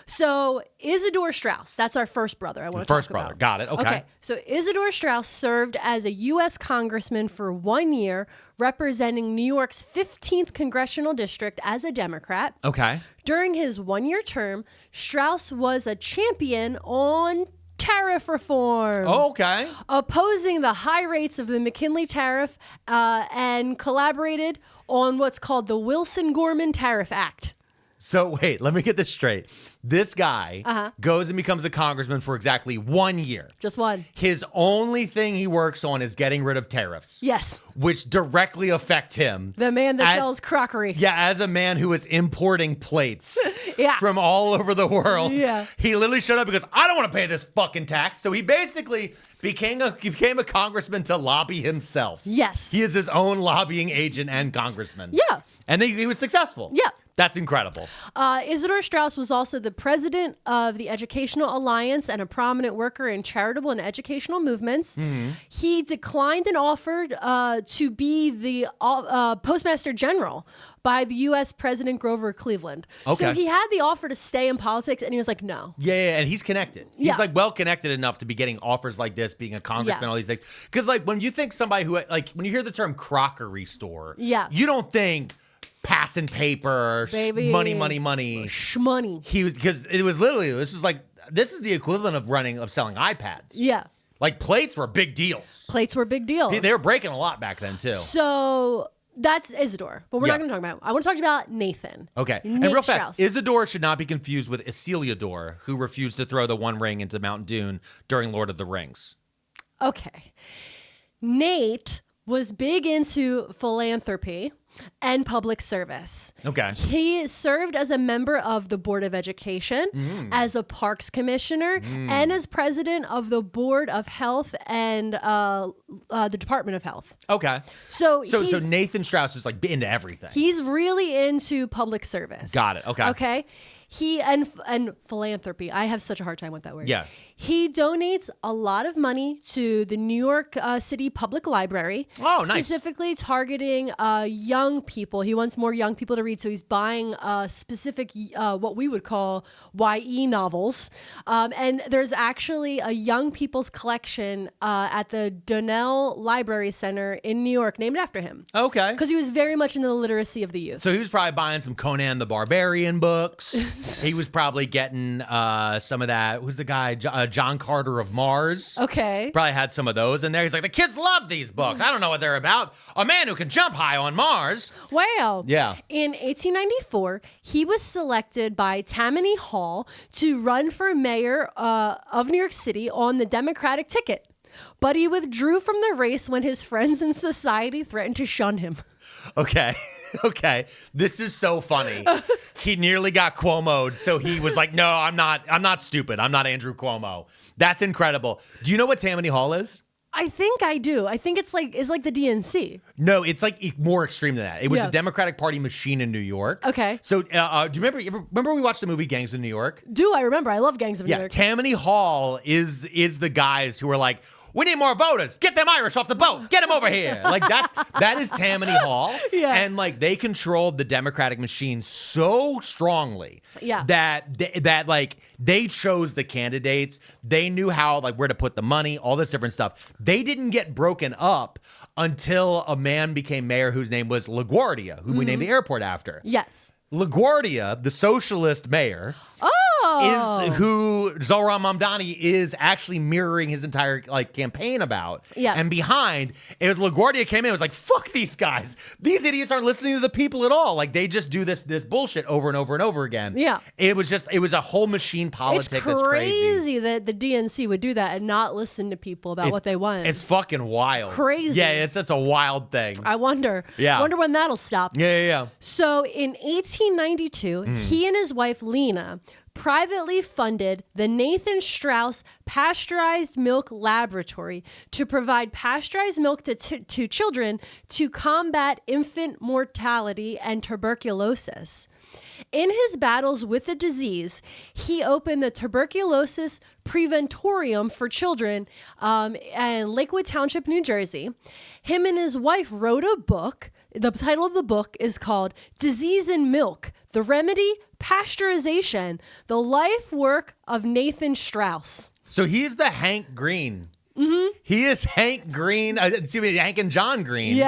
Speaker 2: So Isidor Straus, that's our first brother I want to talk about.
Speaker 1: First brother, got it, okay.
Speaker 2: So Isidor Straus served as a U.S. congressman for 1 year, representing New York's 15th congressional district as a Democrat.
Speaker 1: Okay.
Speaker 2: During his 1 year term, Straus was a champion on tariff reform.
Speaker 1: Okay.
Speaker 2: Opposing the high rates of the McKinley tariff and collaborated on what's called the Wilson-Gorman Tariff Act.
Speaker 1: So wait, let me get this straight. This guy goes and becomes a congressman for exactly 1 year.
Speaker 2: Just one.
Speaker 1: His only thing he works on is getting rid of tariffs.
Speaker 2: Yes.
Speaker 1: Which directly affect him.
Speaker 2: The man that sells crockery.
Speaker 1: Yeah, as a man who is importing plates
Speaker 2: Yeah.
Speaker 1: from all over the world.
Speaker 2: Yeah.
Speaker 1: He literally showed up because I don't want to pay this fucking tax. So he basically became a congressman to lobby himself.
Speaker 2: Yes.
Speaker 1: He is his own lobbying agent and congressman.
Speaker 2: Yeah.
Speaker 1: And he was successful.
Speaker 2: Yeah.
Speaker 1: That's incredible.
Speaker 2: Isidor Straus was also the president of the Educational Alliance and a prominent worker in charitable and educational movements. He declined an offer to be the Postmaster General by the U.S. President Grover Cleveland.
Speaker 1: Okay.
Speaker 2: So he had the offer to stay in politics, and he was like, no.
Speaker 1: Yeah, and he's connected. He's
Speaker 2: Yeah.
Speaker 1: like well connected enough to be getting offers like this, being a congressman, all these things. Because like when you think somebody who like when you hear the term crockery store, you don't think passing paper,
Speaker 2: Baby.
Speaker 1: money.
Speaker 2: Shmoney.
Speaker 1: Because it was literally this is the equivalent of selling iPads.
Speaker 2: Yeah.
Speaker 1: Like plates were big deals.
Speaker 2: Plates were big deals.
Speaker 1: They were breaking a lot back then too.
Speaker 2: So that's Isidor, but we're not going to talk about him. I want to talk about Nathan.
Speaker 1: Okay.
Speaker 2: Nate
Speaker 1: And real fast,
Speaker 2: Straus.
Speaker 1: Isidor should not be confused with Isildur, who refused to throw the one ring into Mount Dune during Lord of the Rings.
Speaker 2: Okay. Nate was big into philanthropy and public service.
Speaker 1: Okay.
Speaker 2: He served as a member of the Board of Education, as a Parks Commissioner, and as president of the Board of Health and the Department of Health.
Speaker 1: Okay.
Speaker 2: So
Speaker 1: Nathan Straus is like into everything.
Speaker 2: he's really into public service.
Speaker 1: Got it. Okay.
Speaker 2: Okay. He and philanthropy. I have such a hard time with that word.
Speaker 1: Yeah.
Speaker 2: He donates a lot of money to the New York City Public Library.
Speaker 1: Oh, nice.
Speaker 2: Specifically targeting young people. He wants more young people to read, so he's buying specific what we would call YE novels. And there's actually a young people's collection at the Donnell Library Center in New York named after him.
Speaker 1: Okay.
Speaker 2: Because he was very much into the literacy of the youth.
Speaker 1: So he was probably buying some Conan the Barbarian books. He was probably getting some of that. Who's the guy? John Carter of Mars.
Speaker 2: Okay.
Speaker 1: Probably had some of those in there. He's like, the kids love these books. I don't know what they're about. A man who can jump high on Mars.
Speaker 2: Wow.
Speaker 1: Yeah.
Speaker 2: In 1894, he was selected by Tammany Hall to run for mayor of New York City on the Democratic ticket. But he withdrew from the race when his friends in society threatened to shun him.
Speaker 1: Okay. Okay. This is so funny. He nearly got Cuomo'd, so he was like, no, I'm not stupid. I'm not Andrew Cuomo. That's incredible. Do you know what Tammany Hall is?
Speaker 2: I think I do. I think it's like the DNC.
Speaker 1: No, it's like more extreme than that. It was
Speaker 2: Yeah.
Speaker 1: the Democratic Party machine in New York.
Speaker 2: Okay.
Speaker 1: So do you remember we watched the movie Gangs of New York?
Speaker 2: Do I remember? I love Gangs of New
Speaker 1: Yeah,
Speaker 2: York.
Speaker 1: Tammany Hall is the guys who are like, we need more voters. Get them Irish off the boat. Get them over here. Like that is Tammany Hall.
Speaker 2: Yeah.
Speaker 1: And like they controlled the Democratic machine so strongly.
Speaker 2: Yeah.
Speaker 1: That like they chose the candidates. They knew how like where to put the money, all this different stuff. They didn't get broken up until a man became mayor whose name was LaGuardia, who we named the airport after.
Speaker 2: Yes.
Speaker 1: LaGuardia, the socialist mayor, is who Zohran Mamdani is actually mirroring his entire like campaign about.
Speaker 2: Yeah.
Speaker 1: And behind, it was LaGuardia came in and was like, fuck these guys. These idiots aren't listening to the people at all. Like they just do this bullshit over and over and over again.
Speaker 2: Yeah.
Speaker 1: It was a whole machine politic
Speaker 2: It's
Speaker 1: that's crazy.
Speaker 2: crazy that the DNC would do that and not listen to people about what they want.
Speaker 1: It's fucking wild.
Speaker 2: Crazy.
Speaker 1: Yeah, it's a wild thing.
Speaker 2: I wonder.
Speaker 1: Yeah.
Speaker 2: Wonder when that'll stop.
Speaker 1: Yeah.
Speaker 2: So in 1892, he and his wife Lena privately funded the Nathan Straus Pasteurized Milk Laboratory to provide pasteurized milk to children to combat infant mortality and tuberculosis. In his battles with the disease, he opened the Tuberculosis Preventorium for Children in Lakewood Township, New Jersey. Him and his wife wrote a book. The title of the book is called Disease in Milk, The Remedy, Pasteurization, The Life Work of Nathan Straus.
Speaker 1: So he's the Hank Green. Mm-hmm. He is Hank Green, Hank and John Green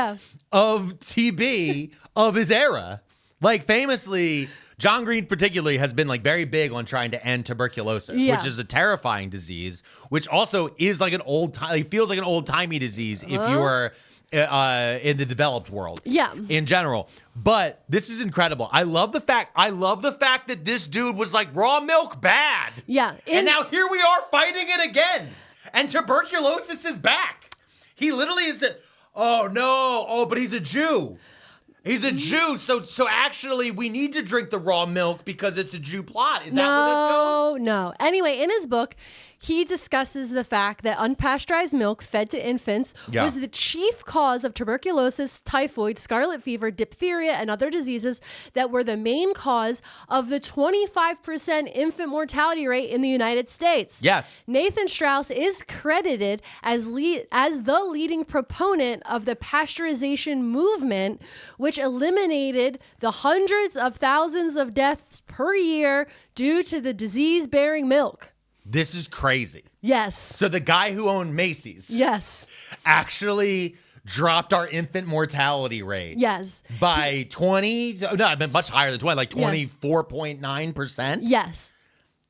Speaker 1: of TB of his era. Like famously, John Green particularly has been like very big on trying to end tuberculosis, which is a terrifying disease, which also is like it feels like an old-timey disease if you are in the developed world.
Speaker 2: Yeah.
Speaker 1: In general. But this is incredible. I love the fact that this dude was like raw milk bad.
Speaker 2: Yeah.
Speaker 1: And now here we are fighting it again. And tuberculosis is back. He literally is but he's a Jew. He's a Jew, so actually we need to drink the raw milk because it's a Jew plot. Is that where this goes?
Speaker 2: No. Anyway, in his book, he discusses the fact that unpasteurized milk fed to infants was the chief cause of tuberculosis, typhoid, scarlet fever, diphtheria, and other diseases that were the main cause of the 25% infant mortality rate in the United States.
Speaker 1: Yes.
Speaker 2: Nathan Straus is credited as the leading proponent of the pasteurization movement, which eliminated the hundreds of thousands of deaths per year due to the disease-bearing milk.
Speaker 1: This is crazy.
Speaker 2: Yes.
Speaker 1: So the guy who owned Macy's
Speaker 2: Yes.
Speaker 1: actually dropped our infant mortality rate.
Speaker 2: Yes.
Speaker 1: By 20, no, much higher than 20, like 24.9%.
Speaker 2: Yes.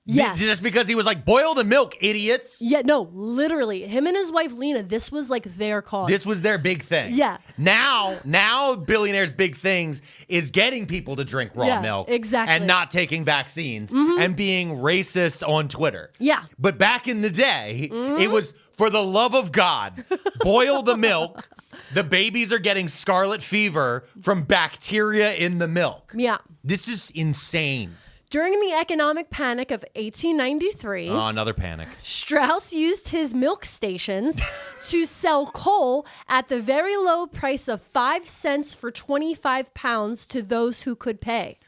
Speaker 2: Yes.
Speaker 1: Just because he was like, boil the milk, idiots.
Speaker 2: Yeah, no, literally. Him and his wife, Lena, this was like their cause.
Speaker 1: This was their big thing.
Speaker 2: Yeah.
Speaker 1: Now billionaires' big things is getting people to drink raw milk.
Speaker 2: Exactly.
Speaker 1: And not taking vaccines and being racist on Twitter.
Speaker 2: Yeah.
Speaker 1: But back in the day, it was for the love of God, boil the milk. The babies are getting scarlet fever from bacteria in the milk.
Speaker 2: Yeah.
Speaker 1: This is insane.
Speaker 2: During the economic panic of 1893,
Speaker 1: Oh, another panic.
Speaker 2: Straus used his milk stations to sell coal at the very low price of 5 cents for 25 pounds to those who could pay.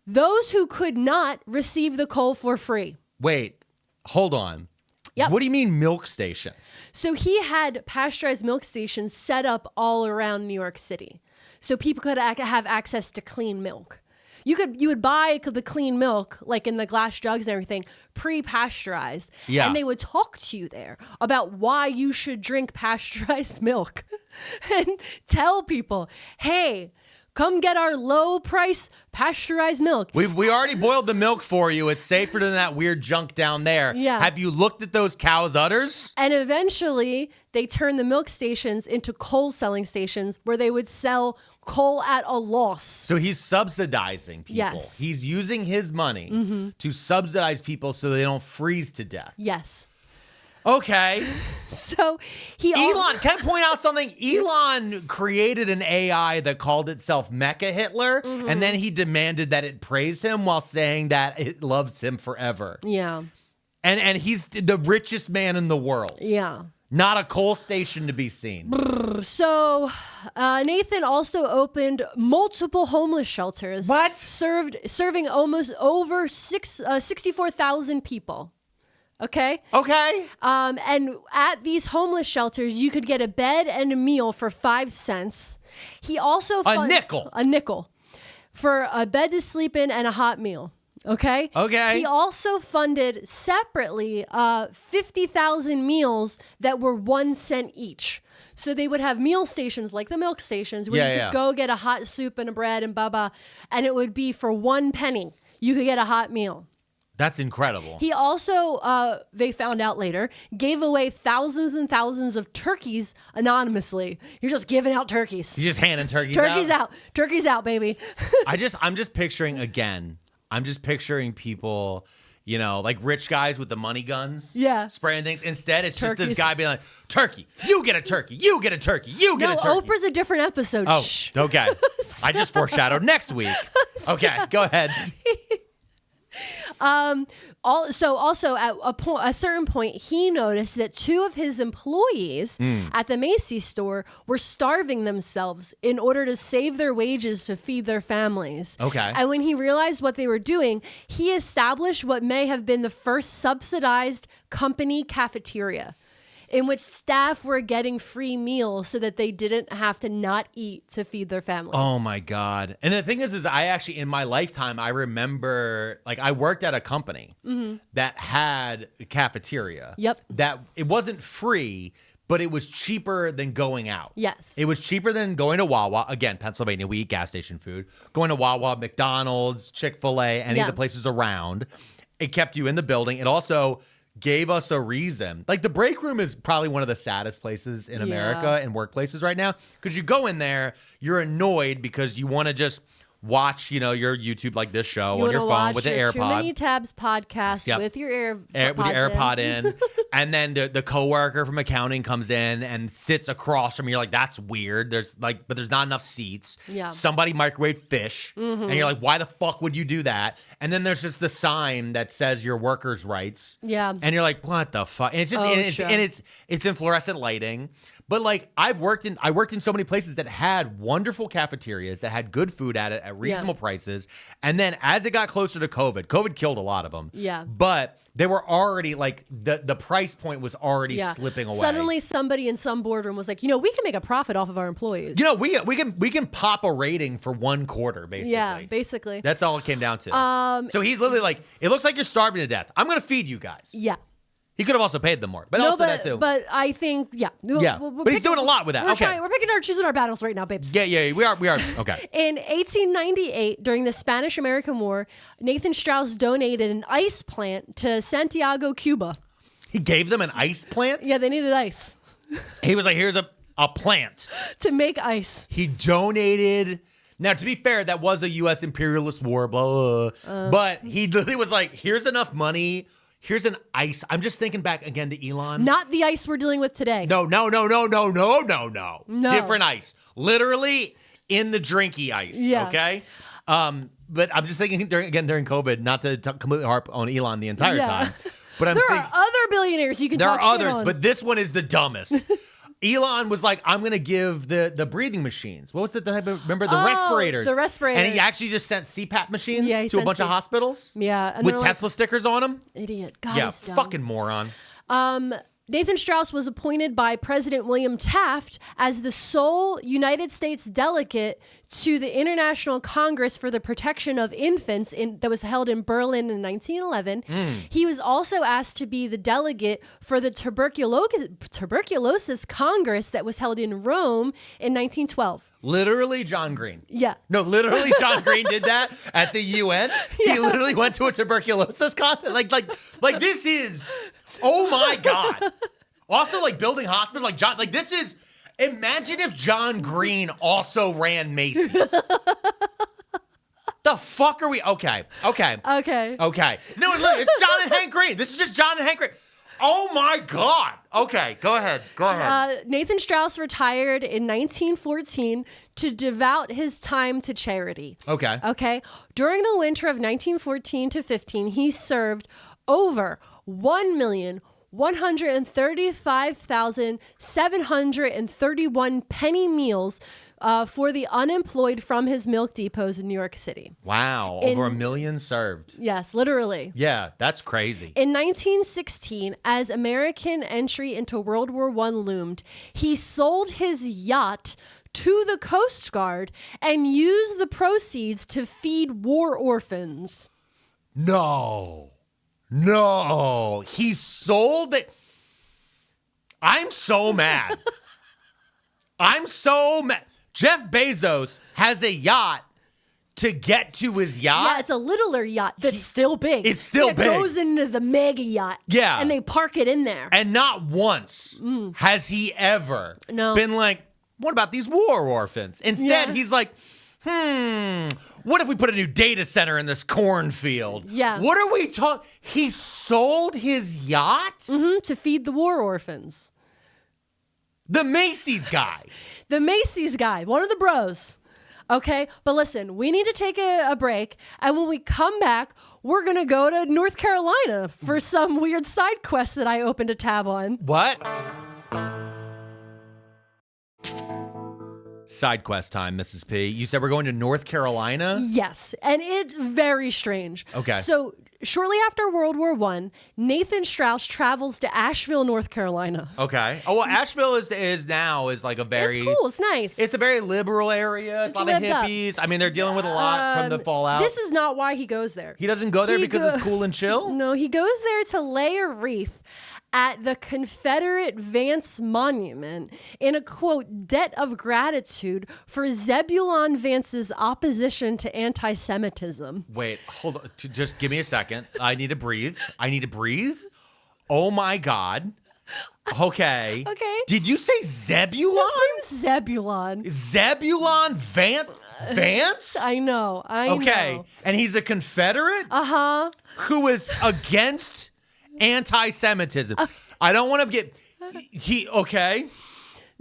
Speaker 2: Those who could not receive the coal for free.
Speaker 1: Wait, hold on.
Speaker 2: Yep.
Speaker 1: What do you mean milk stations?
Speaker 2: So he had pasteurized milk stations set up all around New York City, so people could have access to clean milk. You would buy the clean milk, like in the glass jugs and everything, pre-pasteurized.
Speaker 1: Yeah.
Speaker 2: And they would talk to you there about why you should drink pasteurized milk and tell people, hey, come get our low price pasteurized milk.
Speaker 1: We already boiled the milk for you. It's safer than that weird junk down there.
Speaker 2: Yeah.
Speaker 1: Have you looked at those cows' udders?
Speaker 2: And eventually they turned the milk stations into coal selling stations where they would sell coal at a loss.
Speaker 1: So he's subsidizing people.
Speaker 2: Yes.
Speaker 1: He's using his money to subsidize people so they don't freeze to death.
Speaker 2: Yes.
Speaker 1: Okay.
Speaker 2: So
Speaker 1: Elon, can I point out something? Elon created an AI that called itself Mecha Hitler, and then he demanded that it praise him while saying that it loves him forever.
Speaker 2: Yeah.
Speaker 1: And he's the richest man in the world.
Speaker 2: Yeah.
Speaker 1: Not a coal station to be seen.
Speaker 2: So Nathan also opened multiple homeless shelters.
Speaker 1: What?
Speaker 2: Serving almost over 64,000 people. Okay?
Speaker 1: Okay.
Speaker 2: And at these homeless shelters, you could get a bed and a meal for 5 cents. He also
Speaker 1: A nickel.
Speaker 2: A nickel for a bed to sleep in and a hot meal. Okay?
Speaker 1: Okay.
Speaker 2: He also funded separately 50,000 meals that were 1 cent each. So they would have meal stations like the milk stations where you could go get a hot soup and a bread and blah, and it would be for 1 penny. You could get a hot meal.
Speaker 1: That's incredible.
Speaker 2: He also, they found out later, gave away thousands and thousands of turkeys anonymously. You're just giving out turkeys.
Speaker 1: You're just handing turkeys
Speaker 2: out. Turkeys out, baby.
Speaker 1: I'm just picturing again. I'm just picturing people, you know, like rich guys with the money guns.
Speaker 2: Yeah.
Speaker 1: Spraying things. Instead, it's just
Speaker 2: Turkeys.
Speaker 1: this guy being like, turkey, you get a turkey, you get a turkey, you get a turkey.
Speaker 2: No, Oprah's a different episode.
Speaker 1: Oh,
Speaker 2: Shh.
Speaker 1: okay. I just foreshadowed next week. Okay, go ahead.
Speaker 2: Also at a certain point, he noticed that 2 of his employees at the Macy's store were starving themselves in order to save their wages to feed their families.
Speaker 1: Okay.
Speaker 2: And when he realized what they were doing, he established what may have been the first subsidized company cafeteria, in which staff were getting free meals so that they didn't have to not eat to feed their families.
Speaker 1: Oh my God. And the thing is I actually, in my lifetime, I remember, like, I worked at a company that had a cafeteria.
Speaker 2: Yep.
Speaker 1: That it wasn't free, but it was cheaper than going out.
Speaker 2: Yes.
Speaker 1: It was cheaper than going to Wawa. Again, Pennsylvania, we eat gas station food. Going to Wawa, McDonald's, Chick-fil-A, any of the places around. It kept you in the building. It also gave us a reason. Like, the break room is probably one of the saddest places in America and workplaces right now, because you go in there, you're annoyed because you want to just watch, you know, your YouTube, like this show, on your phone with the AirPod.
Speaker 2: Too Many Tabs podcast with your AirPod
Speaker 1: with your AirPod in. And then the coworker from accounting comes in and sits across from you. You're like, that's weird. But there's not enough seats.
Speaker 2: Yeah.
Speaker 1: Somebody microwaved fish. And you're like, why the fuck would you do that? And then there's just the sign that says your workers' rights.
Speaker 2: Yeah.
Speaker 1: And you're like, what the fuck? And it's just it's in fluorescent lighting. But like I worked in so many places that had wonderful cafeterias that had good food at reasonable prices. And then as it got closer to COVID killed a lot of them.
Speaker 2: Yeah.
Speaker 1: But they were already like the price point was already slipping away.
Speaker 2: Suddenly somebody in some boardroom was like, we can make a profit off of our employees.
Speaker 1: We can pop a rating for one quarter, basically.
Speaker 2: Yeah, basically.
Speaker 1: That's all it came down to. So he's literally like, it looks like you're starving to death. I'm gonna feed you guys.
Speaker 2: Yeah.
Speaker 1: He could have also paid them more, but that too.
Speaker 2: But I think,
Speaker 1: But he's doing a lot with that.
Speaker 2: We're picking our choosing our battles right now, babes.
Speaker 1: Yeah, we are. Okay.
Speaker 2: In 1898, during the Spanish-American War, Nathan Straus donated an ice plant to Santiago, Cuba.
Speaker 1: He gave them an ice plant?
Speaker 2: Yeah, they needed ice.
Speaker 1: He was like, here's a plant.
Speaker 2: To make ice.
Speaker 1: He donated... Now, to be fair, that was a U.S. imperialist war, blah, blah. But he literally was like, here's enough money... Here's an ice. I'm just thinking back again to Elon.
Speaker 2: Not the ice we're dealing with today.
Speaker 1: No. Different ice. Literally in the drinky ice.
Speaker 2: Yeah.
Speaker 1: Okay? But I'm just thinking during COVID, not to completely harp on Elon the entire time. But
Speaker 2: there are other billionaires you can talk shit on.
Speaker 1: There are others, but this one is the dumbest. Elon was like, I'm going to give the breathing machines. What was the type of, remember, the respirators.
Speaker 2: The respirators.
Speaker 1: And he actually just sent CPAP machines to a bunch of hospitals.
Speaker 2: Yeah. And
Speaker 1: with Tesla stickers on them.
Speaker 2: Idiot. God,
Speaker 1: yeah,
Speaker 2: dumb.
Speaker 1: fucking moron.
Speaker 2: Nathan Straus was appointed by President William Taft as the sole United States delegate to the International Congress for the Protection of Infants that was held in Berlin in 1911. He was also asked to be the delegate for the tuberculosis Congress that was held in Rome in 1912.
Speaker 1: Literally John Green.
Speaker 2: Yeah.
Speaker 1: No, literally John Green did that at the UN. He literally went to a tuberculosis conference. Like this is, oh my God. Also like building hospitals, like John, like this is, imagine if John Green also ran Macy's. The fuck are we? Okay. No, look, it's John and Hank Green. This is just John and Hank Green. Oh my God. Okay, go ahead.
Speaker 2: Nathan Straus retired in 1914 to devote his time to charity. Okay. During the winter of 1914 to 15, he served over 1,135,731 penny meals for the unemployed from his milk depots in New York City.
Speaker 1: Wow, over 1 million served.
Speaker 2: Yes, literally.
Speaker 1: Yeah, that's crazy.
Speaker 2: In 1916, as American entry into World War I loomed, he sold his yacht to the Coast Guard and used the proceeds to feed war orphans.
Speaker 1: No, he sold it. I'm so mad. Jeff Bezos has a yacht to get to his yacht.
Speaker 2: Yeah, it's a littler yacht that's still big.
Speaker 1: It's still big.
Speaker 2: It goes into the mega yacht.
Speaker 1: Yeah.
Speaker 2: And they park it in there.
Speaker 1: And not once has he ever been like, what about these war orphans? Instead, he's like, what if we put a new data center in this cornfield?
Speaker 2: Yeah.
Speaker 1: What are we talking? He sold his yacht?
Speaker 2: To feed the war orphans.
Speaker 1: The Macys guy.
Speaker 2: The Macys guy, one of the bros. Okay, but listen, we need to take a break. And when we come back, we're going to go to North Carolina for some weird side quest that I opened a tab on.
Speaker 1: What? Side quest time, Mrs. P. You said we're going to North Carolina?
Speaker 2: Yes, and it's very strange.
Speaker 1: Okay.
Speaker 2: So shortly after World War I, Nathan Straus travels to Asheville, North Carolina.
Speaker 1: Okay. Oh, well, Asheville is like a very...
Speaker 2: It's cool. It's nice.
Speaker 1: It's a very liberal area. It's a lot of hippies. I mean, they're dealing with a lot from the fallout.
Speaker 2: This is not why he goes there.
Speaker 1: He doesn't go there because it's cool and chill?
Speaker 2: No, he goes there to lay a wreath at the Confederate Vance Monument in a, quote, debt of gratitude for Zebulon Vance's opposition to anti-Semitism.
Speaker 1: Wait, hold on. Just give me a second. I need to breathe. Oh, my God. Okay. Did you say Zebulon?
Speaker 2: His name's Zebulon.
Speaker 1: Zebulon Vance? Vance?
Speaker 2: I know.
Speaker 1: Okay. And he's a Confederate?
Speaker 2: Uh-huh.
Speaker 1: Who is against anti-Semitism. I don't want to get... Okay.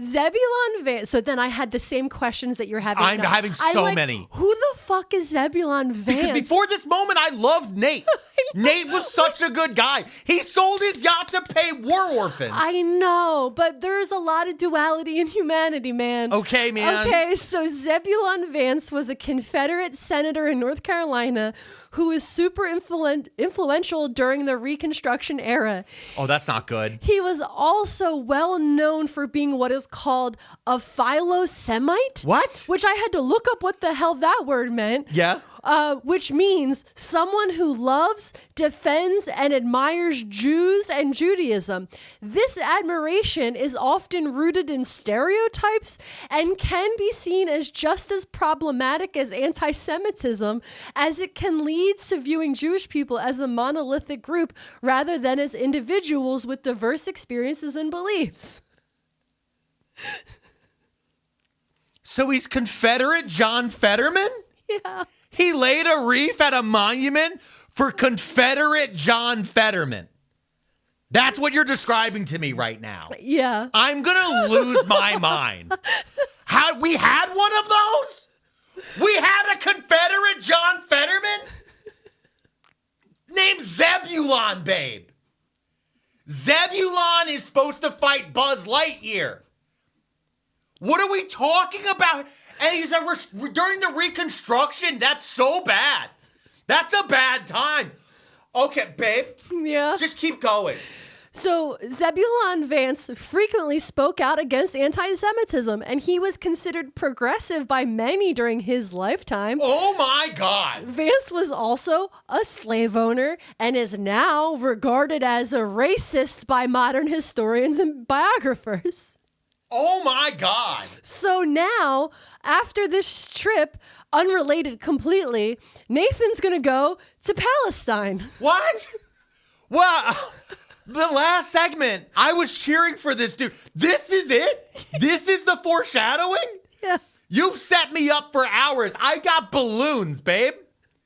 Speaker 2: Zebulon Vance. So then I had the same questions that you're having.
Speaker 1: I'm
Speaker 2: now.
Speaker 1: having so many.
Speaker 2: Who the fuck is Zebulon Vance?
Speaker 1: Because before this moment, I loved Nate. Nate was such a good guy. He sold his yacht to pay war orphans.
Speaker 2: I know, but there's a lot of duality in humanity, man.
Speaker 1: Okay, man.
Speaker 2: Okay, so Zebulon Vance was a Confederate senator in North Carolina who was super influential during the Reconstruction era.
Speaker 1: Oh, that's not good.
Speaker 2: He was also well known for being what is called a philo-Semite.
Speaker 1: What?
Speaker 2: Which I had to look up what the hell that word meant.
Speaker 1: Yeah.
Speaker 2: Which means someone who loves, defends, and admires Jews and Judaism. This admiration is often rooted in stereotypes and can be seen as just as problematic as anti-Semitism, as it can lead to viewing Jewish people as a monolithic group rather than as individuals with diverse experiences and beliefs.
Speaker 1: So he's Confederate John Fetterman?
Speaker 2: Yeah.
Speaker 1: He laid a wreath at a monument for Confederate John Fetterman. That's what you're describing to me right now.
Speaker 2: Yeah.
Speaker 1: I'm going to lose my mind. We had one of those? We had a Confederate John Fetterman? Named Zebulon, babe. Zebulon is supposed to fight Buzz Lightyear. What are we talking about? And he's during the Reconstruction. That's so bad. That's a bad time. Okay, babe.
Speaker 2: Yeah.
Speaker 1: Just keep going.
Speaker 2: So Zebulon Vance frequently spoke out against anti-Semitism, and he was considered progressive by many during his lifetime.
Speaker 1: Oh my God.
Speaker 2: Vance was also a slave owner and is now regarded as a racist by modern historians and biographers.
Speaker 1: Oh my God.
Speaker 2: So now, after this trip, unrelated completely, Nathan's going to go to Palestine.
Speaker 1: What? Well, the last segment, I was cheering for this dude. This is it? This is the foreshadowing?
Speaker 2: Yeah.
Speaker 1: You've set me up for hours. I got balloons, babe.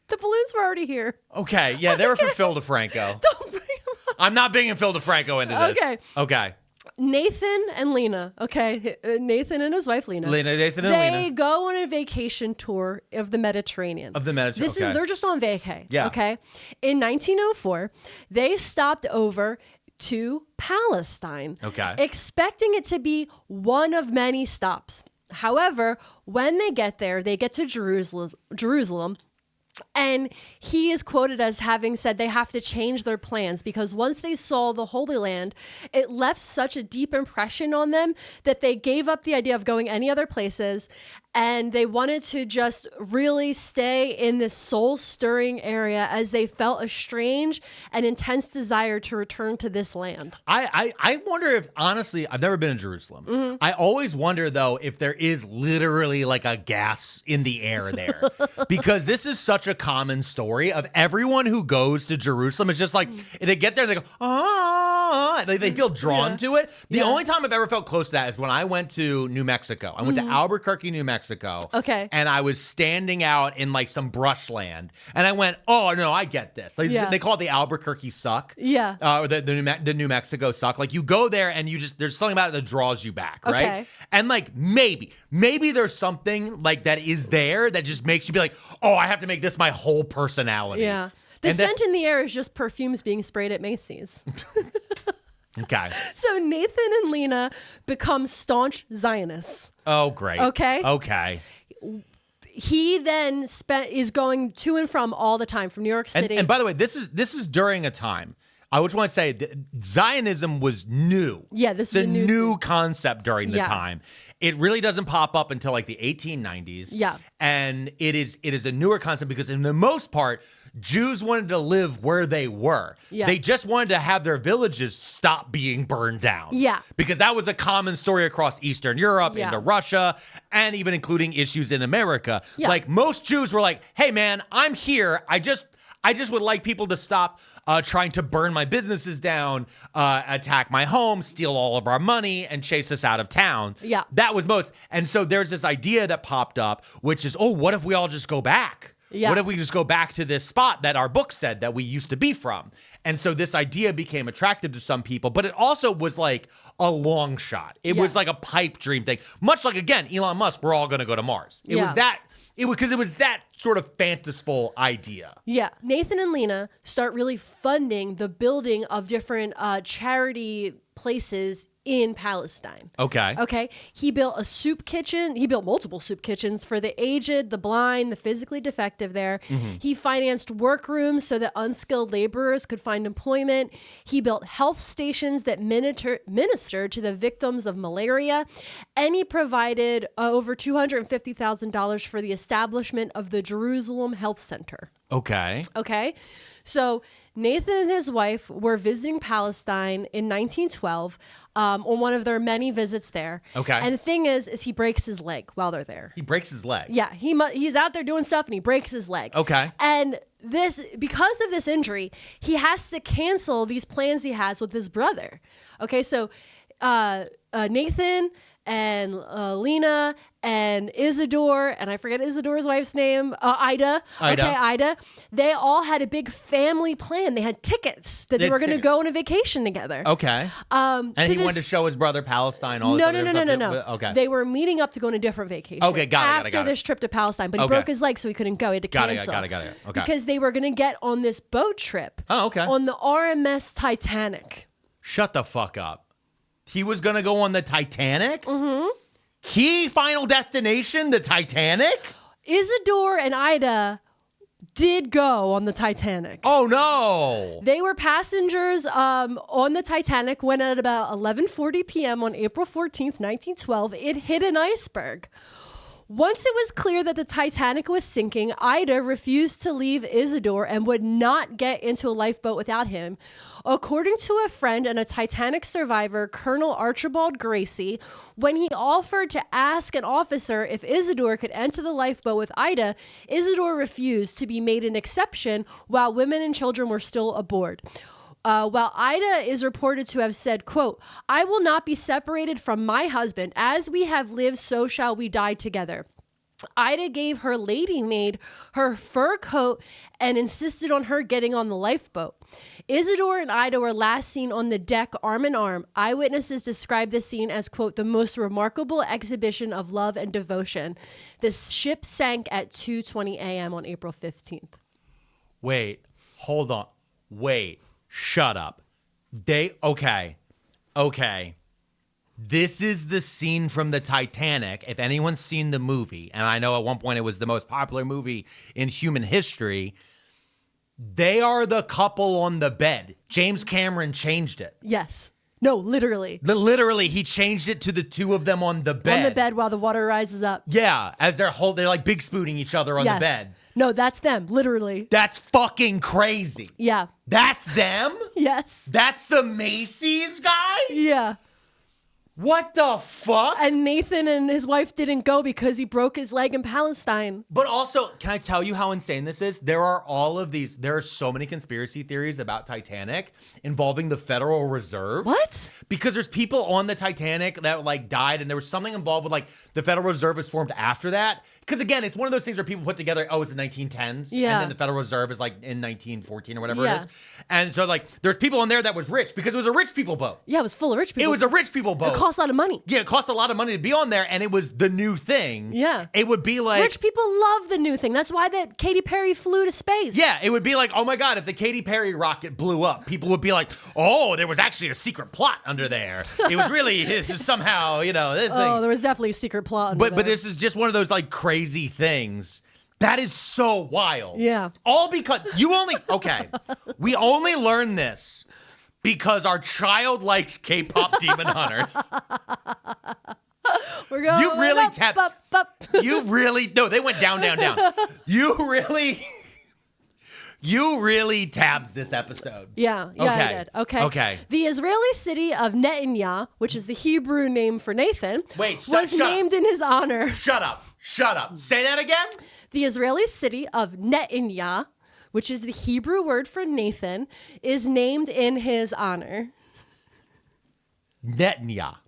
Speaker 2: The balloons were already here.
Speaker 1: Okay, yeah, they were for Phil DeFranco.
Speaker 2: Don't bring them up.
Speaker 1: I'm not bringing Phil DeFranco into this. Okay.
Speaker 2: Nathan and Lena, okay? Nathan and his wife, Lena.
Speaker 1: Nathan and
Speaker 2: They
Speaker 1: Lena.
Speaker 2: go on a vacation tour of the Mediterranean. They're just on vacay,
Speaker 1: Yeah.
Speaker 2: okay? In 1904, they stopped over to Palestine.
Speaker 1: Okay.
Speaker 2: Expecting it to be one of many stops. However, when they get there, they get to Jerusalem. And he is quoted as having said they have to change their plans because once they saw the Holy Land, it left such a deep impression on them that they gave up the idea of going any other places. And they wanted to just really stay in this soul-stirring area as they felt a strange and intense desire to return to this land.
Speaker 1: I wonder if, honestly, I've never been in Jerusalem.
Speaker 2: Mm-hmm.
Speaker 1: I always wonder, though, if there is literally like a gas in the air there. Because this is such a common story of everyone who goes to Jerusalem. It's just like, they get there and they go, they feel drawn to it. The only time I've ever felt close to that is when I went to New Mexico. I went to Albuquerque, New Mexico.
Speaker 2: Okay.
Speaker 1: And I was standing out in like some brushland. And I went, oh, no, I get this. Like, they call it the Albuquerque suck.
Speaker 2: Yeah.
Speaker 1: Or the New Mexico suck. Like, you go there and there's something about it that draws you back, right?
Speaker 2: Okay.
Speaker 1: And like, maybe there's something like that is there that just makes you be like, oh, I have to make this my whole personality.
Speaker 2: Yeah. The scent in the air is just perfumes being sprayed at Macy's.
Speaker 1: Okay.
Speaker 2: So Nathan and Lena become staunch Zionists.
Speaker 1: Oh, great.
Speaker 2: Okay. He then is going to and from all the time from New York City.
Speaker 1: And by the way, this is during a time. I just want to say that Zionism was new.
Speaker 2: Yeah, this is
Speaker 1: a
Speaker 2: a new
Speaker 1: concept during the time. It really doesn't pop up until like the 1890s.
Speaker 2: Yeah.
Speaker 1: And it is a newer concept because in the most part, Jews wanted to live where they were.
Speaker 2: Yeah.
Speaker 1: They just wanted to have their villages stop being burned down.
Speaker 2: Yeah.
Speaker 1: Because that was a common story across Eastern Europe, into Russia, and even including issues in America.
Speaker 2: Yeah.
Speaker 1: Like most Jews were like, hey man, I'm here. I just would like people to stop trying to burn my businesses down, attack my home, steal all of our money, and chase us out of town.
Speaker 2: Yeah.
Speaker 1: That was most. And so there's this idea that popped up, which is, oh, what if we all just go back?
Speaker 2: Yeah.
Speaker 1: What if we just go back to this spot that our book said that we used to be from? And so this idea became attractive to some people, but it also was like a long shot. It was like a pipe dream thing. Much like, again, Elon Musk, we're all going to go to Mars. It was that sort of fanciful idea.
Speaker 2: Yeah. Nathan and Lena start really funding the building of different charity places in Palestine. Okay. He built a soup kitchen. He built multiple soup kitchens for the aged, the blind, the physically defective there. He financed workrooms so that unskilled laborers could find employment. He built health stations that ministered to the victims of malaria. And he provided over $250,000 for the establishment of the Jerusalem Health Center.
Speaker 1: Okay.
Speaker 2: So Nathan and his wife were visiting Palestine in 1912 on one of their many visits there.
Speaker 1: Okay.
Speaker 2: And the thing is he breaks his leg while they're there.
Speaker 1: He breaks his leg.
Speaker 2: Yeah, he's out there doing stuff and he breaks his leg.
Speaker 1: Okay.
Speaker 2: And because of this injury, he has to cancel these plans he has with his brother. Okay, so Nathan and Lena and Isidor, and I forget Isidor's wife's name, Ida. Okay, Ida. They all had a big family plan. They had tickets that they were going to go on a vacation together.
Speaker 1: Okay. And he wanted to show his brother Palestine. All
Speaker 2: No.
Speaker 1: Okay.
Speaker 2: They were meeting up to go on a different vacation.
Speaker 1: Okay, got it.
Speaker 2: After this trip to Palestine, but he broke his leg, so he couldn't go. He had to cancel.
Speaker 1: Got it. Okay.
Speaker 2: Because they were going to get on this boat trip.
Speaker 1: Oh, okay.
Speaker 2: On the RMS Titanic.
Speaker 1: Shut the fuck up. He was going to go on the Titanic? Mm-hmm. Key final destination, the Titanic?
Speaker 2: Isidor and Ida did go on the Titanic.
Speaker 1: Oh, no.
Speaker 2: They were passengers on the Titanic when at about 11:40 p.m. on April 14th, 1912, it hit an iceberg. Once it was clear that the Titanic was sinking, Ida refused to leave Isidor and would not get into a lifeboat without him. According to a friend and a Titanic survivor, Colonel Archibald Gracie, when he offered to ask an officer if Isidor could enter the lifeboat with Ida, Isidor refused to be made an exception while women and children were still aboard. While Ida is reported to have said, quote, "I will not be separated from my husband. As we have lived, so shall we die together." Ida gave her lady maid her fur coat and insisted on her getting on the lifeboat. Isidor and Ida were last seen on the deck arm in arm. Eyewitnesses described the scene as, quote, "the most remarkable exhibition of love and devotion." The ship sank at 2:20 a.m. on April 15th.
Speaker 1: Wait, hold on. Wait. Shut up. Okay. This is the scene from the Titanic. If anyone's seen the movie, and I know at one point it was the most popular movie in human history, they are the couple on the bed. James Cameron changed it.
Speaker 2: Yes. No, literally.
Speaker 1: Literally, he changed it to the two of them on the bed.
Speaker 2: On the bed while the water rises up.
Speaker 1: Yeah, as they're like big spooning each other on the bed.
Speaker 2: No, that's them, literally.
Speaker 1: That's fucking crazy.
Speaker 2: Yeah.
Speaker 1: That's them?
Speaker 2: Yes.
Speaker 1: That's the Macys guy?
Speaker 2: Yeah.
Speaker 1: What the fuck?
Speaker 2: And Nathan and his wife didn't go because he broke his leg in Palestine.
Speaker 1: But also, can I tell you how insane this is? There are so many conspiracy theories about Titanic involving the Federal Reserve.
Speaker 2: What?
Speaker 1: Because there's people on the Titanic that like died, and there was something involved with like the Federal Reserve was formed after that. Because again, it's one of those things where people put together, oh, it's the 1910s.
Speaker 2: Yeah.
Speaker 1: And then the Federal Reserve is like in 1914 or whatever it is. And so like there's people on there that was rich because it was a rich people boat.
Speaker 2: Yeah, it was full of rich people.
Speaker 1: It was a rich people boat.
Speaker 2: It cost a lot of money.
Speaker 1: Yeah, it cost a lot of money to be on there, and it was the new thing.
Speaker 2: Yeah.
Speaker 1: It would be like...
Speaker 2: Rich people love the new thing. That's why that Katy Perry flew to space.
Speaker 1: Yeah, it would be like, oh my God, if the Katy Perry rocket blew up, people would be like, oh, there was actually a secret plot under there. It was really, it's just somehow, this thing.
Speaker 2: Oh, there was definitely a secret plot under
Speaker 1: But this is just one of those like crazy things. That is so wild.
Speaker 2: Yeah.
Speaker 1: All because we only learned this because our child likes K-pop Demon Hunters.
Speaker 2: We're going
Speaker 1: You really
Speaker 2: up,
Speaker 1: tapped.
Speaker 2: up.
Speaker 1: You really no. They went down. You really tabs this episode.
Speaker 2: Yeah, I did. Okay. The Israeli city of Netanyahu, which is the Hebrew name for Nathan, was named in his honor.
Speaker 1: Shut up. Say that again.
Speaker 2: The Israeli city of Netanyahu, which is the Hebrew word for Nathan, is named in his honor.
Speaker 1: Netanyahu.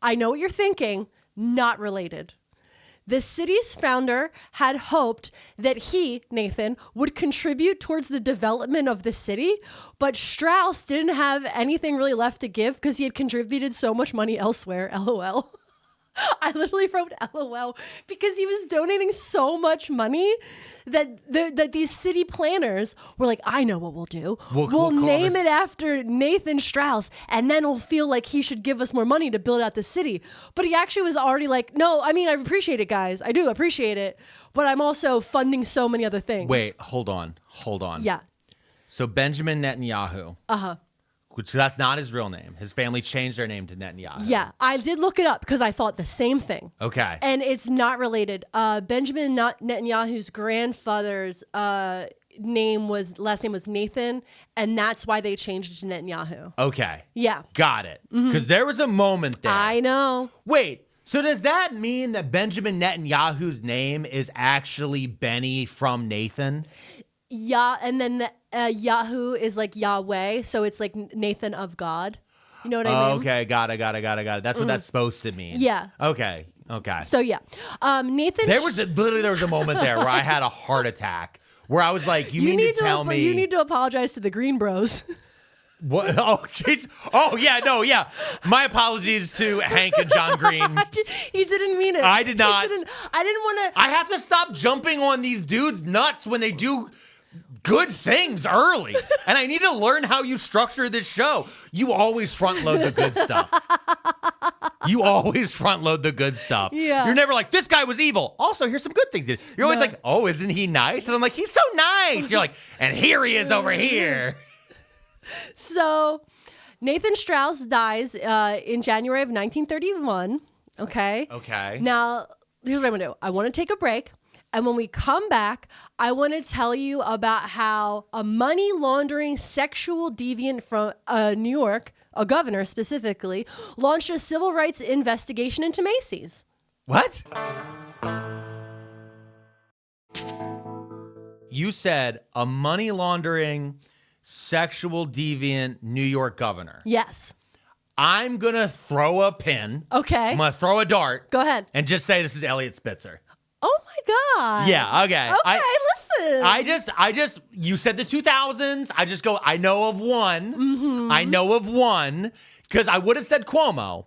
Speaker 2: I know what you're thinking. Not related. The city's founder had hoped that he, Nathan, would contribute towards the development of the city, but Straus didn't have anything really left to give because he had contributed so much money elsewhere, LOL. I literally wrote LOL because he was donating so much money that these city planners were like, I know what we'll do. We'll name it after Nathan Straus, and then we'll feel like he should give us more money to build out the city. But he actually was already like, no, I mean, I appreciate it, guys. I do appreciate it. But I'm also funding so many other things.
Speaker 1: Wait, hold on.
Speaker 2: Yeah.
Speaker 1: So Benjamin Netanyahu.
Speaker 2: Uh-huh.
Speaker 1: Which that's not his real name. His family changed their name to Netanyahu.
Speaker 2: Yeah, I did look it up because I thought the same thing.
Speaker 1: Okay.
Speaker 2: And it's not related. Benjamin Netanyahu's grandfather's last name was Nathan, and that's why they changed it to Netanyahu.
Speaker 1: Okay.
Speaker 2: Yeah.
Speaker 1: Got it. Because there was a moment there.
Speaker 2: I know.
Speaker 1: Wait, so does that mean that Benjamin Netanyahu's name is actually Benny from Nathan?
Speaker 2: Yeah, and then the Yahoo is like Yahweh, so it's like Nathan of God. You know what I mean?
Speaker 1: Okay, got it. That's what that's supposed to mean.
Speaker 2: Yeah.
Speaker 1: Okay.
Speaker 2: So yeah, Nathan.
Speaker 1: There was a moment there where I had a heart attack where I was like, you mean to tell me
Speaker 2: you need to apologize to the Green Bros.
Speaker 1: What? Oh, jeez. Oh, yeah, no, yeah. My apologies to Hank and John Green.
Speaker 2: He didn't mean it.
Speaker 1: I did not.
Speaker 2: I didn't want to.
Speaker 1: I have to stop jumping on these dudes' nuts when they do good things early. And I need to learn how you structure this show. You always front load the good stuff.
Speaker 2: Yeah.
Speaker 1: You're never like, this guy was evil. Also, here's some good things he did. You're always like, oh, isn't he nice? And I'm like, he's so nice. You're like, and here he is over here.
Speaker 2: So Nathan Straus dies in January of 1931. Okay. Now, here's what I'm going to do. I want to take a break. And when we come back, I want to tell you about how a money laundering sexual deviant from New York, a governor specifically, launched a civil rights investigation into Macys.
Speaker 1: What? You said a money laundering sexual deviant New York governor.
Speaker 2: Yes.
Speaker 1: I'm going to throw a pin.
Speaker 2: Okay.
Speaker 1: I'm going to throw a dart.
Speaker 2: Go ahead.
Speaker 1: And just say this is Elliot Spitzer.
Speaker 2: Oh my God.
Speaker 1: Yeah, okay.
Speaker 2: Listen.
Speaker 1: I just, you said the 2000s. I just go, I know of one.
Speaker 2: Mm-hmm.
Speaker 1: I know of one. Because I would have said Cuomo.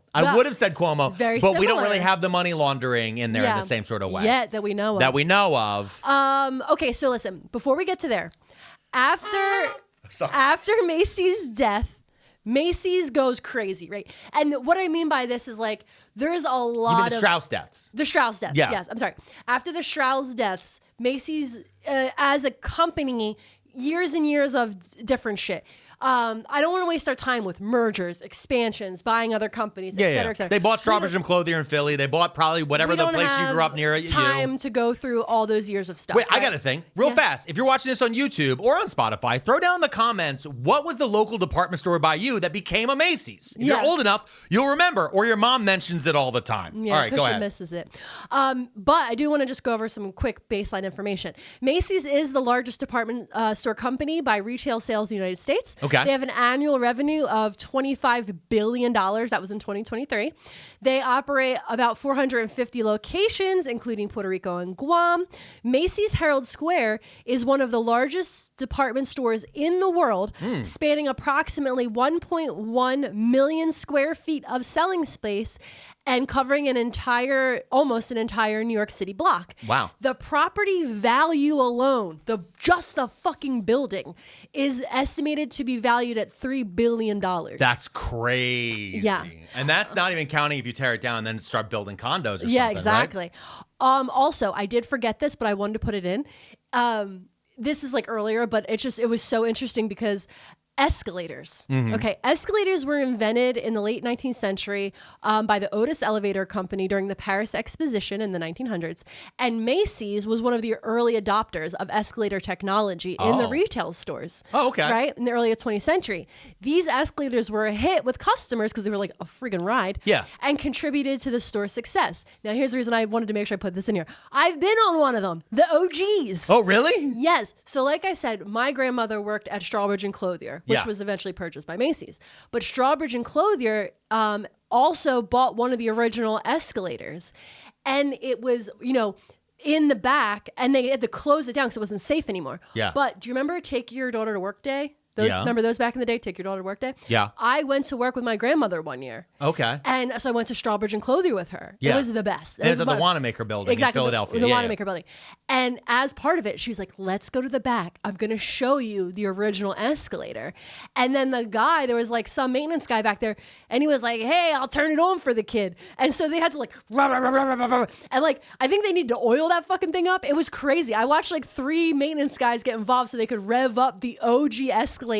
Speaker 2: Very
Speaker 1: but we don't
Speaker 2: similar.
Speaker 1: really have the money laundering in there in the same sort of way.
Speaker 2: Yet that we know of. Okay, so listen, before we get to there, after Macy's death, Macys goes crazy, right? And what I mean by this is like, there's a lot
Speaker 1: You mean the Straus deaths.
Speaker 2: The Straus deaths,
Speaker 1: Yeah.
Speaker 2: yes. I'm sorry. After the Straus deaths, Macys, as a company, years and years of different shit. I don't want to waste our time with mergers, expansions, buying other companies, et cetera, et cetera.
Speaker 1: They bought Strawbridge Clothier in Philly. They bought probably whatever the place you grew up near.
Speaker 2: Time to go through all those years of stuff.
Speaker 1: Wait, I got a thing. Real fast. If you're watching this on YouTube or on Spotify, throw down in the comments what was the local department store by you that became a Macy's. If you're old enough, you'll remember, or your mom mentions it all the time.
Speaker 2: Yeah,
Speaker 1: all right, go
Speaker 2: she
Speaker 1: ahead.
Speaker 2: misses it. But I do want to just go over some quick baseline information. Macy's is the largest department store company by retail sales in the United States.
Speaker 1: Okay.
Speaker 2: They have an annual revenue of $25 billion. That was in 2023. They operate about 450 locations, including Puerto Rico and Guam. Macy's Herald Square is one of the largest department stores in the world, spanning approximately 1.1 million square feet of selling space and covering almost an entire New York City block.
Speaker 1: Wow.
Speaker 2: The property value alone, just the fucking building, is estimated to be valued at $3 billion.
Speaker 1: That's crazy.
Speaker 2: Yeah.
Speaker 1: And that's not even counting if you tear it down and then start building condos or something,
Speaker 2: Yeah, exactly.
Speaker 1: Right?
Speaker 2: Also, I did forget this, but I wanted to put it in. This is like earlier, but it was so interesting because escalators.
Speaker 1: Mm-hmm.
Speaker 2: Okay, escalators were invented in the late 19th century by the Otis Elevator Company during the Paris Exposition in the 1900s. And Macy's was one of the early adopters of escalator technology in the retail stores.
Speaker 1: Oh, okay.
Speaker 2: Right? In the early 20th century. These escalators were a hit with customers because they were like a friggin' ride.
Speaker 1: Yeah.
Speaker 2: And contributed to the store's success. Now, here's the reason I wanted to make sure I put this in here. I've been on one of them, the OGs.
Speaker 1: Oh, really?
Speaker 2: Yes. So like I said, my grandmother worked at Strawbridge and Clothier, which was eventually purchased by Macys. But Strawbridge and Clothier also bought one of the original escalators. And it was, in the back, and they had to close it down because it wasn't safe anymore.
Speaker 1: Yeah.
Speaker 2: But do you remember Take Your Daughter to Work Day?
Speaker 1: Yeah.
Speaker 2: Remember those back in the day? Take Your Daughter to Work Day?
Speaker 1: Yeah.
Speaker 2: I went to work with my grandmother one year.
Speaker 1: Okay.
Speaker 2: And so I went to Strawbridge and Clothier with her.
Speaker 1: Yeah.
Speaker 2: It was the best.
Speaker 1: It was at the Wanamaker building in Philadelphia.
Speaker 2: The Wanamaker building. And as part of it, she was like, let's go to the back. I'm going to show you the original escalator. And then there was like some maintenance guy back there, and he was like, hey, I'll turn it on for the kid. And so they had to like, and like, I think they need to oil that fucking thing up. It was crazy. I watched like 3 maintenance guys get involved so they could rev up the OG escalator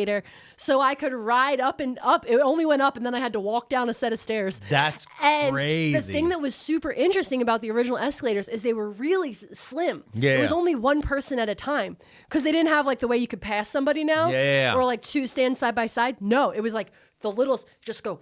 Speaker 2: so I could ride up and up. It only went up, and then I had to walk down a set of stairs.
Speaker 1: That's
Speaker 2: and
Speaker 1: crazy.
Speaker 2: The thing that was super interesting about the original escalators is they were really slim.
Speaker 1: Yeah.
Speaker 2: It was only one person at a time because they didn't have like the way you could pass somebody now.
Speaker 1: Yeah.
Speaker 2: Or like 2 stand side by side. No, it was like the littles just go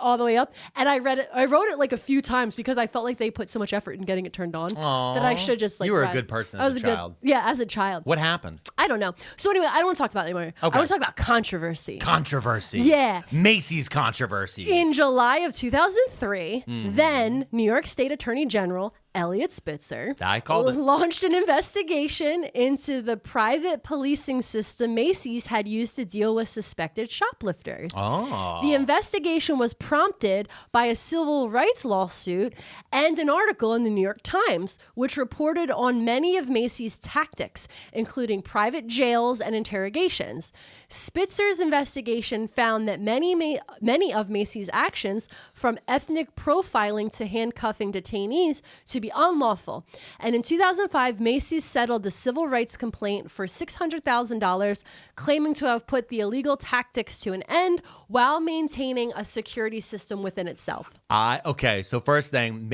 Speaker 2: all the way up. And I wrote it like a few times because I felt like they put so much effort in getting it turned on that I should just like.
Speaker 1: You were a good person as a child.
Speaker 2: As a child.
Speaker 1: What happened?
Speaker 2: I don't know. So anyway, I don't want to talk about it anymore.
Speaker 1: Okay.
Speaker 2: I want to talk about controversy.
Speaker 1: Controversy.
Speaker 2: Yeah.
Speaker 1: Macy's controversy.
Speaker 2: In July of 2003, then New York State Attorney General Elliot Spitzer launched an investigation into the private policing system Macy's had used to deal with suspected shoplifters.
Speaker 1: Oh.
Speaker 2: The investigation was prompted by a civil rights lawsuit and an article in the New York Times, which reported on many of Macy's tactics, including private jails and interrogations. Spitzer's investigation found that many of Macy's actions, from ethnic profiling to handcuffing detainees, to be unlawful. And in 2005, Macy's settled the civil rights complaint for $600,000, claiming to have put the illegal tactics to an end while maintaining a security system within itself.
Speaker 1: Okay, so first thing,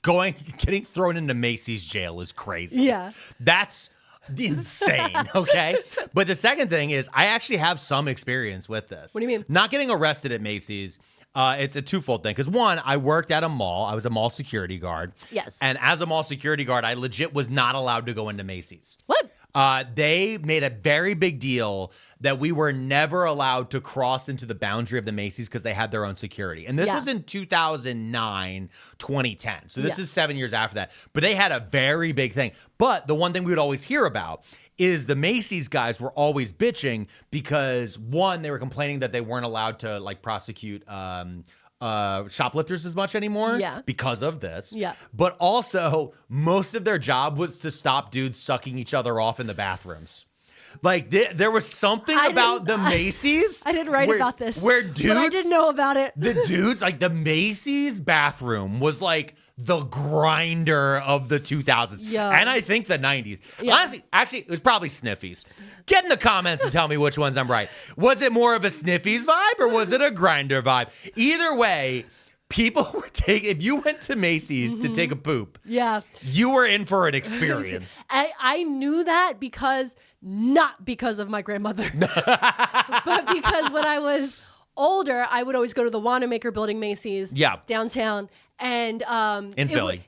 Speaker 1: getting thrown into Macy's jail is crazy.
Speaker 2: Yeah.
Speaker 1: That's insane, okay? But the second thing is I actually have some experience with this.
Speaker 2: What do you mean?
Speaker 1: Not getting arrested at Macy's. It's a twofold thing. Because one, I worked at a mall. I was a mall security guard.
Speaker 2: Yes.
Speaker 1: And as a mall security guard, I legit was not allowed to go into Macy's.
Speaker 2: What?
Speaker 1: They made a very big deal that we were never allowed to cross into the boundary of the Macy's because they had their own security. And this was in 2009, 2010. So this is 7 years after that. But they had a very big thing. But the one thing we would always hear about is the Macy's guys were always bitching because, one, they were complaining that they weren't allowed to like prosecute shoplifters as much anymore because of this.
Speaker 2: Yeah.
Speaker 1: But also, most of their job was to stop dudes sucking each other off in the bathrooms. Like, there was something about the Macy's.
Speaker 2: I didn't write about this.
Speaker 1: Where dudes.
Speaker 2: But I didn't know about it.
Speaker 1: The dudes, like, the Macy's bathroom was like the grinder of the 2000s.
Speaker 2: Yeah.
Speaker 1: And I think the 90s.
Speaker 2: Yeah.
Speaker 1: Honestly, actually, it was probably Sniffies. Get in the comments and tell me which ones I'm right. Was it more of a Sniffies vibe or was it a grinder vibe? Either way, people were if you went to Macy's to take a poop, you were in for an experience.
Speaker 2: I knew that not because of my grandmother, but because when I was older, I would always go to the Wanamaker building, Macy's, downtown, and
Speaker 1: in Philly,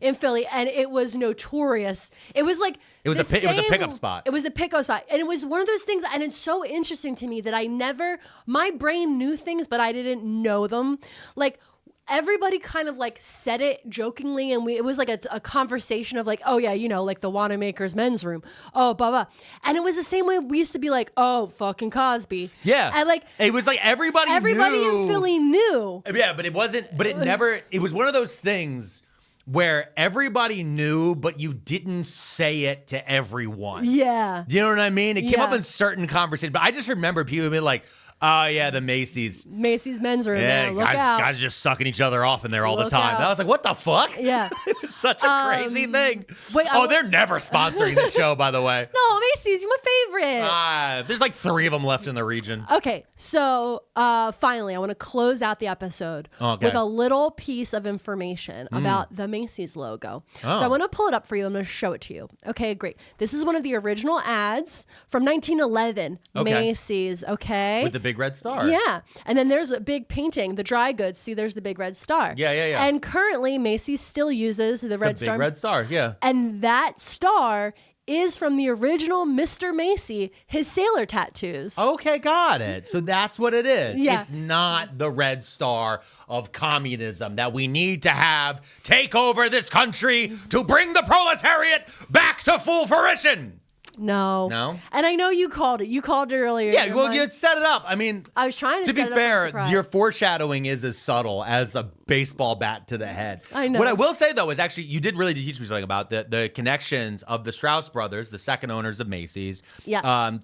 Speaker 2: and it was notorious. It was like
Speaker 1: it was a pickup spot.
Speaker 2: It was a pickup spot, and it was one of those things. And it's so interesting to me that my brain knew things, but I didn't know them. Like, everybody kind of like said it jokingly, and it was like a conversation of like, oh yeah, like the Wanamaker's men's room, oh blah blah, and it was the same way we used to be like, oh fucking Cosby, and like
Speaker 1: it was like everybody
Speaker 2: knew. In Philly knew,
Speaker 1: but it wasn't, but it never. It was one of those things where everybody knew, but you didn't say it to everyone.
Speaker 2: Yeah,
Speaker 1: you know what I mean? It came up in certain conversations, but I just remember people being like, oh, yeah, the Macy's
Speaker 2: men's room. Yeah,
Speaker 1: man. Guys just sucking each other off in there all the time. And I was like, what the fuck?
Speaker 2: Yeah.
Speaker 1: It was such a crazy thing.
Speaker 2: Wait,
Speaker 1: they're never sponsoring the show, by the way.
Speaker 2: No, Macy's, you're my favorite.
Speaker 1: There's like 3 of them left in the region.
Speaker 2: Okay, so finally, I want to close out the episode with a little piece of information about the Macy's logo. So I want to pull it up for you. I'm going to show it to you. Okay, great. This is one of the original ads from 1911, Macy's, okay?
Speaker 1: With the big red star.
Speaker 2: Yeah. And then there's a big painting, the dry goods. See, there's the big red star.
Speaker 1: Yeah.
Speaker 2: And currently, Macy's still uses the red star.
Speaker 1: Big red star, yeah.
Speaker 2: And that star is from the original Mr. Macy, his sailor tattoos.
Speaker 1: Okay, got it. So that's what it is.
Speaker 2: Yeah.
Speaker 1: It's not the red star of communism that we need to have take over this country to bring the proletariat back to full fruition.
Speaker 2: No.
Speaker 1: No?
Speaker 2: And I know you called it. You called it earlier.
Speaker 1: Yeah,
Speaker 2: You're
Speaker 1: well,
Speaker 2: like-
Speaker 1: you set it up. I mean,
Speaker 2: I was trying to
Speaker 1: be
Speaker 2: set it up
Speaker 1: fair,
Speaker 2: for a surprise.
Speaker 1: your foreshadowing is as subtle as a baseball bat to the head.
Speaker 2: I know.
Speaker 1: What I will say, though, is actually you did really teach me something about the connections of the Straus brothers, the second owners of Macys,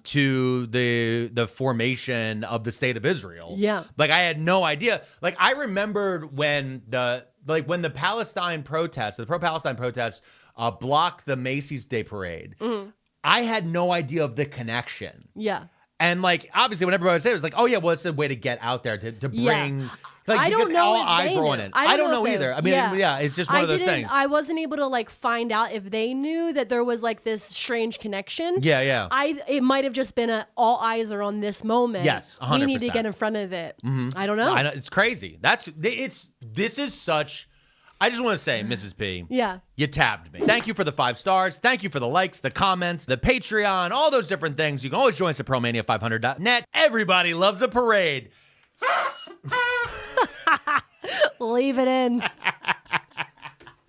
Speaker 1: to the formation of the state of Israel.
Speaker 2: Yeah.
Speaker 1: Like, I had no idea. Like, I remembered when the Palestine protests, the pro-Palestine protests, blocked the Macy's Day Parade.
Speaker 2: Mm-hmm.
Speaker 1: I had no idea of the connection.
Speaker 2: Yeah.
Speaker 1: And like, obviously, when everybody would say it, was like, oh yeah, well, it's a way to get out there to bring. Like,
Speaker 2: I don't
Speaker 1: because
Speaker 2: know
Speaker 1: all
Speaker 2: if
Speaker 1: eyes
Speaker 2: they
Speaker 1: were on
Speaker 2: knew.
Speaker 1: it. I don't know
Speaker 2: if they-
Speaker 1: either. I mean, yeah, it's just one of those things.
Speaker 2: I wasn't able to like find out if they knew that there was like this strange connection.
Speaker 1: Yeah.
Speaker 2: It might have just been all eyes are on this moment.
Speaker 1: Yes, 100%.
Speaker 2: We need to get in front of it. I don't know.
Speaker 1: I know it's crazy. This is such. I just want to say, Mrs. P.
Speaker 2: Yeah.
Speaker 1: You tabbed me. Thank you for the 5 stars. Thank you for the likes, the comments, the Patreon, all those different things. You can always join us at promania500.net. Everybody loves a parade.
Speaker 2: Leave it in.